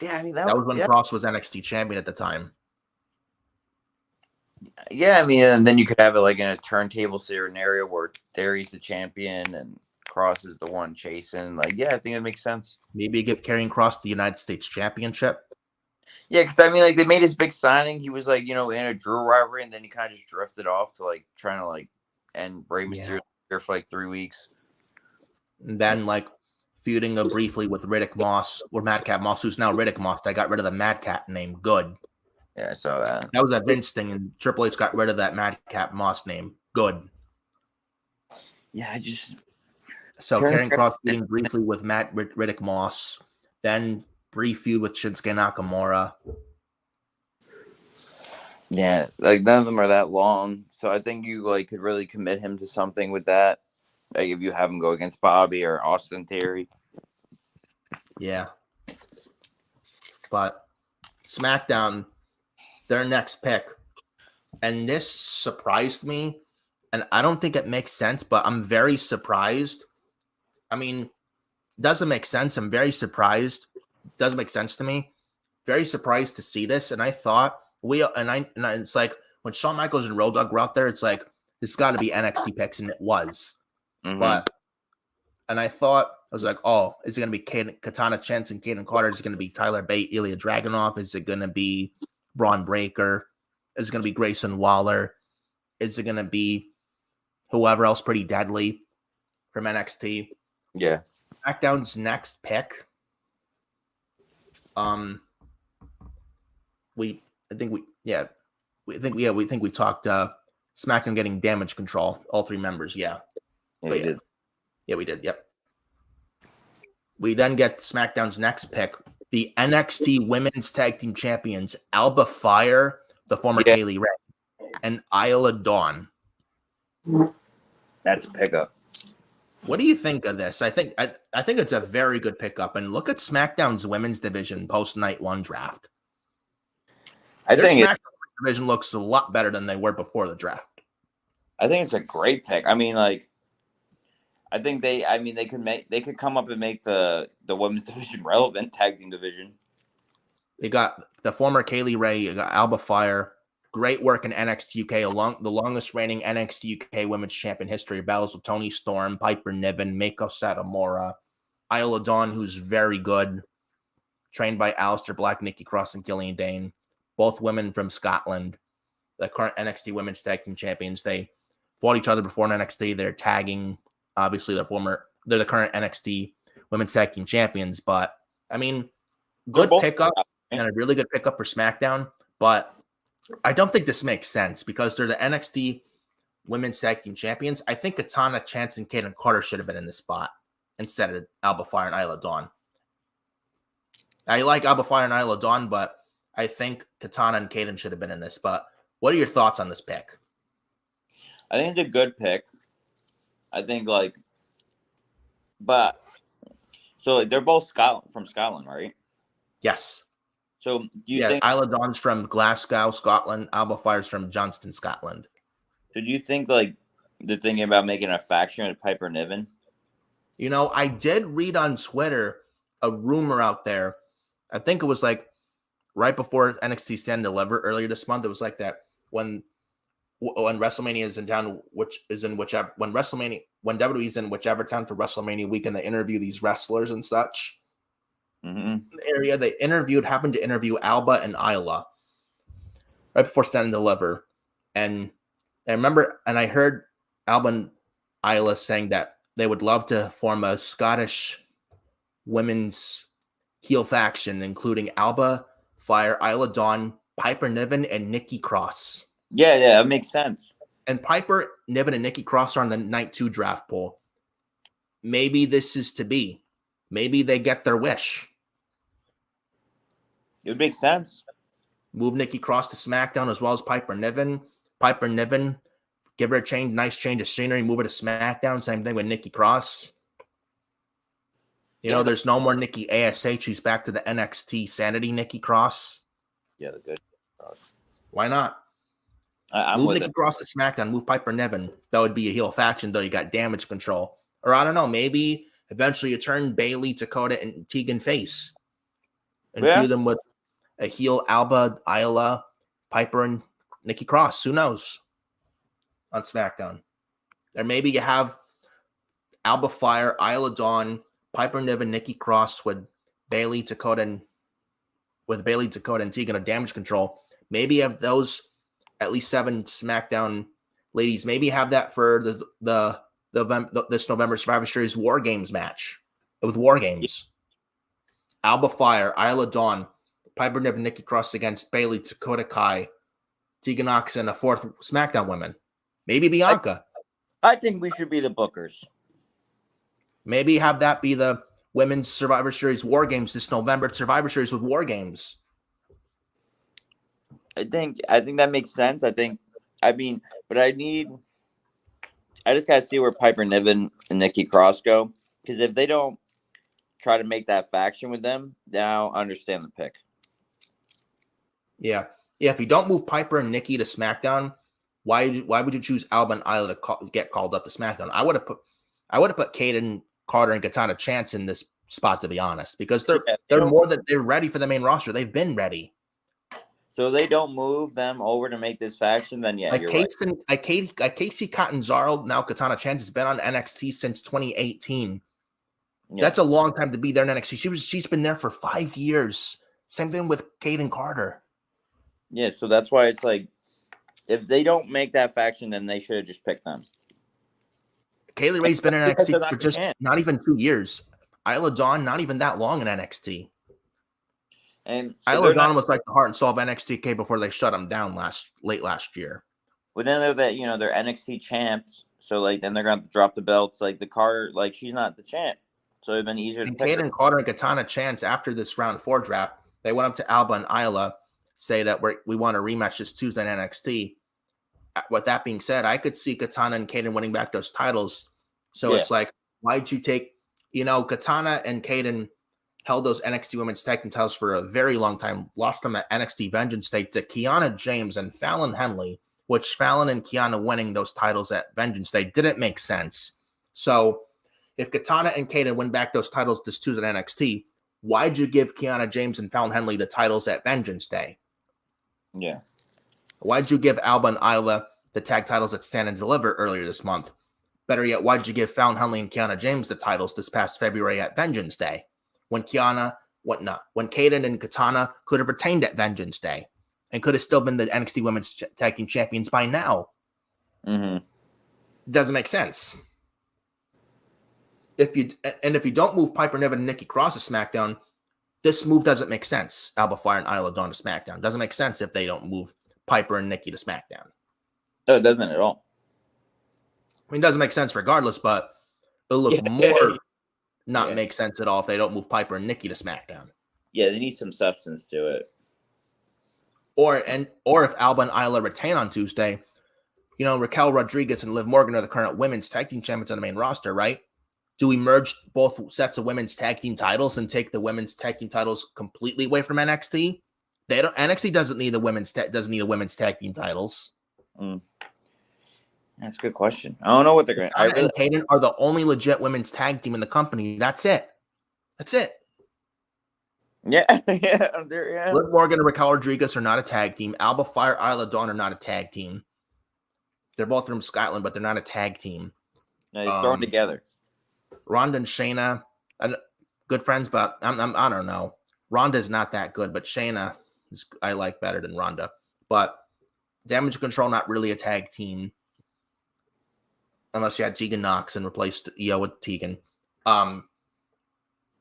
Yeah, I mean that was when Kross was NXT champion at the time. Yeah, I mean, and then you could have it in a turntable scenario where Theory's the champion and Kross is the one chasing. Yeah, I think it makes sense. Maybe give Karrion Kross the United States Championship. Yeah, because I mean, they made his big signing. He was in a Drew rivalry, and then he kind of just drifted off to trying to end Rey Mysterio here for 3 weeks. And then feuding briefly with Riddick Moss or Madcap Moss, who's now Riddick Moss. They got rid of the Madcap name. Good. Yeah, I saw that. That was a Vince thing, and Triple H got rid of that Madcap Moss name. Good. Yeah, So Karrion Kross feuding briefly with Riddick Moss, then brief feud with Shinsuke Nakamura. Yeah, none of them are that long, so I think you could really commit him to something with that. If you have him go against Bobby or Austin Theory. Yeah. But SmackDown, their next pick, and this surprised me, and I don't think it makes sense, but I'm very surprised. I mean, doesn't make sense. I'm very surprised. Doesn't make sense to me. Very surprised to see this, and I thought it's when Shawn Michaels and Road Dogg were out there, it's it's got to be NXT picks, and it was. Mm-hmm. And I thought, I was oh, is it going to be Katana Chance and Kaden Carter? Is it going to be Tyler Bate, Ilya Dragunov? Is it going to be Braun Breaker? Is it going to be Grayson Waller? Is it going to be whoever else pretty deadly from NXT? Yeah. SmackDown's next pick. We think we talked SmackDown getting Damage Control, all three members. Yeah. We did. Yeah, we did. Yep. We then get SmackDown's next pick, the NXT Women's Tag Team Champions, Alba Fire, the former Kaylee Ray, and Isla Dawn. That's a pickup. What do you think of this? I think it's a very good pickup. And look at SmackDown's women's division post Night 1 draft. Their SmackDown division looks a lot better than they were before the draft. I think it's a great pick. I mean, I think they could come up and make the women's division relevant, tag team division. They got the former Kaylee Ray, you got Alba Fire. Great work in NXT UK, the longest reigning NXT UK Women's Champion history. Battles with Toni Storm, Piper Niven, Mako Satomura, Isla Dawn, who's very good. Trained by Aleister Black, Nikki Cross, and Gillian Dane. Both women from Scotland. The current NXT Women's Tag Team Champions. They fought each other before in NXT. They're tagging. Obviously, they're the current NXT Women's Tag Team Champions. But, I mean, good pickup and a really good pickup for SmackDown. But I don't think this makes sense because they're the NXT Women's Tag Team Champions. I think Katana Chance and Kaden Carter should have been in this spot. instead of Alba Fire and Isla Dawn. I like Alba Fire and Isla Dawn, but I think Katana and Kaden should have been in this. But what are your thoughts on this pick? I think it's a good pick. I think so they're both from Scotland, right? Yes. So do you think Isla Dawn's from Glasgow, Scotland. Alba Fire's from Johnston, Scotland. So do you think they're thinking about making a faction with Piper Niven? I did read on Twitter a rumor out there. I think it was right before NXT Stand and Deliver earlier this month. It was like that when WrestleMania is in town, when WWE's in whichever town for WrestleMania weekend, they interview these wrestlers and such. Mm-hmm. The area they happened to interview Alba and Isla right before Stand and Deliver. And I remember, and I heard Alba and Isla saying that they would love to form a Scottish women's heel faction, including Alba Fire, Isla Dawn, Piper Niven, and Nikki Cross. Yeah, that makes sense. And Piper Niven and Nikki Cross are on the Night 2 draft pool. Maybe this is to be. Maybe they get their wish. It would make sense. Move Nikki Cross to SmackDown as well as Piper Niven. Piper Niven, give her a nice change of scenery, move her to SmackDown. Same thing with Nikki Cross. There's no more Nikki ASH. She's back to the NXT Sanity Nikki Cross. Yeah, the good Cross. Why not? Move Nikki Cross to SmackDown. Move Piper Niven. That would be a heel faction, though. You got Damage Control. Or I don't know. Maybe eventually you turn Bayley, Dakota, and Tegan face. And feud them with a heel Alba, Isla, Piper, and Nikki Cross. Who knows? On SmackDown. Or maybe you have Alba Fire, Isla Dawn, Piper Niven, Nikki Cross with Bayley, Dakota, and Tegan of Damage Control. Maybe you have those at least 7 SmackDown ladies. Maybe have that for this November Survivor Series War Games match with War Games. Alba Fire, Isla Dawn, Piper Niven, Nikki Cross against Bayley, Dakota Kai, Tegan Knox, and a 4th SmackDown woman. Maybe Bianca. I think we should be the bookers. Maybe have that be the Women's Survivor Series War Games this November. Survivor Series with War Games. I think that makes sense. But I just gotta see where Piper Niven and Nikki Cross go. Because if they don't try to make that faction with them, then I'll understand the pick. Yeah. If you don't move Piper and Nikki to SmackDown, why would you choose Alba and Isla to get called up to SmackDown? I would have put Kaden Carter and Katana Chance in this spot, to be honest, because they're ready for the main roster. They've been ready. So they don't move them over to make this faction, then you're right. Casey Catanzaro, now Katana Chance, has been on NXT since 2018. Yeah. That's a long time to be there in NXT. She's been there for 5 years. Same thing with Kaden Carter. Yeah, so that's why it's if they don't make that faction, then they should have just picked them. Kaylee Ray's been in NXT for just not even 2 years. Isla Dawn, not even that long in NXT. And Isla Dawn was like the heart and soul of NXT before they shut them down late last year. Well, then they're NXT champs, so then they're going to drop the belts. The Carter, she's not the champ, so it'd been easier to pick. Kaden Carter and Katana Chance after this round 4 draft, they went up to Alba and Isla, say that we want to rematch this Tuesday in NXT. With that being said, I could see Katana and Kaden winning back those titles. So it's why'd you take, Katana and Kaden held those NXT Women's Tag Team titles for a very long time, lost them at NXT Vengeance Day to Kiana James and Fallon Henley, which Fallon and Kiana winning those titles at Vengeance Day didn't make sense. So if Katana and Kaden win back those titles this Tuesday at NXT, why'd you give Kiana James and Fallon Henley the titles at Vengeance Day? Yeah. Why'd you give Alba and Isla the tag titles at Stand and Deliver earlier this month? Better yet, why'd you give Fallon Henley and Kiana James the titles this past February at Vengeance Day? When Kaden and Katana could have retained at Vengeance Day and could have still been the NXT Women's Tag Team Champions by now. Mm-hmm. It doesn't make sense. If you don't move Piper Niven and Nikki Cross to SmackDown, this move doesn't make sense. Alba Fire and Isla Dawn to SmackDown. Doesn't make sense if they don't move Piper and Nikki to SmackDown. No, it doesn't at all. I mean, it doesn't make sense regardless, but it'll look more not make sense at all if they don't move Piper and Nikki to SmackDown. Yeah, they need some substance to it. Or if Alba and Isla retain on Tuesday, Raquel Rodriguez and Liv Morgan are the current women's tag team champions on the main roster, right? Do we merge both sets of women's tag team titles and take the women's tag team titles completely away from NXT? NXT doesn't need a women's tag team titles. That's a good question. I don't know what they're going to. Katana and Kaden are the only legit women's tag team in the company. That's it. Yeah. Liv Morgan and Raquel Rodriguez are not a tag team. Alba Fire, Isla Dawn are not a tag team. They're both from Scotland, but they're not a tag team. No, he's thrown together. Ronda and Shayna, good friends, but I don't know. Ronda's not that good, but Shayna I like better than Ronda. But Damage Control, not really a tag team. Unless you had Tegan Knox and replaced Io with Tegan.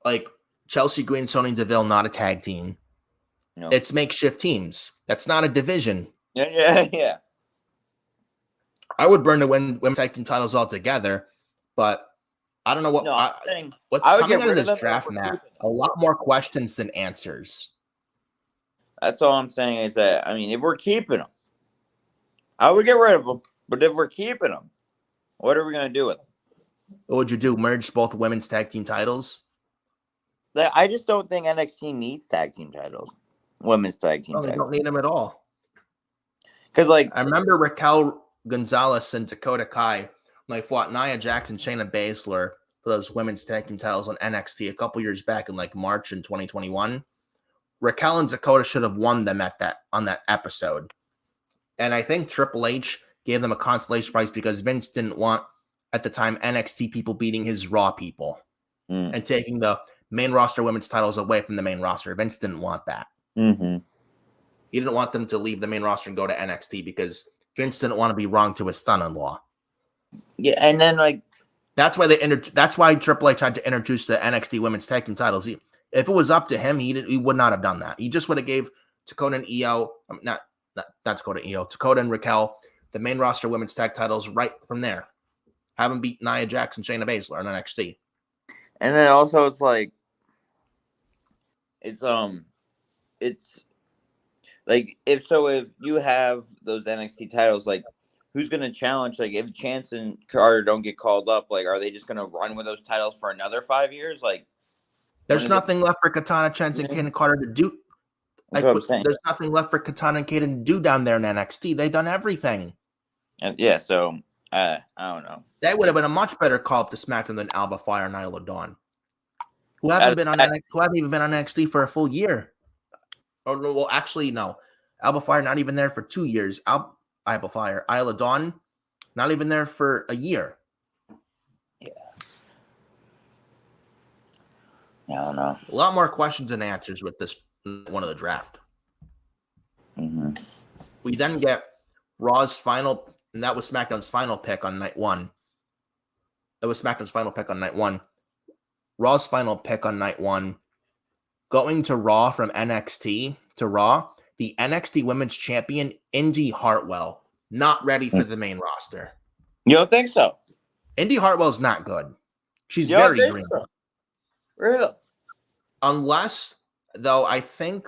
Like Chelsea Green, Sonya Deville, not a tag team. No. It's makeshift teams. That's not a division. Yeah. I would burn the women's tag team titles altogether, but I don't know what. What's coming out of this draft, Matt? A lot more questions than answers. That's all I'm saying is that, if we're keeping them, I would get rid of them. But if we're keeping them, what are we going to do with them? What would you do? Merge both women's tag team titles? I just don't think NXT needs tag team titles. Women's tag team titles. They don't need them at all. Because, I remember Raquel Gonzalez and Dakota Kai when they fought Nia Jax and Shayna Baszler for those women's tag team titles on NXT a couple years back in March in 2021. Raquel and Dakota should have won them on that episode. And I think Triple H gave them a consolation prize because Vince didn't want, at the time, NXT people beating his Raw people and taking the main roster women's titles away from the main roster. Vince didn't want that. Mm-hmm. He didn't want them to leave the main roster and go to NXT because Vince didn't want to be wrong to his son-in-law. Yeah, and then that's why Triple H had to introduce the NXT women's tag team titles. If it was up to him, he would not have done that. He just would have gave Dakota and Io, not Dakota and Io, Dakota and Raquel the main roster women's tag titles right from there. Have them beat Nia Jax and Shayna Baszler on NXT. And then also it's if you have those NXT titles, who's going to challenge? If Chance and Carter don't get called up, are they just going to run with those titles for another 5 years? There's nothing left for Katana, Chance, and Kaden Carter to do. There's nothing left for Katana and Kaden to do down there in NXT. They've done everything. Yeah, so I don't know. That would have been a much better call up to SmackDown than Alba Fire and Isla Dawn, who haven't even been on NXT for a full year. Oh no, well actually no, Alba Fire not even there for 2 years. Alba Fire, Isla Dawn, not even there for a year. Yeah. I don't know. A lot more questions and answers with this one of the draft. Mm-hmm. We then get Raw's final, and that was SmackDown's final pick on night one. It was SmackDown's final pick on night one. Raw's final pick on night one. Going to Raw from NXT to Raw, the NXT Women's Champion, Indy Hartwell, not ready for the main roster. You don't think so? Indy Hartwell's not good. She's very green. So? Really? Unless, though, I think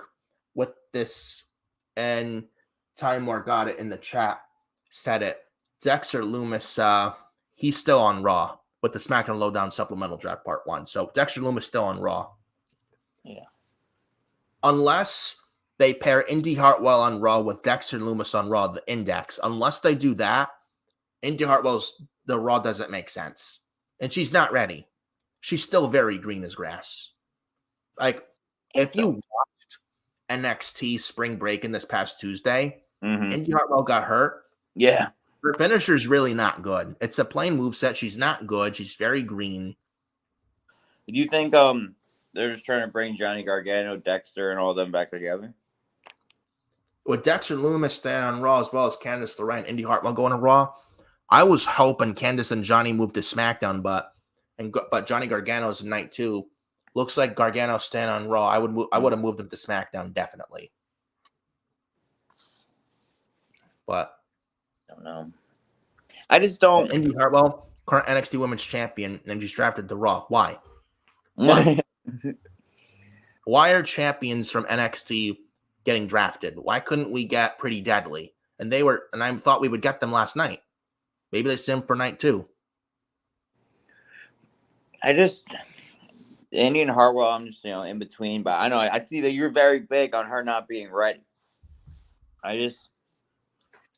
with this, and Ty Moore got it in the chat, said it, Dexter Loomis, he's still on Raw with the SmackDown LowDown Supplemental Draft Part 1. So Dexter Loomis still on Raw. Yeah. Unless they pair Indy Hartwell on Raw with Dexter Loomis on Raw, the Index. Unless they do that, Indy Hartwell's the Raw doesn't make sense. And she's not ready. She's still very green as grass. If you watched NXT Spring Break in this past Tuesday, Indy Hartwell got hurt. Yeah. Her finisher's really not good. It's a plain moveset. She's not good. She's very green. Do you think they're just trying to bring Johnny Gargano, Dexter, and all them back together? With Dexter Loomis staying on Raw as well as Candice LeRae and Indy Hartwell going to Raw, I was hoping Candice and Johnny moved to SmackDown, but Johnny Gargano's in night 2. Looks like Gargano's staying on Raw. I would have moved him to SmackDown definitely. But I don't know. I just don't. Indy Hartwell, current NXT Women's Champion, and she's drafted to Raw. Why? Why? Why are champions from NXT getting drafted? Why couldn't we get Pretty Deadly? And I thought we would get them last night. Maybe they sim for night 2. Indian Hartwell, I'm just, in between, but I know I see that you're very big on her not being ready.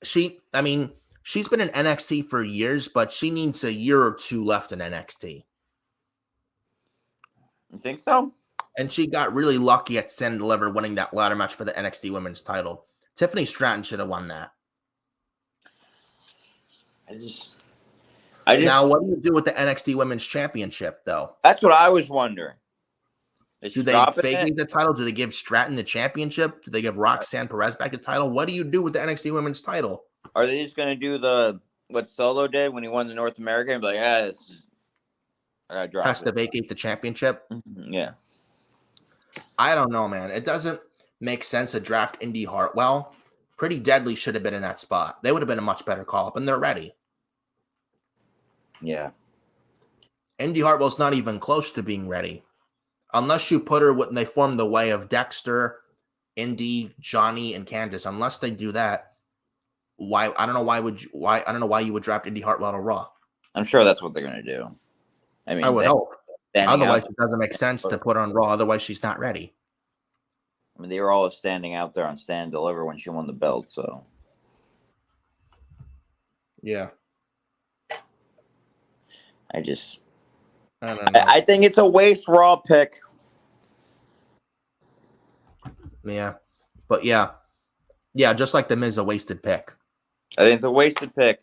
She's been in NXT for years, but she needs a year or 2 left in NXT. You think so? And she got really lucky at Stand and Deliver winning that ladder match for the NXT Women's title. Tiffany Stratton should have won that. Now, what do you do with the NXT Women's Championship, though? That's what I was wondering. Do they vacate the title? Do they give Stratton the championship? Do they give Roxanne Perez back the title? What do you do with the NXT Women's title? Are they just going to do what Solo did when he won the North American? And be like, I got to drop Has to vacate the championship? Yeah. I don't know, man. It doesn't make sense to draft Indy Hartwell. Pretty Deadly should have been in that spot. They would have been a much better call-up, and they're ready. Yeah. Indy Hartwell's not even close to being ready. Unless you put her when they form the way of Dexter, Indy, Johnny, and Candice. Unless they do that, I don't know why you would draft Indy Hartwell to Raw. I'm sure that's what they're gonna do. I would hope. Otherwise, it doesn't make sense to put her on Raw. Otherwise, she's not ready. I mean, they were all standing out there on Stand and Deliver when she won the belt, so. Yeah. I don't know. I think it's a waste Raw pick. Yeah. But yeah. Yeah, just like the Miz, a wasted pick. I think it's a wasted pick.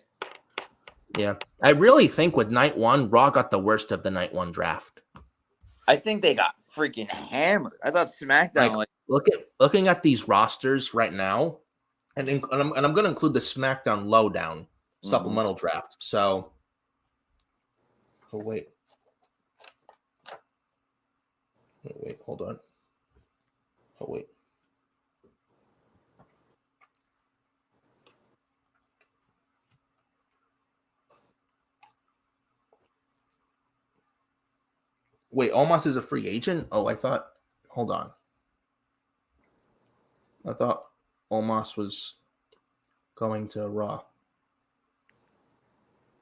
Yeah. I really think with night 1, Raw got the worst of the night 1 draft. I think they got freaking hammered. I thought SmackDown looking at these rosters right now, and I'm going to include the SmackDown LowDown supplemental draft. So, wait, hold on. Wait. Wait, Omos is a free agent? Oh, hold on. I thought Omos was going to Raw.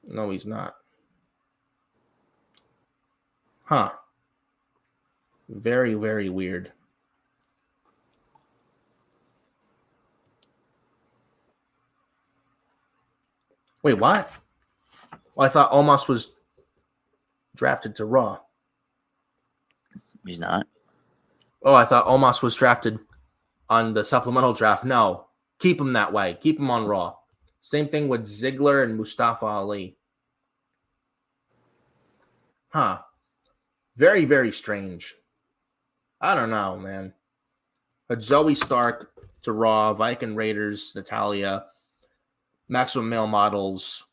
No, he's not. Huh. Very, very weird. Wait, what? Well, I thought Omos was drafted to Raw. He's not. Oh, I thought Omos was drafted on the supplemental draft. No, keep him that way. Keep him on Raw. Same thing with Ziggler and Mustafa Ali. Huh. Very, very strange. I don't know, man. But Zoe Stark to Raw, Viking Raiders, Natalia, Maximum Male Models,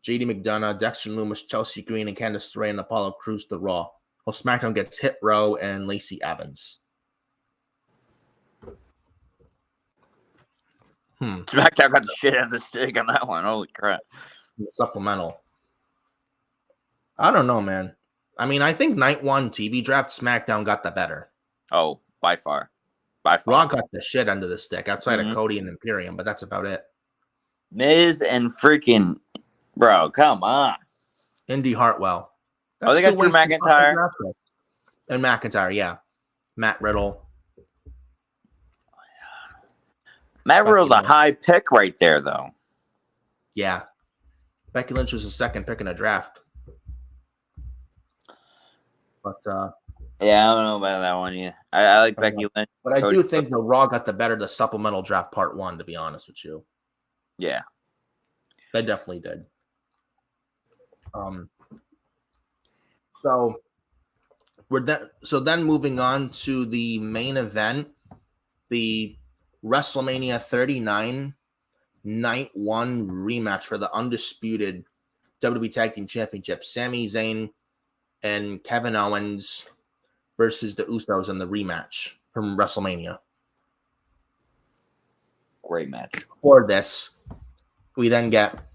JD McDonough, Dexter Loomis, Chelsea Green, and Candice LeRae and Apollo Crews to Raw. Well, SmackDown gets Hit Row and Lacey Evans. SmackDown got the shit out of the stick on that one. Holy crap. Supplemental. I don't know, man. I mean, I think night 1 TV draft, SmackDown got the better. Oh, by far. Raw got the shit under the stick outside of Cody and Imperium, but that's about it. Miz and freaking... Bro, come on. Indy Hartwell. They got Drew McIntyre. And McIntyre, yeah. Matt Riddle. Matt Riddle's a high pick right there, though. Yeah. Becky Lynch was the second pick in the draft. But yeah, I don't know about that one. Yeah, I like Becky Lynch. But I do think the Raw got the better of the supplemental draft part 1, to be honest with you. Yeah. They definitely did. So then moving on to the main event, the WrestleMania 39 Night 1 rematch for the Undisputed WWE Tag Team Championship. Sami Zayn and Kevin Owens versus the Usos in the rematch from WrestleMania. Great match. For this, we then get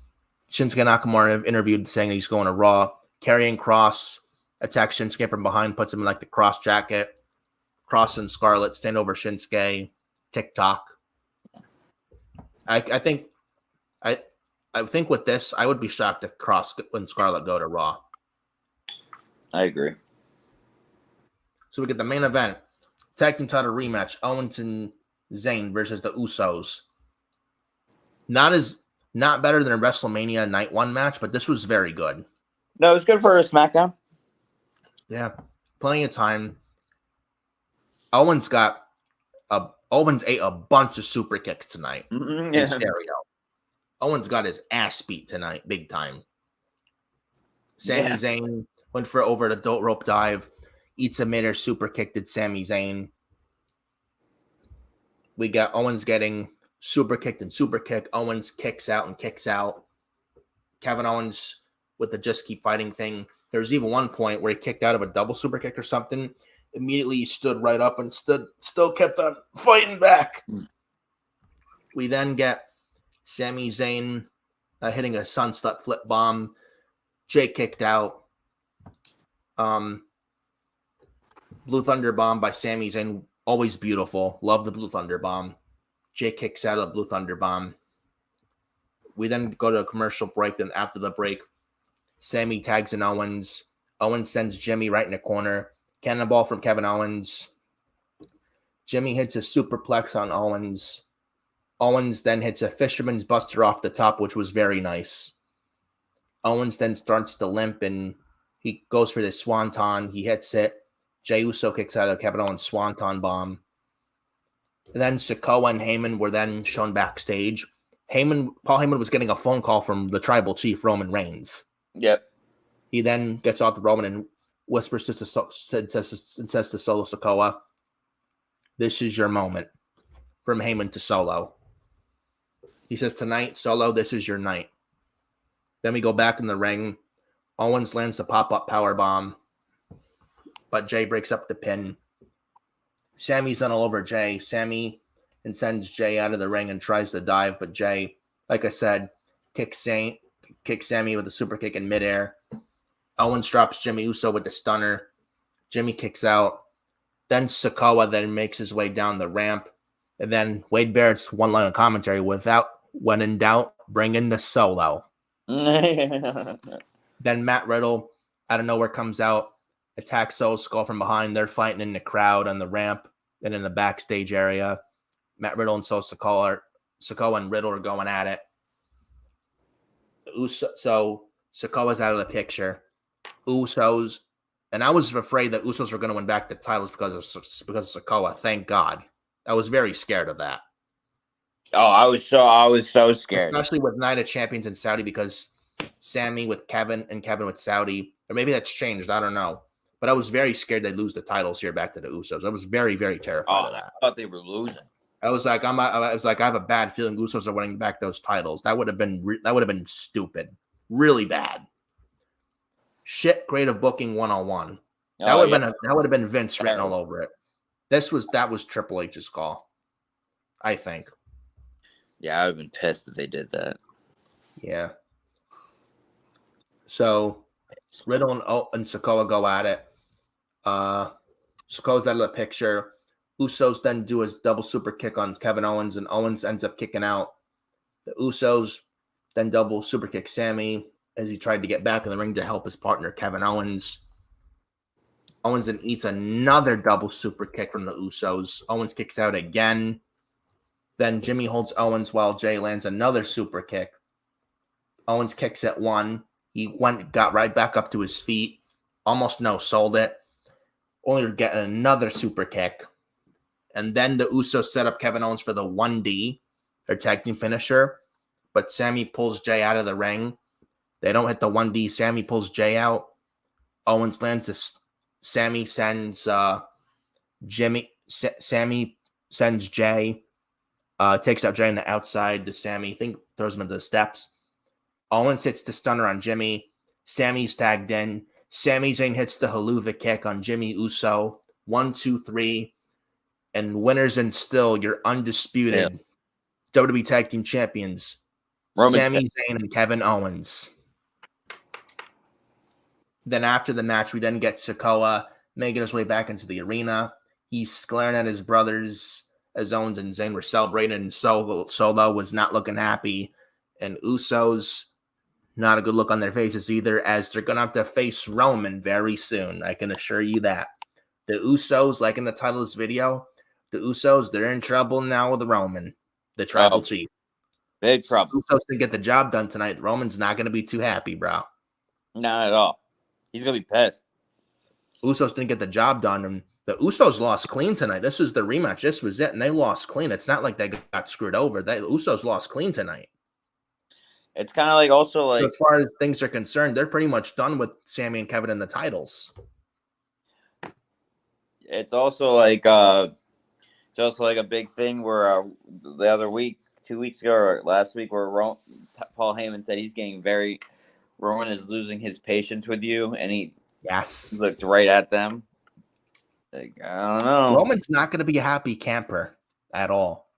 Shinsuke Nakamura interviewed saying he's going to Raw. Karrion Kross attacks Shinsuke from behind, puts him in like the cross jacket, Cross and Scarlett stand over Shinsuke, TikTok. I think with this, I would be shocked if Cross and Scarlett go to Raw. I agree. So we get the main event, tag team title rematch, Owens and Zayn versus the Usos. Not better than a WrestleMania Night 1 match, but this was very good. No, it was good for a SmackDown. Yeah, plenty of time. Owens ate a bunch of super kicks tonight in stereo. Owens got his ass beat tonight, big time. Sami Zayn went for over the adult rope dive. Eats a mid-air super kick, did Sami Zayn. We got Owens getting super kicked and super kick. Owens kicks out and kicks out. Kevin Owens with the just keep fighting thing. There was even one point where he kicked out of a double super kick or something. Immediately he stood right up and still kept on fighting back. We then get Sami Zayn hitting a sunset flip bomb. Jay kicked out. Blue Thunder bomb by Sami Zayn. Always beautiful. Love the Blue Thunder bomb. Jay kicks out of the Blue Thunder bomb. We then go to a commercial break. Then after the break, Sami tags in Owens. Owens sends Jimmy right in the corner. Cannonball from Kevin Owens. Jimmy hits a superplex on Owens. Owens then hits a Fisherman's Buster off the top, which was very nice. Owens then starts to limp, and he goes for the Swanton. He hits it. Jey Uso kicks out of Kevin Owens' Swanton bomb. And then Sikoa and Heyman were then shown backstage. Paul Heyman was getting a phone call from the tribal chief, Roman Reigns. Yep. He then gets off the Roman and whispers to says to Solo Sikoa, "This is your moment." From Heyman to Solo. He says, "Tonight, Solo, this is your night." Then we go back in the ring. Owens lands the pop-up power bomb, but Jay breaks up the pin. Sammy's done all over Jay. Sami and sends Jay out of the ring and tries to dive, but Jay, like I said, kicks Sami with a super kick in midair. Owens drops Jimmy Uso with the stunner. Jimmy kicks out. Then Sikoa then makes his way down the ramp. And then Wade Barrett's one line of commentary when in doubt, bring in the Solo. Then Matt Riddle out of nowhere comes out, attacks Solo Skull from behind. They're fighting in the crowd on the ramp and in the backstage area. Matt Riddle and Sikoa and Riddle are going at it. So Sikoa's out of the picture. Usos, and I was afraid that Usos were going to win back the titles because of Sikoa. Thank God. I was very scared of that. Oh, I was so scared. Especially with Night of Champions in Saudi, because Sami with Kevin and Kevin with Saudi, or maybe that's changed. I don't know. But I was very scared they'd lose the titles here back to the Usos. I was very, very terrified of that. I thought they were losing. I was like, I have a bad feeling Usos are winning back those titles. That would have been stupid, really bad. Shit, creative booking 101. That would have been Vince written all over it. That was Triple H's call, I think. Yeah, I would have been pissed if they did that. Yeah. So Riddle and Sikoa go at it. Sikoa's out of the picture. Usos then do his double super kick on Kevin Owens, and Owens ends up kicking out. The Usos then double super kick Sami as he tried to get back in the ring to help his partner Kevin Owens. Owens then eats another double super kick from the Usos. Owens kicks out again. Then Jimmy holds Owens while Jay lands another super kick. Owens kicks at one. He got right back up to his feet. Almost no-sold it. Only to get another super kick. And then the Usos set up Kevin Owens for the 1D, their tag team finisher. But Sami pulls Jay out of the ring. They don't hit the 1D. Sami pulls Jay out. Owens lands this. Sami sends Sami sends Jay. Takes out Jay on the outside to Sami. I think throws him into the steps. Owens hits the stunner on Jimmy. Sami's tagged in. Sami Zayn hits the haluva kick on Jimmy Uso. 1, 2, 3. And winners and still your undisputed WWE Tag Team Champions, Sami Zayn and Kevin Owens. Then after the match, we then get Sikoa making his way back into the arena. He's glaring at his brothers as Owens and Zayn were celebrating, and Solo was not looking happy. And Usos, not a good look on their faces either, as they're going to have to face Roman very soon. I can assure you that. The Usos, like in the title of this video, the Usos, they're in trouble now with Roman, the tribal chief. Big trouble. Usos didn't get the job done tonight. Roman's not going to be too happy, bro. Not at all. He's going to be pissed. Usos didn't get the job done, and the Usos lost clean tonight. This was the rematch. This was it, and they lost clean. It's not like they got screwed over. The Usos lost clean tonight. It's kind of like also like... As far as things are concerned, they're pretty much done with Sami and Kevin in the titles. It's also like a big thing where the other week, 2 weeks ago or last week, where Paul Heyman said he's getting Roman is losing his patience with you, and he looked right at them. Like, I don't know. Roman's not going to be a happy camper at all.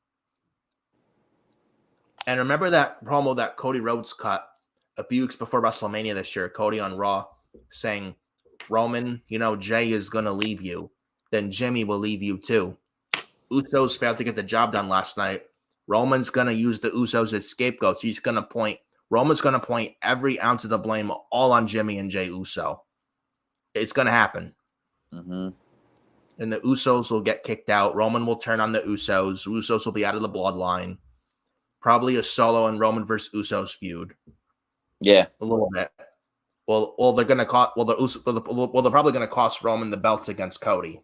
And remember that promo that Cody Rhodes cut a few weeks before WrestleMania this year, Cody on Raw, saying, Roman, Jay is going to leave you. Then Jimmy will leave you too. Usos failed to get the job done last night. Roman's going to use the Usos as scapegoats. Roman's going to point every ounce of the blame all on Jimmy and Jay Uso. It's going to happen. Mm-hmm. And the Usos will get kicked out. Roman will turn on the Usos. Usos will be out of the bloodline. Probably a Solo and Roman versus Usos feud. Yeah, a little bit. Well, they're gonna cost. They're probably gonna cost Roman the belts against Cody.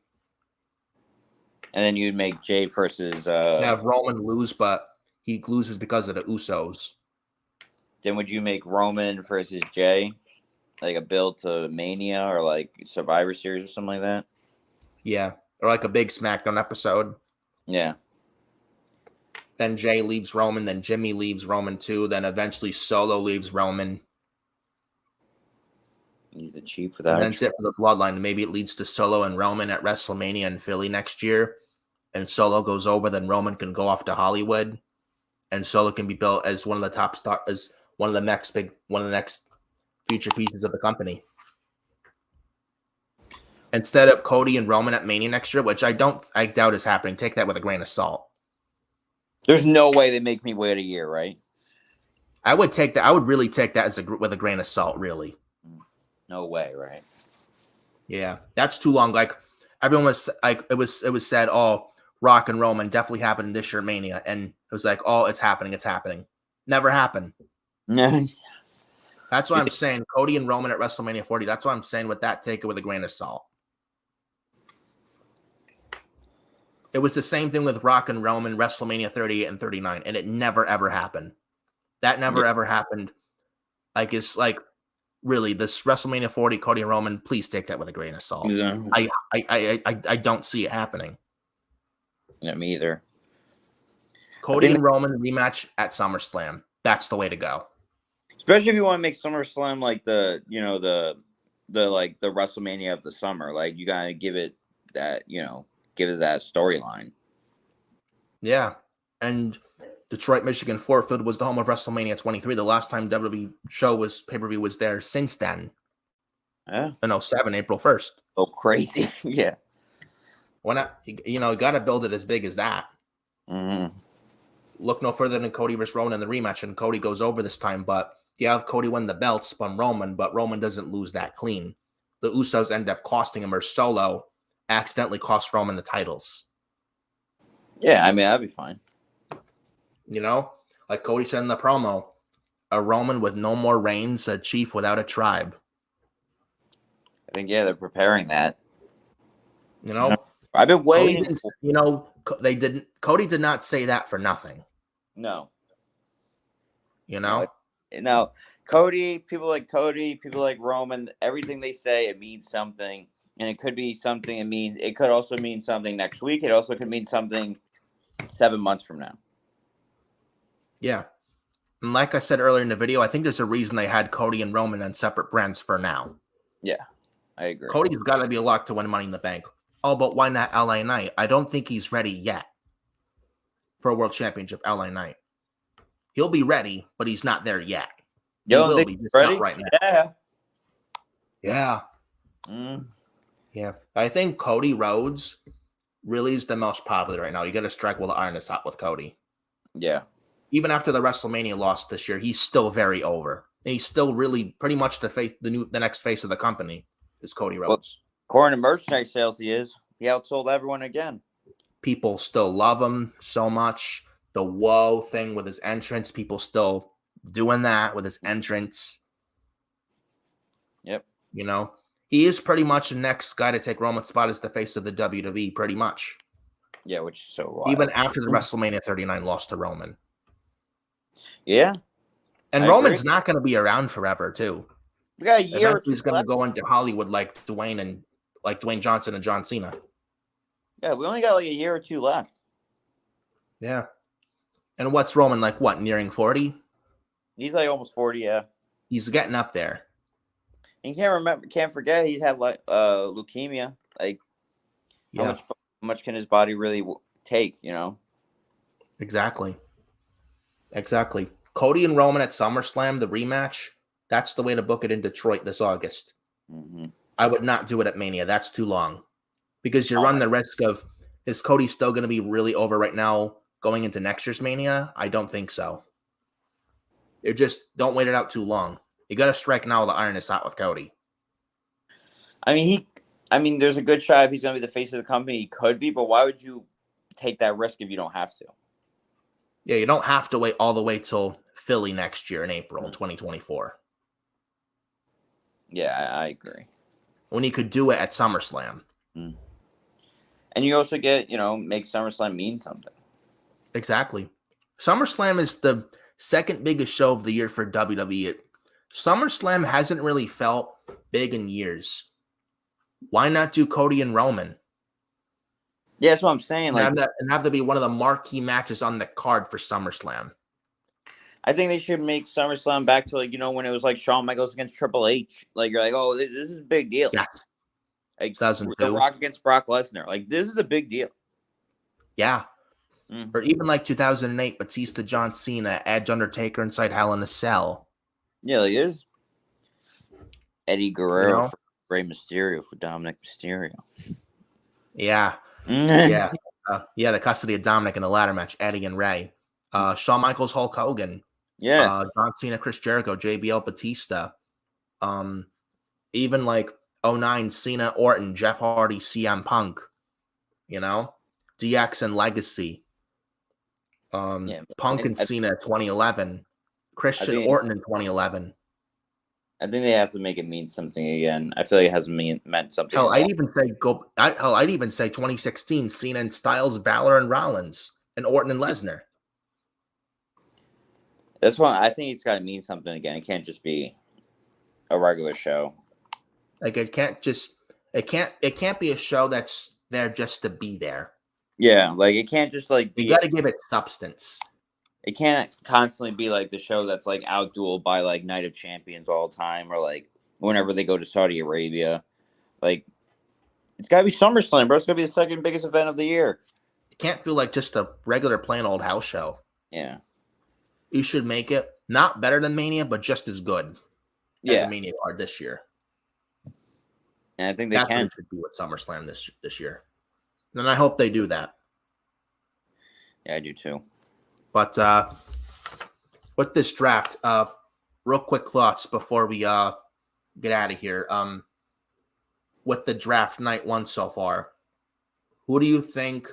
And then you'd make Jay versus. Have Roman lose, but he loses because of the Usos. Then would you make Roman versus Jay, like a build to Mania or like Survivor Series or something like that? Yeah, or like a big SmackDown episode. Yeah. Then Jay leaves Roman, then Jimmy leaves Roman too, then eventually Solo leaves Roman. He's the chief without. And then it's it for the bloodline. Maybe it leads to Solo and Roman at WrestleMania in Philly next year. And Solo goes over, then Roman can go off to Hollywood. And Solo can be built as one of the top stars, as one of the next future pieces of the company. Instead of Cody and Roman at Mania next year, which I doubt is happening. Take that with a grain of salt. There's no way they make me wait a year, right? I would take that. I would really take that with a grain of salt, really. No way, right? Yeah, that's too long. Like everyone was like, it was said, oh, Rock and Roman definitely happened this year Mania, and it was like, oh, it's happening. Never happened. That's what I'm saying. Cody and Roman at WrestleMania 40. That's what I'm saying with that. Take it with a grain of salt. It was the same thing with Rock and Roman, WrestleMania 38 and 39, and it never, ever happened. That never, ever happened. Like, it's like, really, this WrestleMania 40, Cody and Roman, please take that with a grain of salt. Yeah. I don't see it happening. Yeah, me either. Cody and Roman rematch at SummerSlam. That's the way to go. Especially if you want to make SummerSlam like the WrestleMania of the summer. Like, you gotta give it that storyline. Yeah. And Detroit, Michigan, Ford was the home of WrestleMania 23. The last time WWE pay-per-view was there since then. Yeah. In 07, April 1st. Oh, crazy. Yeah. Why not? You got to build it as big as that. Mm-hmm. Look no further than Cody versus Roman in the rematch, and Cody goes over this time, but you have Cody win the belts from Roman, but Roman doesn't lose that clean. The Usos end up costing him, or Solo accidentally cost Roman the titles. Yeah, I mean, that'd be fine. Like Cody said in the promo, a Roman with no more reigns, a chief without a tribe. I think, they're preparing that. I've been waiting. Cody did not say that for nothing. No. No, Cody, people like Roman, everything they say, it means something. And it could be something it could also mean something next week. It also could mean something 7 months from now. Yeah. And like I said earlier in the video, I think there's a reason they had Cody and Roman on separate brands for now. Yeah, I agree. Cody's got to be locked to win Money in the Bank. Oh, but why not LA Knight? I don't think he's ready yet for a World Championship, LA Knight. He'll be ready, but he's not there yet. You don't think he's ready? Right now. Yeah. Yeah. Yeah. I think Cody Rhodes really is the most popular right now. You got to strike while the iron is hot with Cody. Yeah. Even after the WrestleMania loss this year, he's still very over. And he's still really pretty much the next face of the company is Cody Rhodes. Well, according to merchandise sales, he is. He outsold everyone again. People still love him so much. The whoa thing with his entrance, people still doing that with his entrance. Yep. You know, he is pretty much the next guy to take Roman's spot as the face of the WWE, pretty much. Yeah, which is so wild. Even after the WrestleMania 39 loss to Roman. Yeah. And I Roman's agree. not going to be around forever, too. We got a year or two He's going to left. go into Hollywood like Dwayne Johnson and John Cena. Yeah, we only got like a year or two left. Yeah. And what's Roman like? What, nearing 40? He's like almost 40, yeah. He's getting up there. And can't forget he's had like leukemia. Like, Yeah. how much can his body really take? You know. Exactly. Cody and Roman at SummerSlam, the rematch. That's the way to book it in Detroit this August. Mm-hmm. I would not do it at Mania. That's too long. Because you run the risk of, is Cody still going to be really over right now going into next year's Mania? I don't think so. You just don't wait it out too long. You got to strike now while the iron is hot with Cody. I mean, there's a good shot if he's going to be the face of the company. He could be, but why would you take that risk if you don't have to? Yeah, you don't have to wait all the way till Philly next year in April in 2024. Yeah, I agree. When he could do it at SummerSlam. And you also get, make SummerSlam mean something. Exactly. SummerSlam is the second biggest show of the year for WWE. SummerSlam hasn't really felt big in years. Why not do Cody and Roman? Yeah, that's what I'm saying. And have to be one of the marquee matches on the card for SummerSlam. I think they should make SummerSlam back to when it was like Shawn Michaels against Triple H. Like you're like, oh, this is a big deal. Yes. Like 2002. The Rock against Brock Lesnar. Like this is a big deal. Yeah. Or even like 2008, Batista, John Cena, Edge, Undertaker inside Hell in a Cell. Yeah, like it is. Eddie Guerrero for Rey Mysterio for Dominic Mysterio. Yeah. Yeah. The custody of Dominic in a ladder match, Eddie and Rey. Shawn Michaels, Hulk Hogan. Yeah. John Cena, Chris Jericho, JBL, Batista. Even like 09, Cena, Orton, Jeff Hardy, CM Punk. DX and Legacy. Punk and Cena 2011. Christian Orton in 2011. I think they have to make it mean something again. I feel like it hasn't meant something. Hell, I'd even say 2016, Cena and Styles, Balor and Rollins, and Orton and Lesnar. That's why I think it's got to mean something again. It can't just be a regular show. Like it can't be a show that's there just to be there. Yeah, like it can't just like be. You got to give it substance. It can't constantly be like the show that's like outdueled by like Night of Champions all the time, or like whenever they go to Saudi Arabia. Like it's got to be SummerSlam, bro. It's gonna be the second biggest event of the year. It can't feel like just a regular plain old house show. Yeah. You should make it not better than Mania, but just as good as a Mania card this year. And I think they That's can. what it should be with SummerSlam this year. And I hope they do that. Yeah, I do too. But with this draft, real quick thoughts before we get out of here. With the draft night one so far, who do you think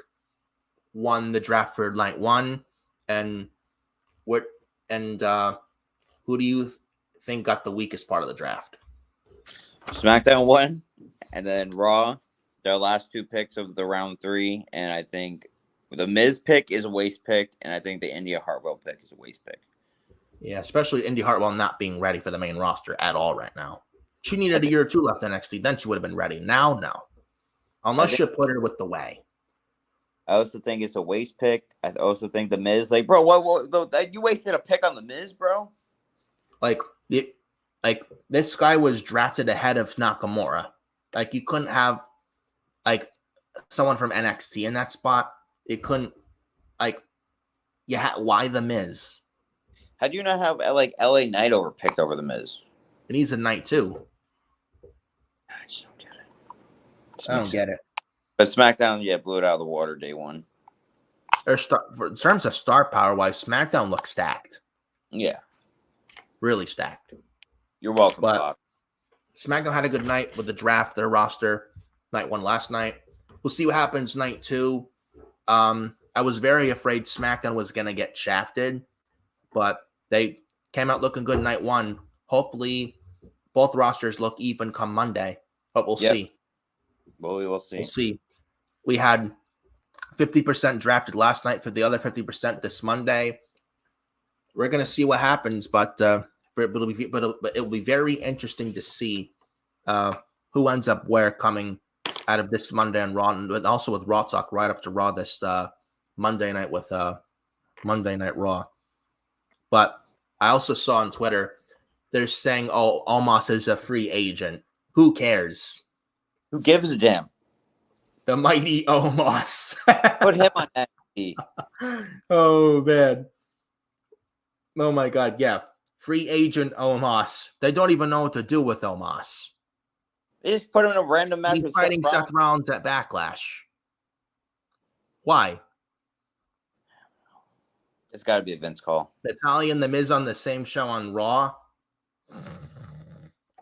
won the draft for night one, and who do you think got the weakest part of the draft? SmackDown won, and then Raw, their last two picks of the round 3, and I think the Miz pick is a waste pick, and I think the India Hartwell pick is a waste pick. Yeah, especially India Hartwell not being ready for the main roster at all right now. She needed a year or two left in NXT, then she would have been ready. Now, no. Unless you put her with the way. I also think it's a waste pick. I also think the Miz, like, bro, what you wasted a pick on the Miz, bro? Like this guy was drafted ahead of Nakamura. Like, you couldn't have like someone from NXT in that spot. It couldn't why the Miz? How do you not have like LA Knight picked over the Miz? And he's a Knight too. I don't get it. But SmackDown, yeah, blew it out of the water day one. In terms of star power wise, SmackDown looks stacked. Yeah. Really stacked. You're welcome, But Fox. SmackDown had a good night with the draft, their roster. Night one last night. We'll see what happens night two. I was very afraid SmackDown was going to get shafted, but they came out looking good night one. Hopefully, both rosters look even come Monday, but we'll see. Well, we will see. We'll see. We had 50% drafted last night for the other 50% this Monday. We're going to see what happens, but it'll be very interesting to see who ends up where coming out of this Monday on Raw, and also with Raw Talk right up to Raw this Monday night with Monday Night Raw. But I also saw on Twitter they're saying, "Oh, Omos is a free agent. Who cares? Who gives a damn? The mighty Omos." Put him on NXT. Oh man. Oh my God, yeah. Free agent Omos. They don't even know what to do with Omos. They just put him in a random match He's with fighting Seth Rollins at Backlash. Why? It's got to be a Vince call. Natalya and The Miz on the same show on Raw.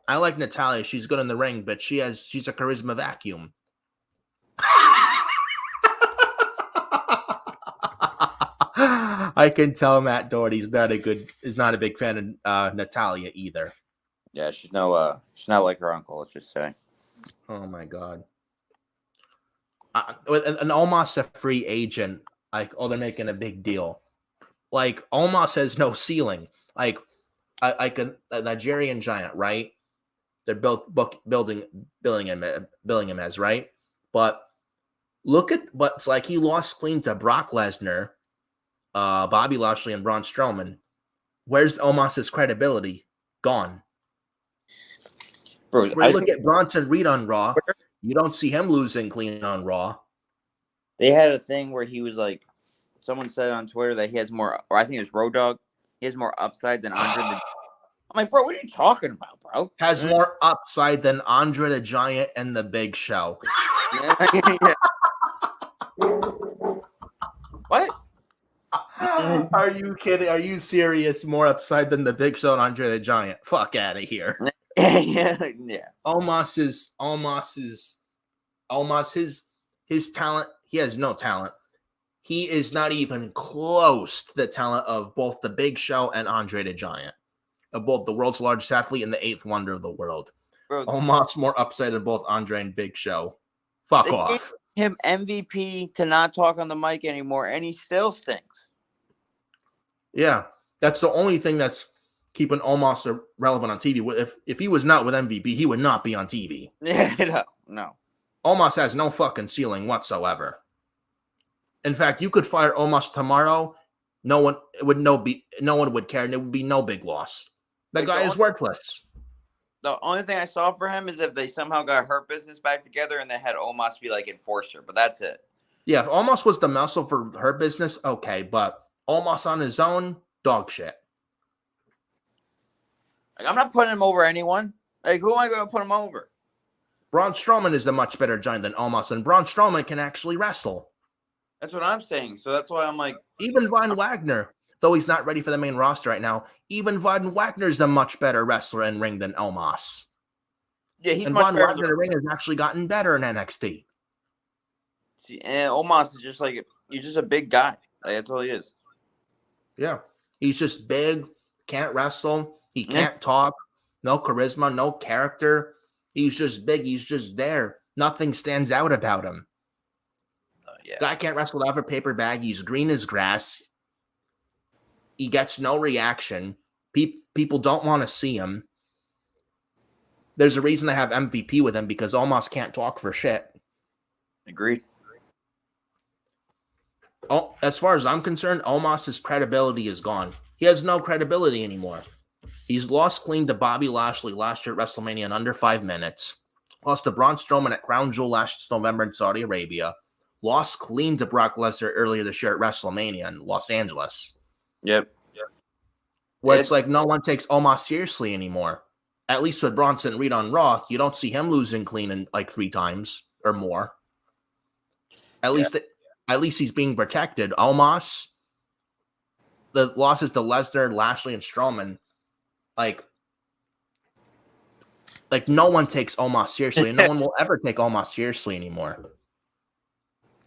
I like Natalya. She's good in the ring, but she's a charisma vacuum. I can tell Matt Doherty's not a big fan of Natalya either. Yeah, she's not like her uncle. Let's just say. Oh my God. An Omos a free agent. Like, they're making a big deal. Like, Omos has no ceiling. Like a Nigerian giant, right? They're billing him as, right? But look at what's like. He lost clean to Brock Lesnar, Bobby Lashley, and Braun Strowman. Where's Omos's credibility? Gone. Bro, Look at Bronson Reed on Raw. You don't see him losing clean on Raw. They had a thing where he was like, someone said on Twitter that he has more, or I think it was Road Dogg, he has more upside than Andre. I'm like, bro, what are you talking about, bro? Has more upside than Andre the Giant and the Big Show. Yeah. What? Are you kidding? Are you serious? More upside than the Big Show and Andre the Giant? Fuck out of here. Yeah. Omos his talent. He has no talent. He is not even close to the talent of both the Big Show and Andre the Giant, of both the world's largest athlete and the eighth wonder of the world. Bro, Omos more upside than both Andre and Big Show. Fuck off. Him MVP to not talk on the mic anymore, and he still stinks. Yeah, that's the only thing that's keeping Omos relevant on TV. If he was not with MVP, he would not be on TV. Yeah, no. Omos has no fucking ceiling whatsoever. In fact, you could fire Omos tomorrow. No one would care, and it would be no big loss. The guy is worthless. The only thing I saw for him is if they somehow got Hurt Business back together and they had Omos be like enforcer, but that's it. Yeah, if Omos was the muscle for Hurt Business, okay, but Omos on his own, dog shit. Like, I'm not putting him over anyone. Like, who am I going to put him over? Braun Strowman is a much better giant than Omos, and Braun Strowman can actually wrestle. That's what I'm saying. So that's why I'm like... Even Von Wagner, though he's not ready for the main roster right now, even Von Wagner's a much better wrestler in ring than Omos. Yeah, he's and much Von better. Wagner in ring has actually gotten better in NXT. See, and Omos is just like, he's just a big guy. Like, that's all he is. Yeah. He's just big, can't wrestle, he can't talk, no charisma, no character. He's just big, he's just there. Nothing stands out about him. Yeah. Guy can't wrestle out of a paper bag. He's green as grass. He gets no reaction. People don't want to see him. There's a reason they have MVP with him because Omos can't talk for shit. Agreed. Oh, as far as I'm concerned, Omos's credibility is gone. He has no credibility anymore. He's lost clean to Bobby Lashley last year at WrestleMania in under 5 minutes. Lost to Braun Strowman at Crown Jewel last November in Saudi Arabia. Lost clean to Brock Lesnar earlier this year at WrestleMania in Los Angeles. Yep. Where it's like no one takes Omos seriously anymore. At least with Bronson Reed on Raw, you don't see him losing clean in like 3 times. or more. At least he's being protected. Omos, the losses to Lesnar, Lashley, and Strowman, like no one takes Omos seriously, and no one will ever take Omos seriously anymore.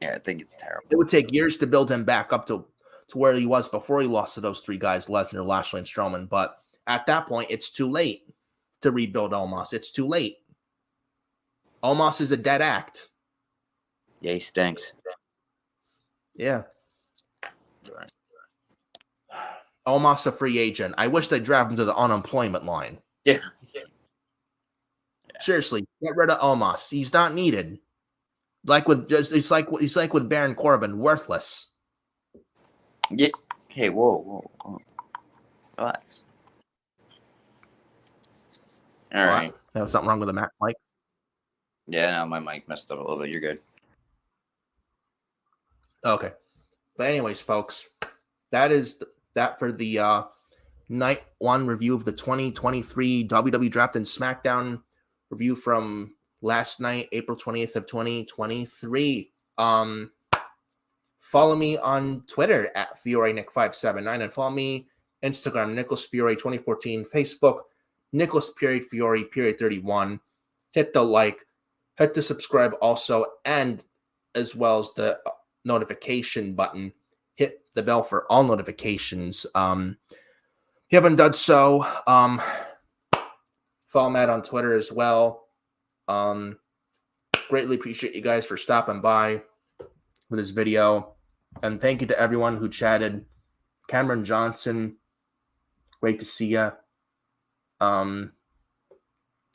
Yeah, I think it's terrible. It would take years to build him back up to where he was before he lost to those three guys, Lesnar, Lashley, and Strowman. But at that point, it's too late to rebuild Omos. It's too late. Omos is a dead act. Yeah, he stinks. Yeah. Omos a free agent. I wish they'd draft him to the unemployment line. Yeah. Seriously, get rid of Omos. He's not needed. He's like with Baron Corbin, worthless. Yeah. Hey, whoa. Relax. All right. There was something wrong with the mic. Yeah, no, my mic messed up a little bit. You're good. Okay. But anyways, folks, that is that for the night one review of the 2023 WWE Draft and SmackDown review from last night, April 20th of 2023. Follow me on Twitter at FioreNick579 and follow me Instagram, Nicholas Fiore 2014, Facebook, Nicholas Fiore 31. Hit the like, hit the subscribe also, and as well as the notification button. Hit the bell for all notifications. If you haven't done so, follow Matt on Twitter as well. Greatly appreciate you guys for stopping by for this video. And thank you to everyone who chatted. Cameron Johnson, great to see you. Ty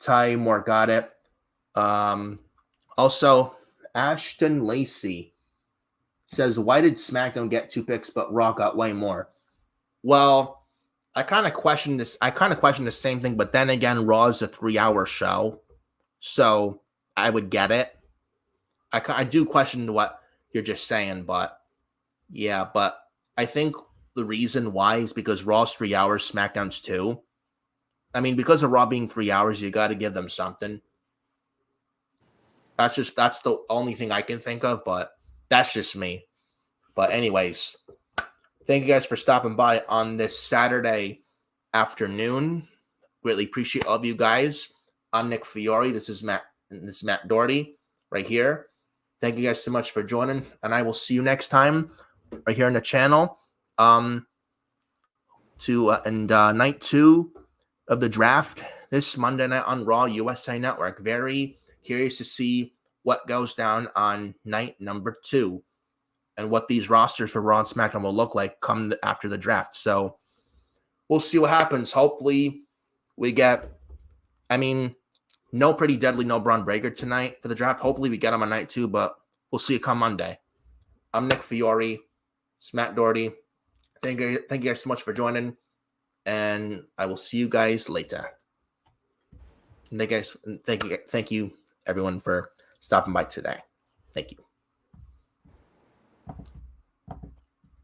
Morgadet. Also, Ashton Lacey says, why did SmackDown get 2 picks, but Raw got way more? Well, I kind of question this. I kind of question the same thing, but then again, Raw is a 3-hour show, so I would get it. I do question what you're just saying, but yeah, but I think the reason why is because Raw's 3 hours, SmackDown's 2. I mean, because of Raw being 3 hours, you got to give them something. That's the only thing I can think of, but that's just me. But anyways, thank you guys for stopping by on this Saturday afternoon. Greatly appreciate all of you guys. I'm Nick Fiore. This is Matt Doherty right here. Thank you guys so much for joining, and I will see you next time right here on the channel. Night 2 of the draft this Monday night on Raw USA Network. Very curious to see what goes down on night number 2 and what these rosters for Raw and SmackDown will look like come after the draft. So we'll see what happens. Hopefully we get, no Pretty Deadly, no Braun Breaker tonight for the draft. Hopefully we get them on night 2, but we'll see it come Monday. I'm Nick Fiore. It's Matt Doherty. Thank you guys so much for joining, and I will see you guys later. And thank you everyone for stopping by today. Thank you.